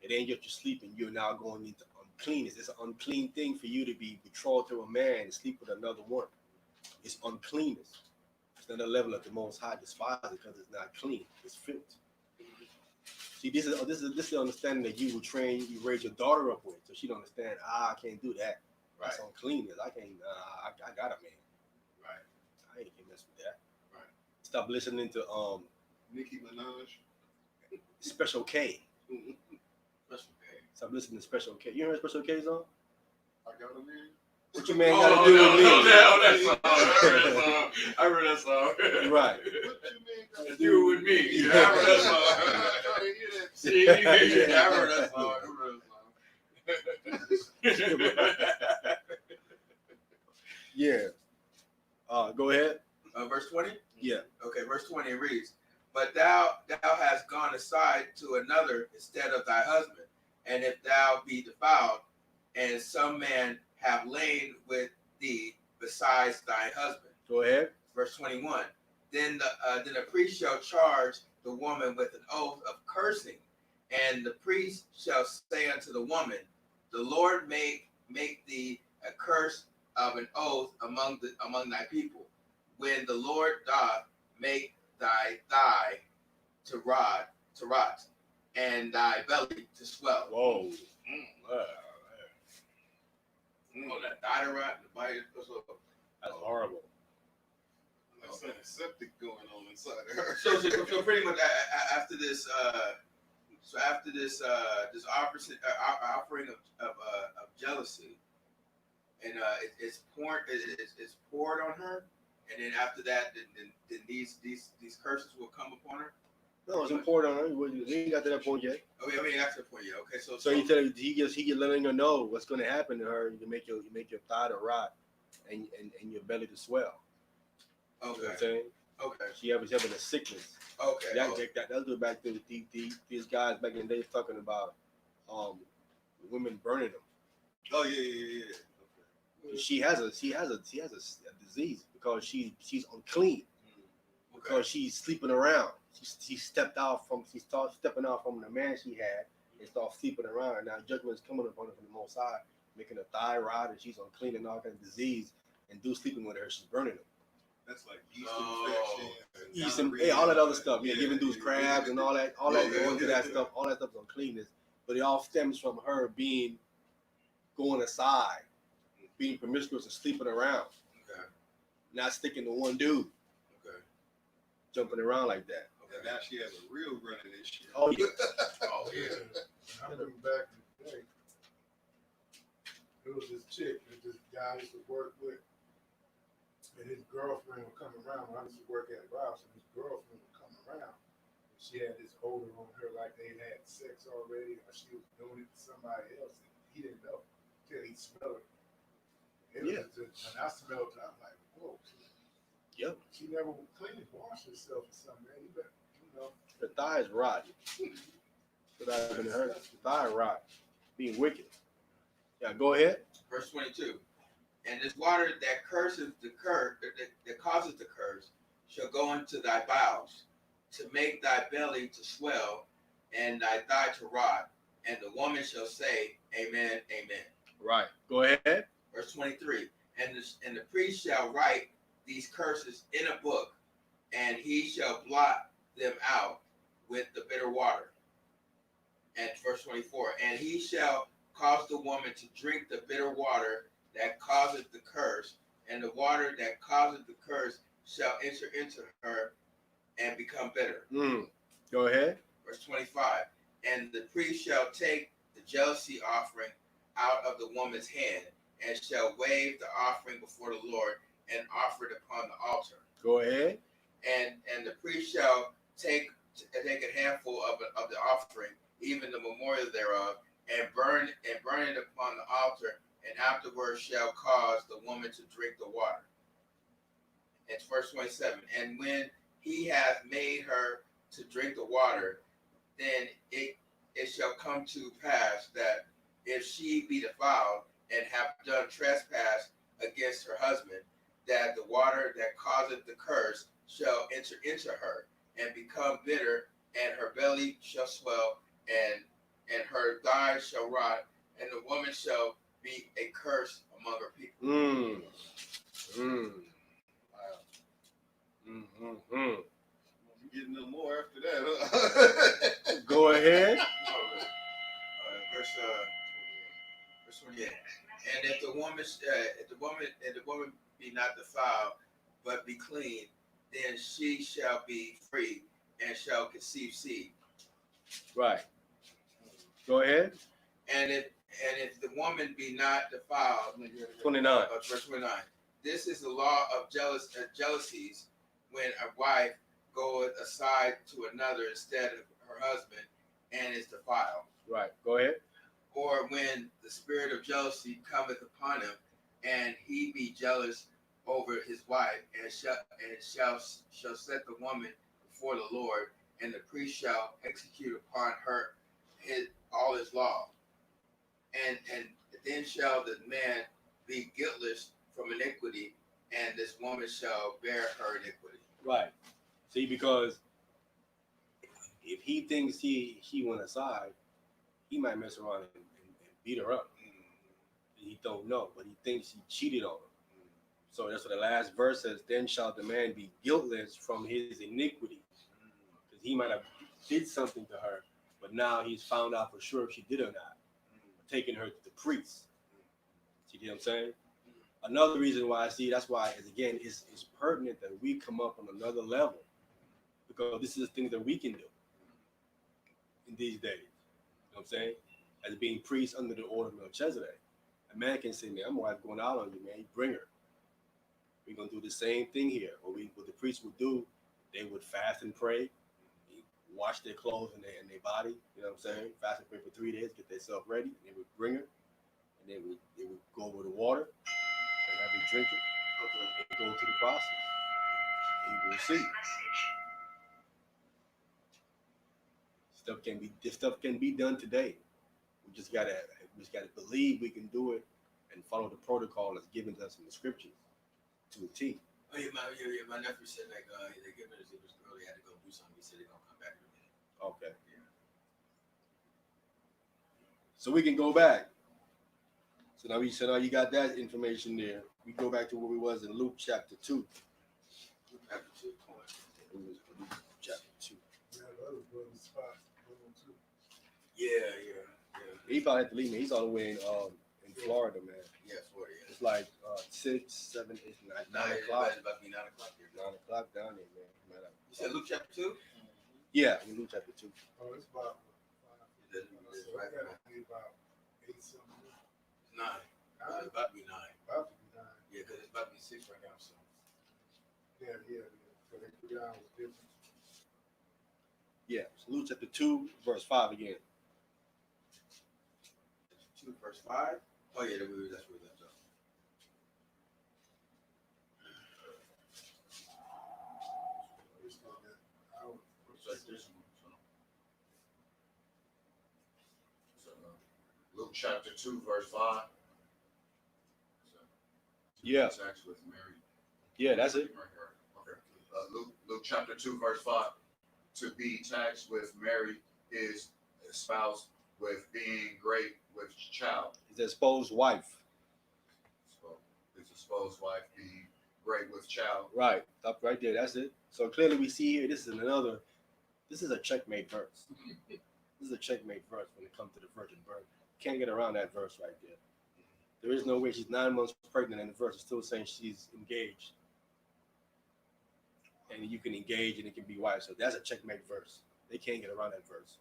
It ain't just you sleeping, you're now going into uncleanness. It's an unclean thing for you to be betrothed to a man and sleep with another woman. It's uncleanness. It's not a level of the Most High despises because it's not clean. It's filth. See, this is the understanding that you raise your daughter up with, so she don't understand. I can't do that. Right. That's uncleanness. I can't. I got a man. Right. I ain't gonna mess with that. Right. Stop listening to Nicki Minaj. Special K. Special K. Stop listening to Special K. You heard Special K song? I got a man. What your man got to do with me? that song. I heard that song. Right. What you mean? Got to do with me. Yeah, I heard that song. I'm not trying to hear that. See, yeah, I heard that song. Yeah. Go ahead. Verse 20? Yeah. Okay, verse 20 reads, but thou hast gone aside to another instead of thy husband, and if thou be defiled, and some man have lain with thee besides thy husband. Go ahead. Verse 21, then the priest shall charge the woman with an oath of cursing, and the priest shall say unto the woman, the Lord make thee a curse of an oath among thy people, when the Lord doth make thy thigh to rot, and thy belly to swell. Whoa. Oh, that thigh to rot, the body to swell. That's horrible. There's something septic going on inside of her. So pretty much after this So after this opposite offering of jealousy, and it's poured on her, and then after that, then these curses will come upon her. No, it's important on her. He ain't got to that point yet. I mean, that's the point. Yeah. Okay. So he tell he get letting her know what's going to happen to her. You make your thigh to rot, and your belly to swell. Okay. You know what I'm saying? Okay. She having a sickness. Okay. That goes back to these guys back in the day talking about women burning them. Oh yeah. She has a disease because she's unclean because she's sleeping around. She started stepping out from the man she had and started sleeping around. Now judgment is coming upon her from the Most High, making her thigh rot, and she's unclean and all kind of disease. And dude sleeping with her, she's burning them. That's like yeast infection. Yeast, all that other stuff. Yeah, giving dudes crabs and all that going through that stuff. All that stuff is uncleanness, but it all stems from her going aside, being promiscuous and sleeping around. Okay. Not sticking to one dude. Okay. Jumping around like that. And now she has a real running issue. Oh yeah. Oh yeah. I remember back in the day, there was this chick that this guy used to work with, and his girlfriend would come around. When I used to work at Ralph's, and his girlfriend would come around. And she had this odor on her like they had sex already, or she was doing it to somebody else, and he didn't know until he smelled it. Was just, and I smelled it, I'm like, whoa. Yep. She never cleaned, washed herself or something, man. You better, The thigh is rotten. What happened to her? The thigh rot. Being wicked. Yeah, go ahead. Verse 22. And this water that causes the curse shall go into thy bowels, to make thy belly to swell, and thy thigh to rot, and the woman shall say, Amen, Amen. Right. Go ahead. Verse 23. And the priest shall write these curses in a book, and he shall blot them out with the bitter water. And verse 24. And he shall cause the woman to drink the bitter water that causeth the curse, and the water that causeth the curse shall enter into her and become bitter. Go ahead. Verse 25. And the priest shall take the jealousy offering out of the woman's hand, and shall wave the offering before the Lord, and offer it upon the altar. Go ahead. And the priest shall take a handful of the offering, even the memorial thereof, and burn it upon the altar, and afterwards shall cause the woman to drink the water. It's verse 27. And when he hath made her to drink the water, then it shall come to pass that if she be defiled and have done trespass against her husband, that the water that causeth the curse shall enter into her and become bitter, and her belly shall swell, and her thighs shall rot, and the woman shall be a curse among her people. You getting no more after that, huh? Go ahead. Verse 28. And if the woman be not defiled, but be clean, then she shall be free and shall conceive seed. Right. Go ahead. And if the woman be not defiled, 29. Verse 29. This is the law of jealousies, when a wife goeth aside to another instead of her husband, and is defiled. Right. Go ahead. Or when the spirit of jealousy cometh upon him, and he be jealous over his wife, and shall set the woman before the Lord, and the priest shall execute upon her all his law. And then shall the man be guiltless from iniquity, and this woman shall bear her iniquity. Right. See, because if he thinks he went aside, he might mess around and beat her up. He don't know, but he thinks he cheated on her. So that's what the last verse says. Then shall the man be guiltless from his iniquity, because he might have did something to her, but now he's found out for sure if she did or not, taking her to the priest. See what I'm saying? Another reason why I see that's why is again it's pertinent that we come up on another level, because this is the thing that we can do. in these days. You know what I'm saying? As being priests under the order of Melchizedek. A man can say, man, I'm gonna have going out on you, man. You bring her. We're gonna do the same thing here. What the priests would do, they would fast and pray, wash their clothes and their body. You know what I'm saying? Fast and pray for 3 days, get themselves ready. And they would bring her, and they would go over the water and have her drink it, and go through the process. And you will see. This stuff can be done today. We just gotta believe we can do it and follow the protocol that's given to us in the scriptures to a T. Oh yeah, my nephew said like they gave it as it was early, had to go do something. He said they're gonna come back in a minute. Okay. So we can go back. So now you got that information there. We go back to where we was in Luke chapter 2. Luke chapter 2. Luke chapter 2. Yeah, the other brother spots. Too. Yeah. He probably had to leave me. He's all the way in Florida, man. Yeah, Florida. Yeah. It's like 6, 7, 8, 9 o'clock. It's about to be 9 o'clock here. 9 o'clock down there, man. You said Luke chapter 2? Yeah, in Luke chapter 2. Oh, it's about. It's So I gotta be about 8 something. 9. It's about to be 9. About to be 9. Yeah, because it's about to be 6 right now. So. Yeah. So they 3 hours different. Yeah, so Luke chapter 2, verse 5 again. 2 verse 5. Oh yeah, that's where we left off. So, Luke chapter 2, verse 5. So, Yeah. Sex with Mary. Yeah, that's it. Right here. Okay. Luke chapter 2, verse 5. To be taxed with Mary is espoused with being great with child. His espoused wife. So his espoused wife being great with child. Right, up right there. That's it. So clearly we see here, this is a checkmate verse. This is a checkmate verse when it comes to the virgin birth. Can't get around that verse right there. There is no way she's 9 months pregnant and the verse is still saying she's engaged. And you can engage and it can be wife. So that's a checkmate verse. They can't get around that verse.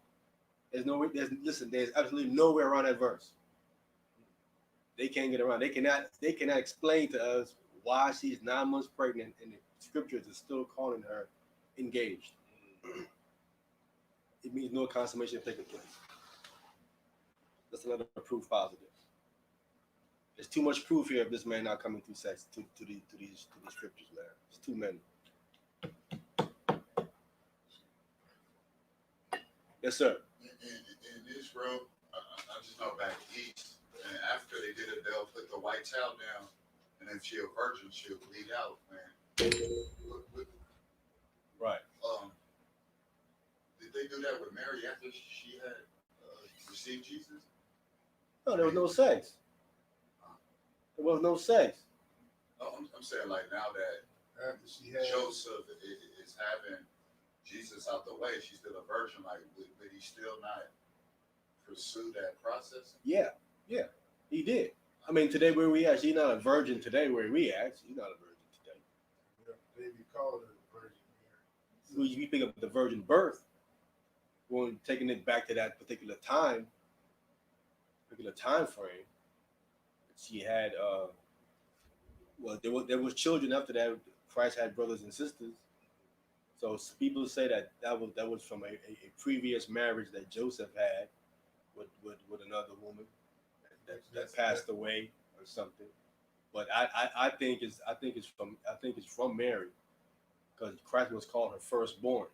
There's no way. There's absolutely no way around that verse. They can't get around. They cannot explain to us why she's 9 months pregnant and the scriptures is still calling her engaged. It means no consummation taking place. That's another proof positive. There's too much proof here of this man not coming through sex to the scriptures, man. It's too many. Yes, sir. In Israel, I just know back east, and after they did it, they'll put the white towel down, and if she's a virgin, she'll bleed out, man. Right. Did they do that with Mary after she had received Jesus? No, there was no sex. There was no sex. Oh, I'm saying like now that After she had. Joseph is having Jesus out the way, she's still a virgin. Like, would he still not pursue that process? Yeah, he did. I mean, today where we at, she's not a virgin today where we at. She's not a virgin today. They be called her the Virgin Mary. So you pick up the virgin birth, going taking it back to that particular time frame. She had there was children after that. Christ had brothers and sisters. So people say that was from a previous marriage that Joseph had with another woman that passed away or something. But I think it's from Mary, because Christ was called her firstborn.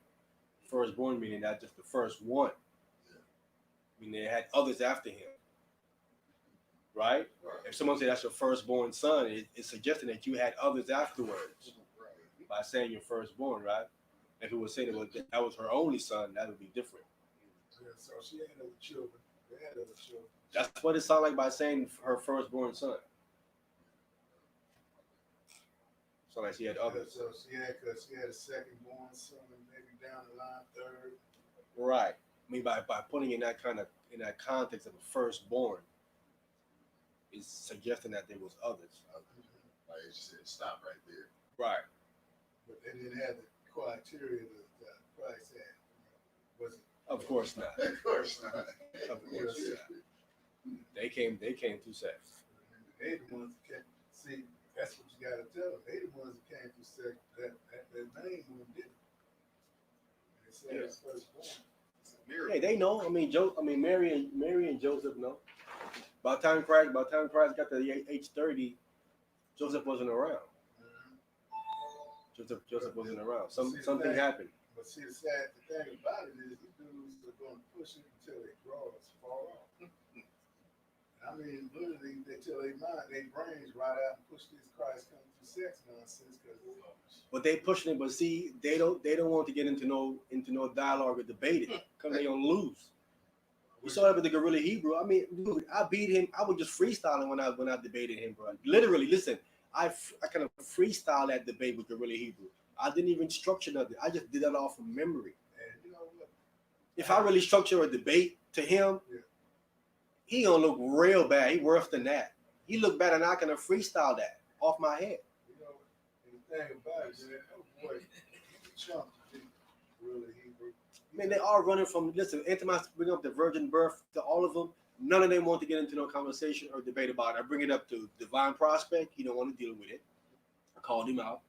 Firstborn meaning not just the first one. I mean, they had others after him. Right? If someone said that's your firstborn son, it's suggesting that you had others afterwards by saying your firstborn, right? If it was saying that was her only son, that would be different. Yeah, so she had other children. They had other children. That's what it sounded like by saying her firstborn son. So like she had others. So she had a secondborn son, maybe down the line third. Right. I mean, by putting in that context of a firstborn, is suggesting that there was others. Like, it just said stop right there. Right. But they didn't have the criteria that Christ had. Was it? Of course not. Of course not. Of course not. They came through sex. They the ones that came. See, that's what you gotta tell them. They the ones that came through sex. That main one did it. They said it's firstborn. It's a miracle. Hey, they know. I mean, Mary and Joseph know. By the time Christ got to the age 30, Joseph wasn't around. Joseph wasn't around. Something happened. But see, the sad thing about it is these dudes are going to push it until their drawers fall off. I mean, literally, until their brains right out and push this Christ come through sex nonsense. But they pushing it. But see, they don't want to get into no dialogue or debate it because they gonna lose. We saw that with the Gorilla Hebrew. I mean, dude, I beat him. I was just freestyling when I debated him, bro. Literally, listen, I kind of freestyle that debate with Gorilla Hebrew. I didn't even structure nothing. I just did that all from memory. And you know what? If I really structure a debate to him, he gonna look real bad. He worse than that. He look better than I can freestyle that off my head. You know, and the thing about it, man, oh boy, chump, really Hebrew. Man, they all running from, listen, anytime I bring up the virgin birth to all of them, none of them want to get into no conversation or debate about it. I bring it up to Divine Prospect. He don't want to deal with it. I called him out.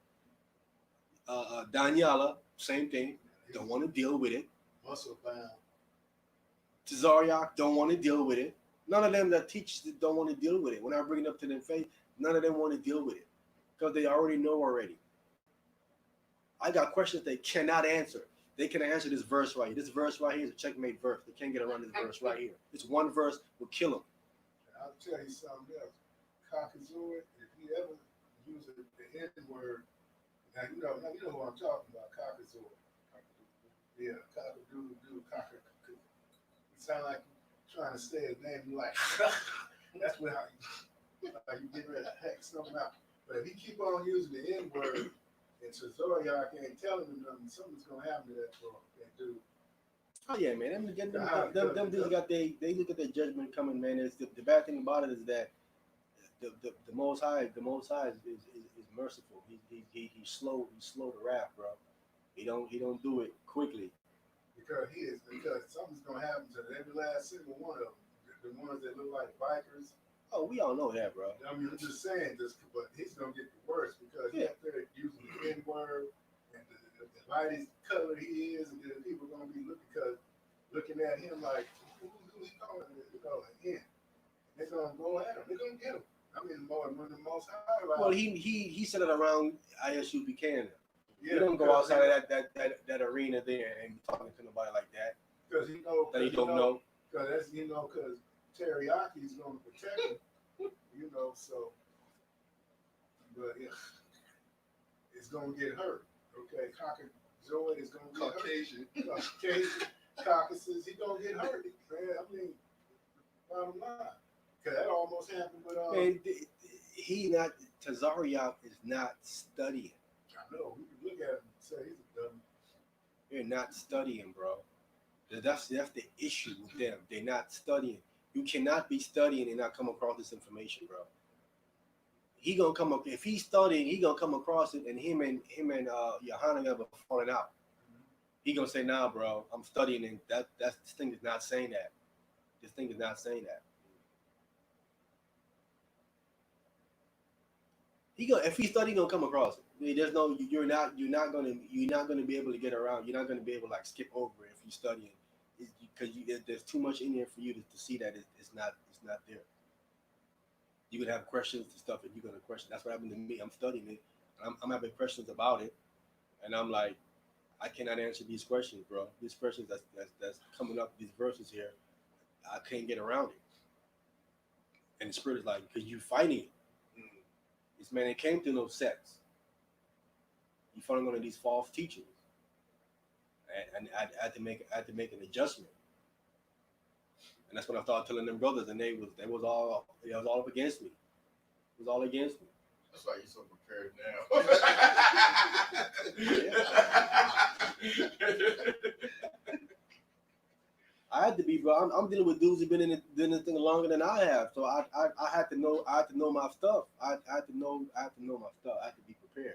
Daniela, same thing. Don't want to deal with it. Muscle bound. Tazariak don't want to deal with it. None of them that teach don't want to deal with it. When I bring it up to them face, none of them want to deal with it because they already know already. I got questions they cannot answer. They can answer this verse right here. This verse right here is a checkmate verse. They can't get around this verse right here. This one verse will kill them. I'll tell you something else. Cockazoo, if he ever uses the N word, now you know who I'm talking about, Cockazoo. Yeah, cockadoo, cockadoo. It sound like you're trying to say his name. You like, that's what how you get ready to heck something out. But if he keep on using the N word, and Tazariak ain't telling him nothing, something's gonna happen to that dude. Oh yeah, man. Them dudes got they look at their judgment coming, man. It's the bad thing about it is that the Most High is merciful. He's slow to wrath, bro. He don't do it quickly. Because something's gonna happen to every last single one of them. The ones that look like bikers. Oh, we all know that, bro. I mean, I'm just saying this, but he's gonna get the worst because he's up there using the N word and the lightest color he is, and then people are gonna be looking at him like, who's he calling it? N. They're gonna go at him. They're gonna get him. I mean, when the Most High. Well, he said it around ISU Buchanan. Yeah, you don't go outside of that arena there and be talking to nobody like that. Because he knows that he don't know. Because because Teriyaki's going to protect him. So. But yeah, it's going to get hurt. Okay, Caucasoid is going to get Caucasian. hurt. Caucasian, Caucasus, he's going to get hurt. Man, I mean, bottom line. Because that almost happened with. Man, Tazariak is not studying. I know. We can look at him and say he's a dummy. They're not studying, bro. That's the issue with them. They're not studying. You cannot be studying and not come across this information, bro. He gonna come up if he's studying. He gonna come across it, and him and Yohanan have falling out. He gonna say, "Nah, bro, I'm studying, and this thing is not saying that. This thing is not saying that." If he's studying, gonna come across it. There's no, you're not gonna be able to get around. You're not gonna be able to like skip over it if you're studying, because there's too much in there for you to see that it's not there. You could have questions and stuff, and you're gonna question. That's what happened to me. I'm studying it. I'm having questions about it, and I'm like, I cannot answer these questions, bro. These questions that's coming up, these verses here, I can't get around it. And the spirit is like, because you fighting it. This man ain't came through no sex. You following one of these false teachings, and I had to make an adjustment. And that's when I started telling them brothers, and they was all up against me. It was all against me. That's why you're so prepared now. I had to be, bro. I'm dealing with dudes who've been in this thing longer than I have, so I had to know. I had to know my stuff. I had to know my stuff. I had to be prepared,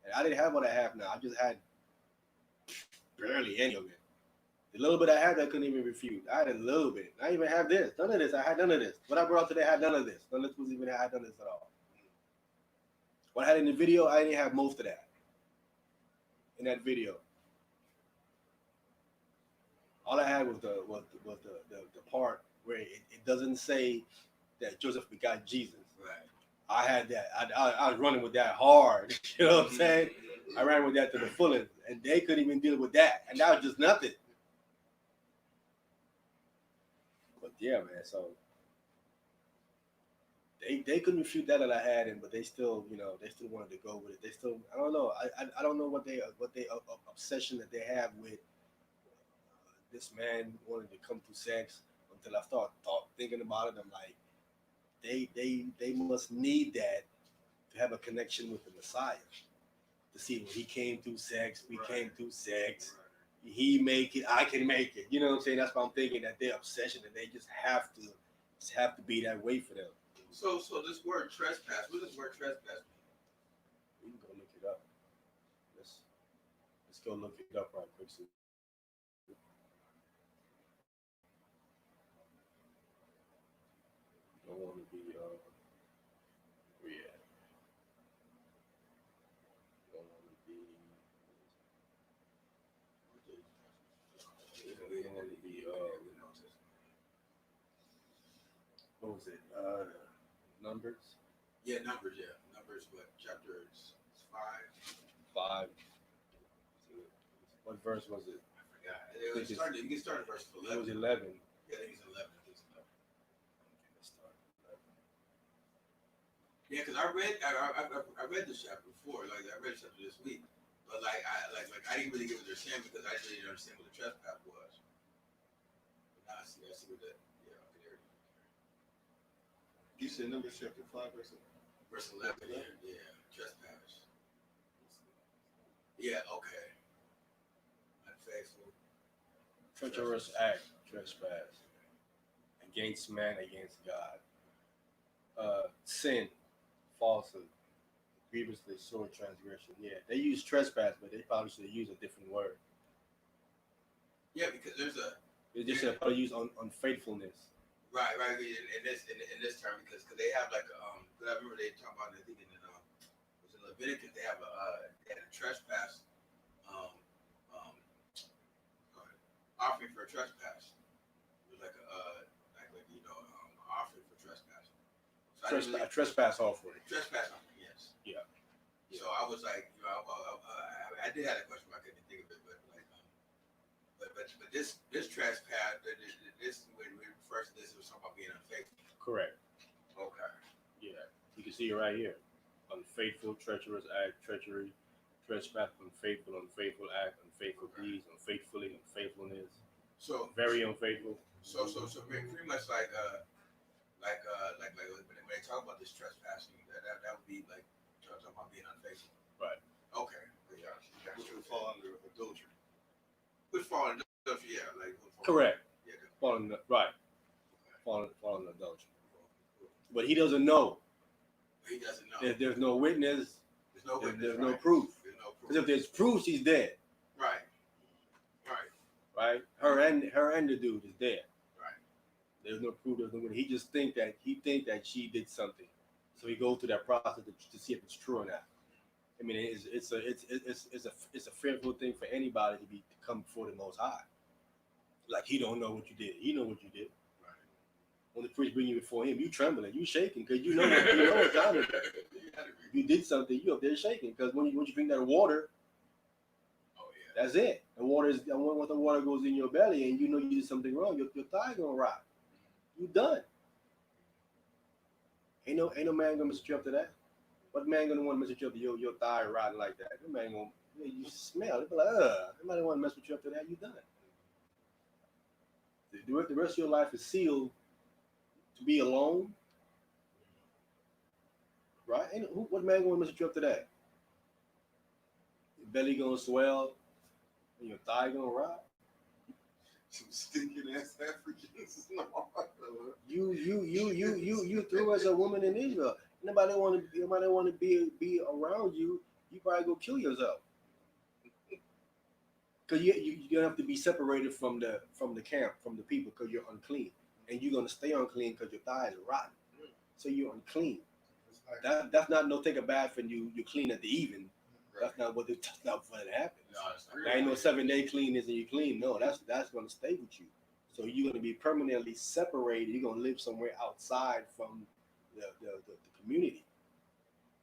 and I didn't have what I have now. I just had barely any of it. The little bit I had, I couldn't even refute. I had a little bit. I didn't even have this. None of this. I had none of this. What I brought today had none of this. None of this was even. I had none of this at all. What I had in the video, I didn't have most of that. In that video, all I had was the part where it doesn't say that Joseph begot Jesus. Right. I had that. I was running with that hard. You know what I'm saying? I ran with that to the fullest, and they couldn't even deal with that, and that was just nothing. But yeah, man. So they couldn't refute that I had, and but they still, they still wanted to go with it. They still, I don't know. I don't know what they obsession that they have with this man wanting to come through sex. Until I start thinking about it, I'm like, they must need that to have a connection with the Messiah. To see when he came through sex, we came through sex. He make it, I can make it. You know what I'm saying? That's what I'm thinking. That their obsession, that they just have to be that way for them. So this word trespass, what does word trespass mean? We can go look it up. Let's go look it up right quick. So don't want to be where you at? Don't want to be. Don't want to be. What was it? Numbers. Yeah, Numbers. Yeah, Numbers. What chapter? 5. 5. What verse was it? I forgot. It started. You can start at verse 11. It was 11. Yeah, I think it's 11. Let's start. Yeah, because I read this chapter before. Like I read this chapter this week, but I didn't really get what they're saying because I didn't understand what the trespass was. But now I see what that. Yeah, okay, there. You said Numbers chapter 5, Verse 11. Yeah, trespass. Yeah, okay. Unfaithful. Treacherous act, trespass against man, against God. Sin, falsehood, grievously sore transgression. Yeah, they use trespass, but they probably should use a different word. Yeah, because there's a. They just should probably use unfaithfulness. Right. In this term, because they have like because I remember they talk about, I think it was in Leviticus, they had a trespass offering for a trespass. It was like offering for trespass. So A trespass offering. Trespass offering, yes. Yeah. So I was like, I did have a question, but I couldn't think of it, but this trespass, this when we refer to this, it was talking about being unfaithful. Correct. Okay. Yeah. You can see it right here. Unfaithful, treacherous act, treachery, trespass, unfaithful act, unfaithful deeds, unfaithfully, unfaithfulness. So very unfaithful. So pretty much like when they talk about this trespassing, that would be like talking about being unfaithful. Right. Okay. Yeah. which would fall under adultery. Which fall under adultery, yeah, like Correct. Yeah. Falling adultery. But he doesn't know. He doesn't know. There's no witness. There's no witness. There's no proof. There's no proof. Because if there's proof, she's dead. Right. Right. Her and the dude is dead. Right. There's no proof. There's no witness. He just think that she did something. So he goes through that process to see if it's true or not. I mean, it's a fearful thing for anybody to come before the Most High. Like he don't know what you did. He know what you did. Right. When the priest bring you before him, you trembling, you shaking because you know it's time. If you did something, you up there shaking because when you drink that water, that's it. The water is once the water goes in your belly and you know you did something wrong, your thigh gonna rot. You done. Ain't no man gonna mess you up to that. What man gonna want to mess with you up to your thigh rotting like that? No man gonna, you smell it. Be like, nobody want to mess with you up to that. You done. The rest of your life is sealed to be alone, right? What man gonna mess with you up to that? Your belly gonna swell and your thigh gonna rot. Some stinking ass Africans. No. You threw as a woman in Israel. Nobody want to be around you. You probably go kill yourself. because you have to be separated from the camp, from the people, because you're unclean, and you're gonna stay unclean because your thigh is rotten, so you're unclean. It's like, That's not no take a bath and you clean at the even. That's not what that's not what happens. No, it's not. There ain't no 7-day cleanness and you clean. No, that's gonna stay with you. So you're gonna be permanently separated. You're gonna live somewhere outside from the community.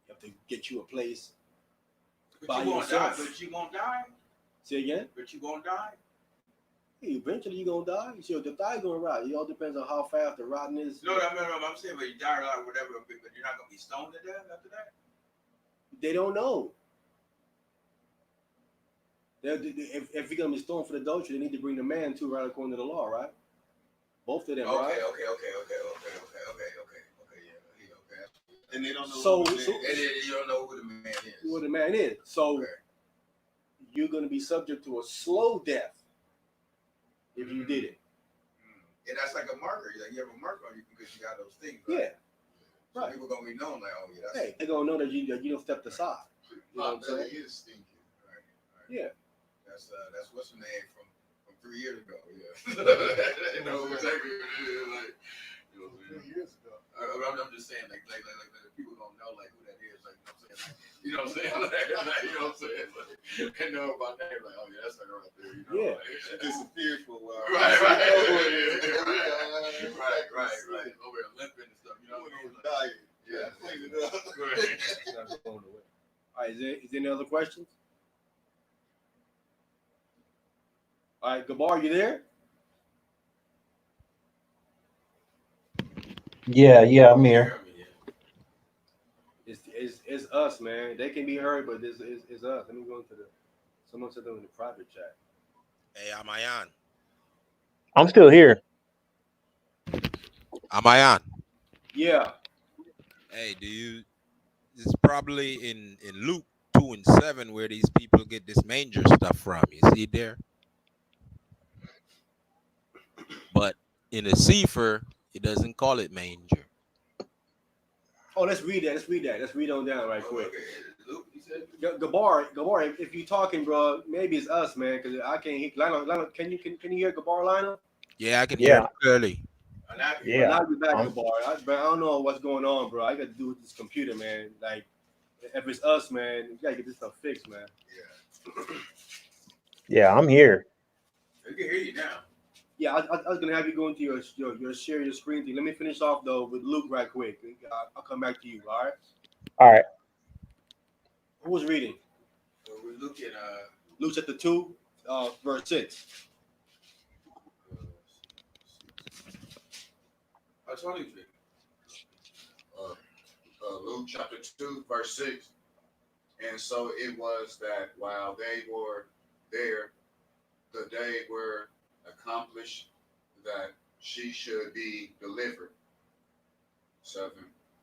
You have to get you a place But by you won't die. yourself. But you won't die. Say again? But you won't die. Hey, eventually you're gonna die. So the thigh gonna rot. It all depends on how fast the rotting is. No, I'm saying, but you die or whatever. But you're not gonna be stoned to death after that. They don't know. If you're gonna be stoned for the adultery, they need to bring the man too, right, according to the law, right? Both of them, Okay, right? okay. And they don't know. So- who it so- is. And then you don't know who the man is. Who the man is. So Okay. you're gonna be subject to a slow death if you did it. And that's like a marker. Like you have a mark on you because you got those things. Right? Yeah. So Right. people gonna be known like, oh yeah, that's Hey, they're gonna know that you don't step aside. You know what I'm Belly saying? is stinking. right. Yeah. That's what's the name from 3 years ago. Yeah. You know exactly what it is. Like, you know what I'm 3 saying? years ago. I'm just saying, like the people don't know like who that is, like you know what I'm saying, like, you know what I'm saying, like, they know about that, like, oh yeah, that's her right there, you know, Yeah. like, Disappeared for a while. right, over there limping and stuff, you know what I mean? Like, Dying. yeah, Clean it up. It's not going away. All right, is there any other questions? All right, Gabar, you there? Yeah, I'm here. It's us, man. They can be heard, but it's us. Let me go into someone said that in the private chat. Hey, am I on? I'm still here. Am I on? Yeah. Hey, this is probably in Luke 2:7 where these people get this manger stuff from. You see it there? But in the Sefer, it doesn't call it manger. Oh, let's read that. Let's read on down right quick. Okay, Luke, you said? Gabar, if you talking, bro, maybe it's us, man, because I can't hear. Lionel, can you hear Gabar, Lionel? Yeah, I can Yeah. hear it clearly. Yeah. Now you're back, I'm- Gabar. I don't know what's going on, bro. I got to do with this computer, man. Like, if it's us, man, you gotta get this stuff fixed, man. Yeah, I'm here. We can hear you now. Yeah, I was gonna have you go into your share your screen thing. Let me finish off though with Luke right quick. I'll come back to you. All right. All right. Who was reading? So we're looking Luke chapter 2, verse 6. That's what he's Luke chapter 2, verse 6. And so it was that while they were there, the day were accomplished that she should be delivered. 7.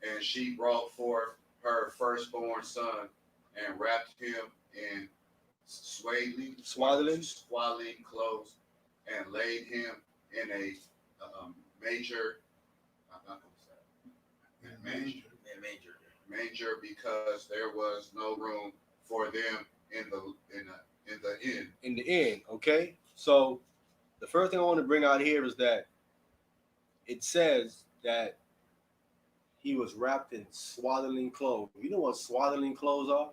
And she brought forth her firstborn son and wrapped him in swaddling clothes and laid him in a manger. Manger because there was no room for them in the inn. In the end, okay? So the first thing I want to bring out here is that it says that he was wrapped in swaddling clothes. You know what swaddling clothes are?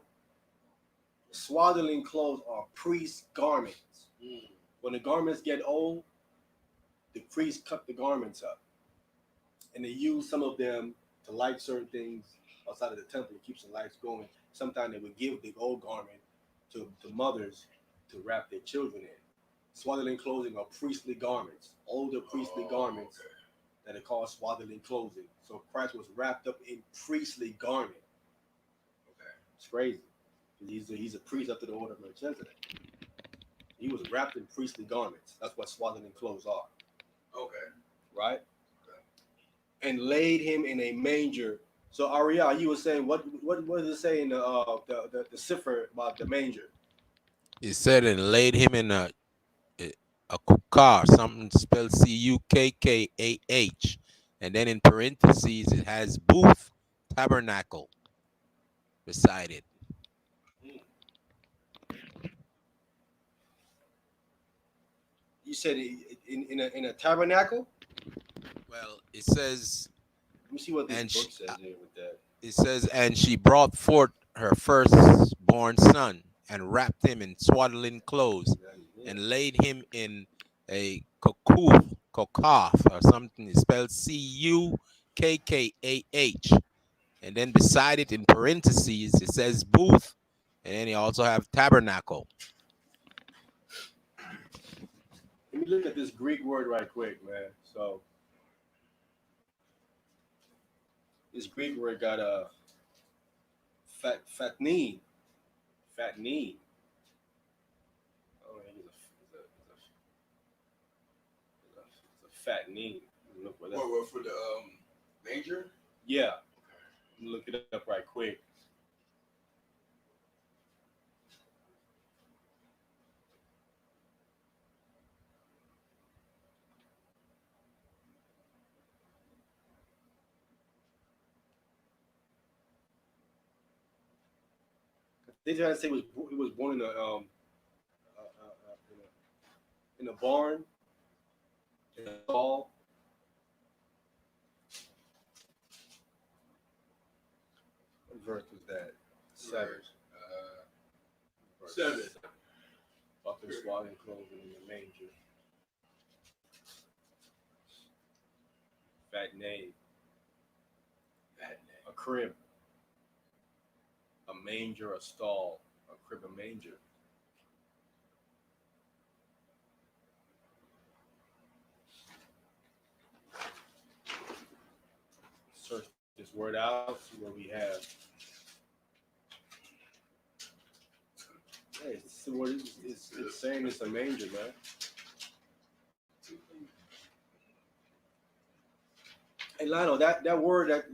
Swaddling clothes are priest garments. When the garments get old, the priests cut the garments up. And they use some of them to light certain things outside of the temple. It keeps the lights going. Sometimes they would give the old garment to mothers to wrap their children in. Swaddling clothing are priestly garments, older priestly garments that are called swaddling clothing. So Christ was wrapped up in priestly garment. Okay. It's crazy. He's a priest after the order of Melchizedek. He was wrapped in priestly garments. That's what swaddling clothes are. Okay. Right? And laid him in a manger. So Ariel, you were saying what does it say in the cipher about the manger? It said and laid him in a kukah, something spelled Cukkah, and then in parentheses it has booth, tabernacle beside it. You said in a tabernacle. Well, it says, Let me see what this and book says here with that. it says, and she brought forth her firstborn son and wrapped him in swaddling clothes and laid him in a cocoth or something. It's spelled Cukkah. And then beside it in parentheses, it says booth. And then you also have tabernacle. Let me look at this Greek word right quick, man. So this Greek word got a fatnin. Fatnin. Oh, it's a fatnin. Look for that. What for the manger? Yeah. Look it up right quick. They trying to say he was born in a barn, in a stall. What verse was that? 7. 7. Up in swaddling clothing in the manger. Fat name. A crib. A manger, a stall, a crib, a manger. Search this word out, see what we have. Hey, it's saying it's a manger, man. Hey, Lionel, that word, does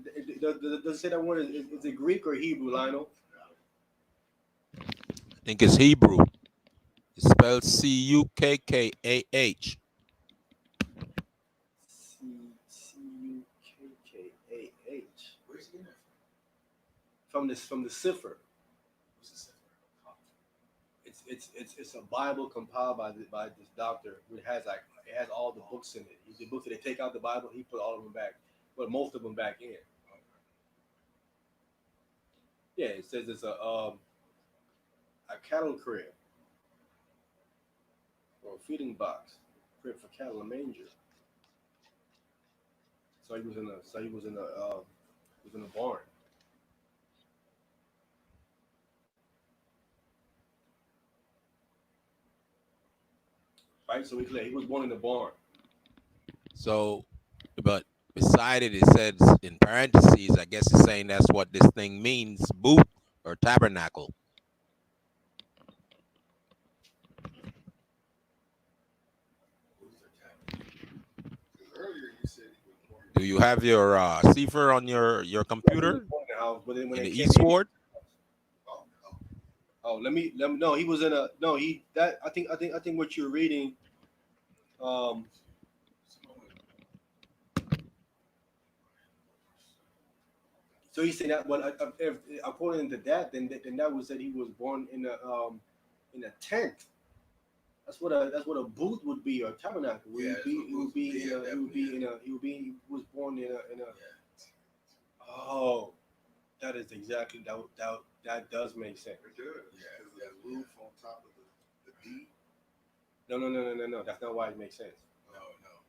it say that word, is it Greek or Hebrew, Lionel? I think it's Hebrew. It's spelled Cukkah. Cukkah. Where's he getting it From the Sefer. It's a Bible compiled by this doctor who has all the books in it. The books that they take out the Bible, he put all of them back, but most of them back in. Yeah, it says it's a cattle crib or a feeding box, crib for cattle, a manger. So he was in a barn. Right, so he was born in a barn. So, but beside it, it says in parentheses, I guess it's saying that's what this thing means, booth or tabernacle. Earlier you said he was born. Do you have your Sefer on your computer When in they the came Eastward? Oh, let me no, he was in a no, he that I think what you're reading so he's saying that if according to that then that was that he was born in a tent. That's what a booth would be, or a tabernacle. He was born in a Oh, that is exactly that does make sense. It does. Yeah, There's a roof on top of the D. No. That's not why it makes sense. No.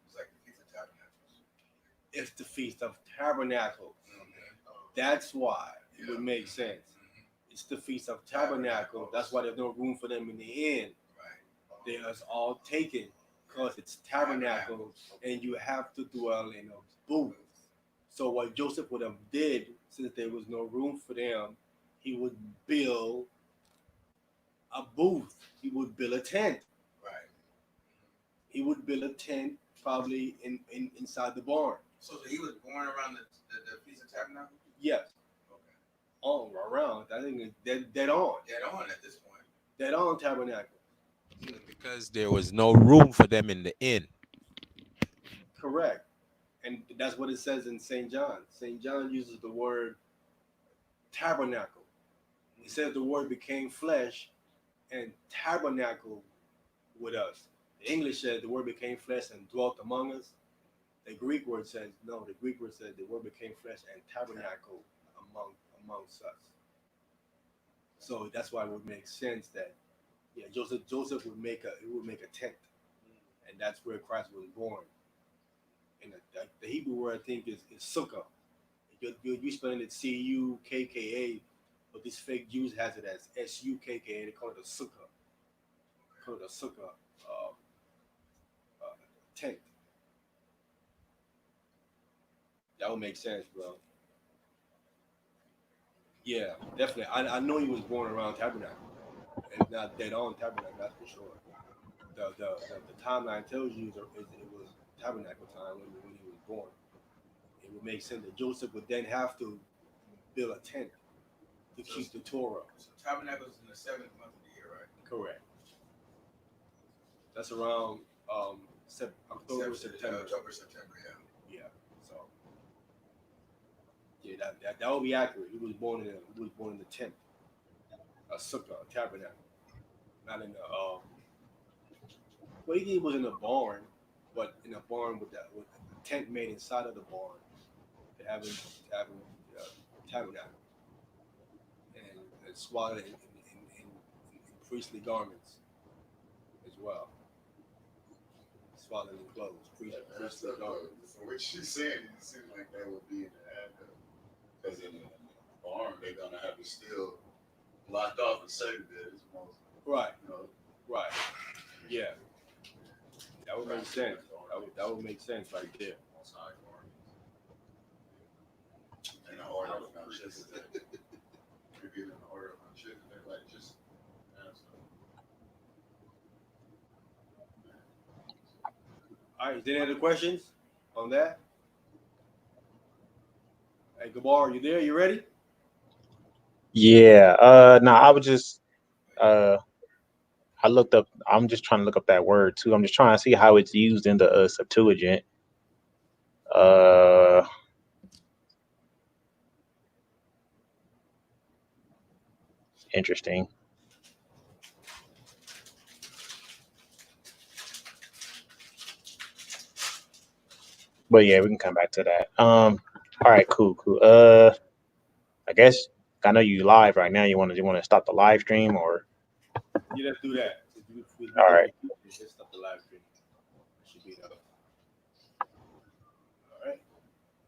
It's like the Feast of Tabernacles. It's the Feast of Tabernacles. That's why it would make sense. It's the Feast of Tabernacle. That's why there's no room for them in the inn. Right. They are all taken because it's tabernacle, and you have to dwell in a booth. So what Joseph would have did, since there was no room for them, he would build a booth. He would build a tent. Right. He would build a tent probably inside the barn. So he was born around the Feast of Tabernacles? Yes. Okay. On around. I think it's dead on. Dead on at this point. Dead on tabernacle. Because there was no room for them in the inn. Correct. And that's what it says in St. John. St. John uses the word tabernacle. He says the word became flesh and tabernacle with us. The English says the word became flesh and dwelt among us. The Greek word says no. The Greek word says the word became flesh and tabernacled amongst us. So that's why it would make sense that Joseph would make a tent, and that's where Christ was born. And the Hebrew word I think is sukkah. You spelling it Cukka, but these fake Jews has it as Sukka. They call it a sukkah. Call it a sukkah tent. That would make sense, bro. Yeah, definitely. I know he was born around Tabernacle. It's not dead on Tabernacle, that's for sure. The timeline tells you it was Tabernacle time when he was born. It would make sense that Joseph would then have to build a tent to keep the Torah. So Tabernacle is in the 7th month of the year, right? Correct. That's around October, September. October, September, yeah. Yeah. So yeah, that would be accurate. He was born in the tent, a sukkah, a tabernacle, not in the well, he was in a barn, but in a barn with a tent made inside of the barn, having tabernacle and swaddled in priestly garments as well. Swaddled in clothes, priestly garments. From what she's saying, it seems like that would be in the adult. Because in the barn, they're gonna have it still blocked off and segregated. Right. You know, Right. Yeah. That would make sense. That would make sense right there. in the order of Melchizedek. Maybe in the order of Melchizedek, like just ask them. All right. Is there any other questions on that? Hey, Gabar, you there? You ready? Yeah. No, I was just I looked up. I'm just trying to look up that word too. I'm just trying to see how it's used in the Septuagint. Interesting. But yeah, we can come back to that. All right, cool. I guess I know you live right now. You want to stop the live stream or? Yeah, let's do that. All right. Let's stop the live stream. Should be enough.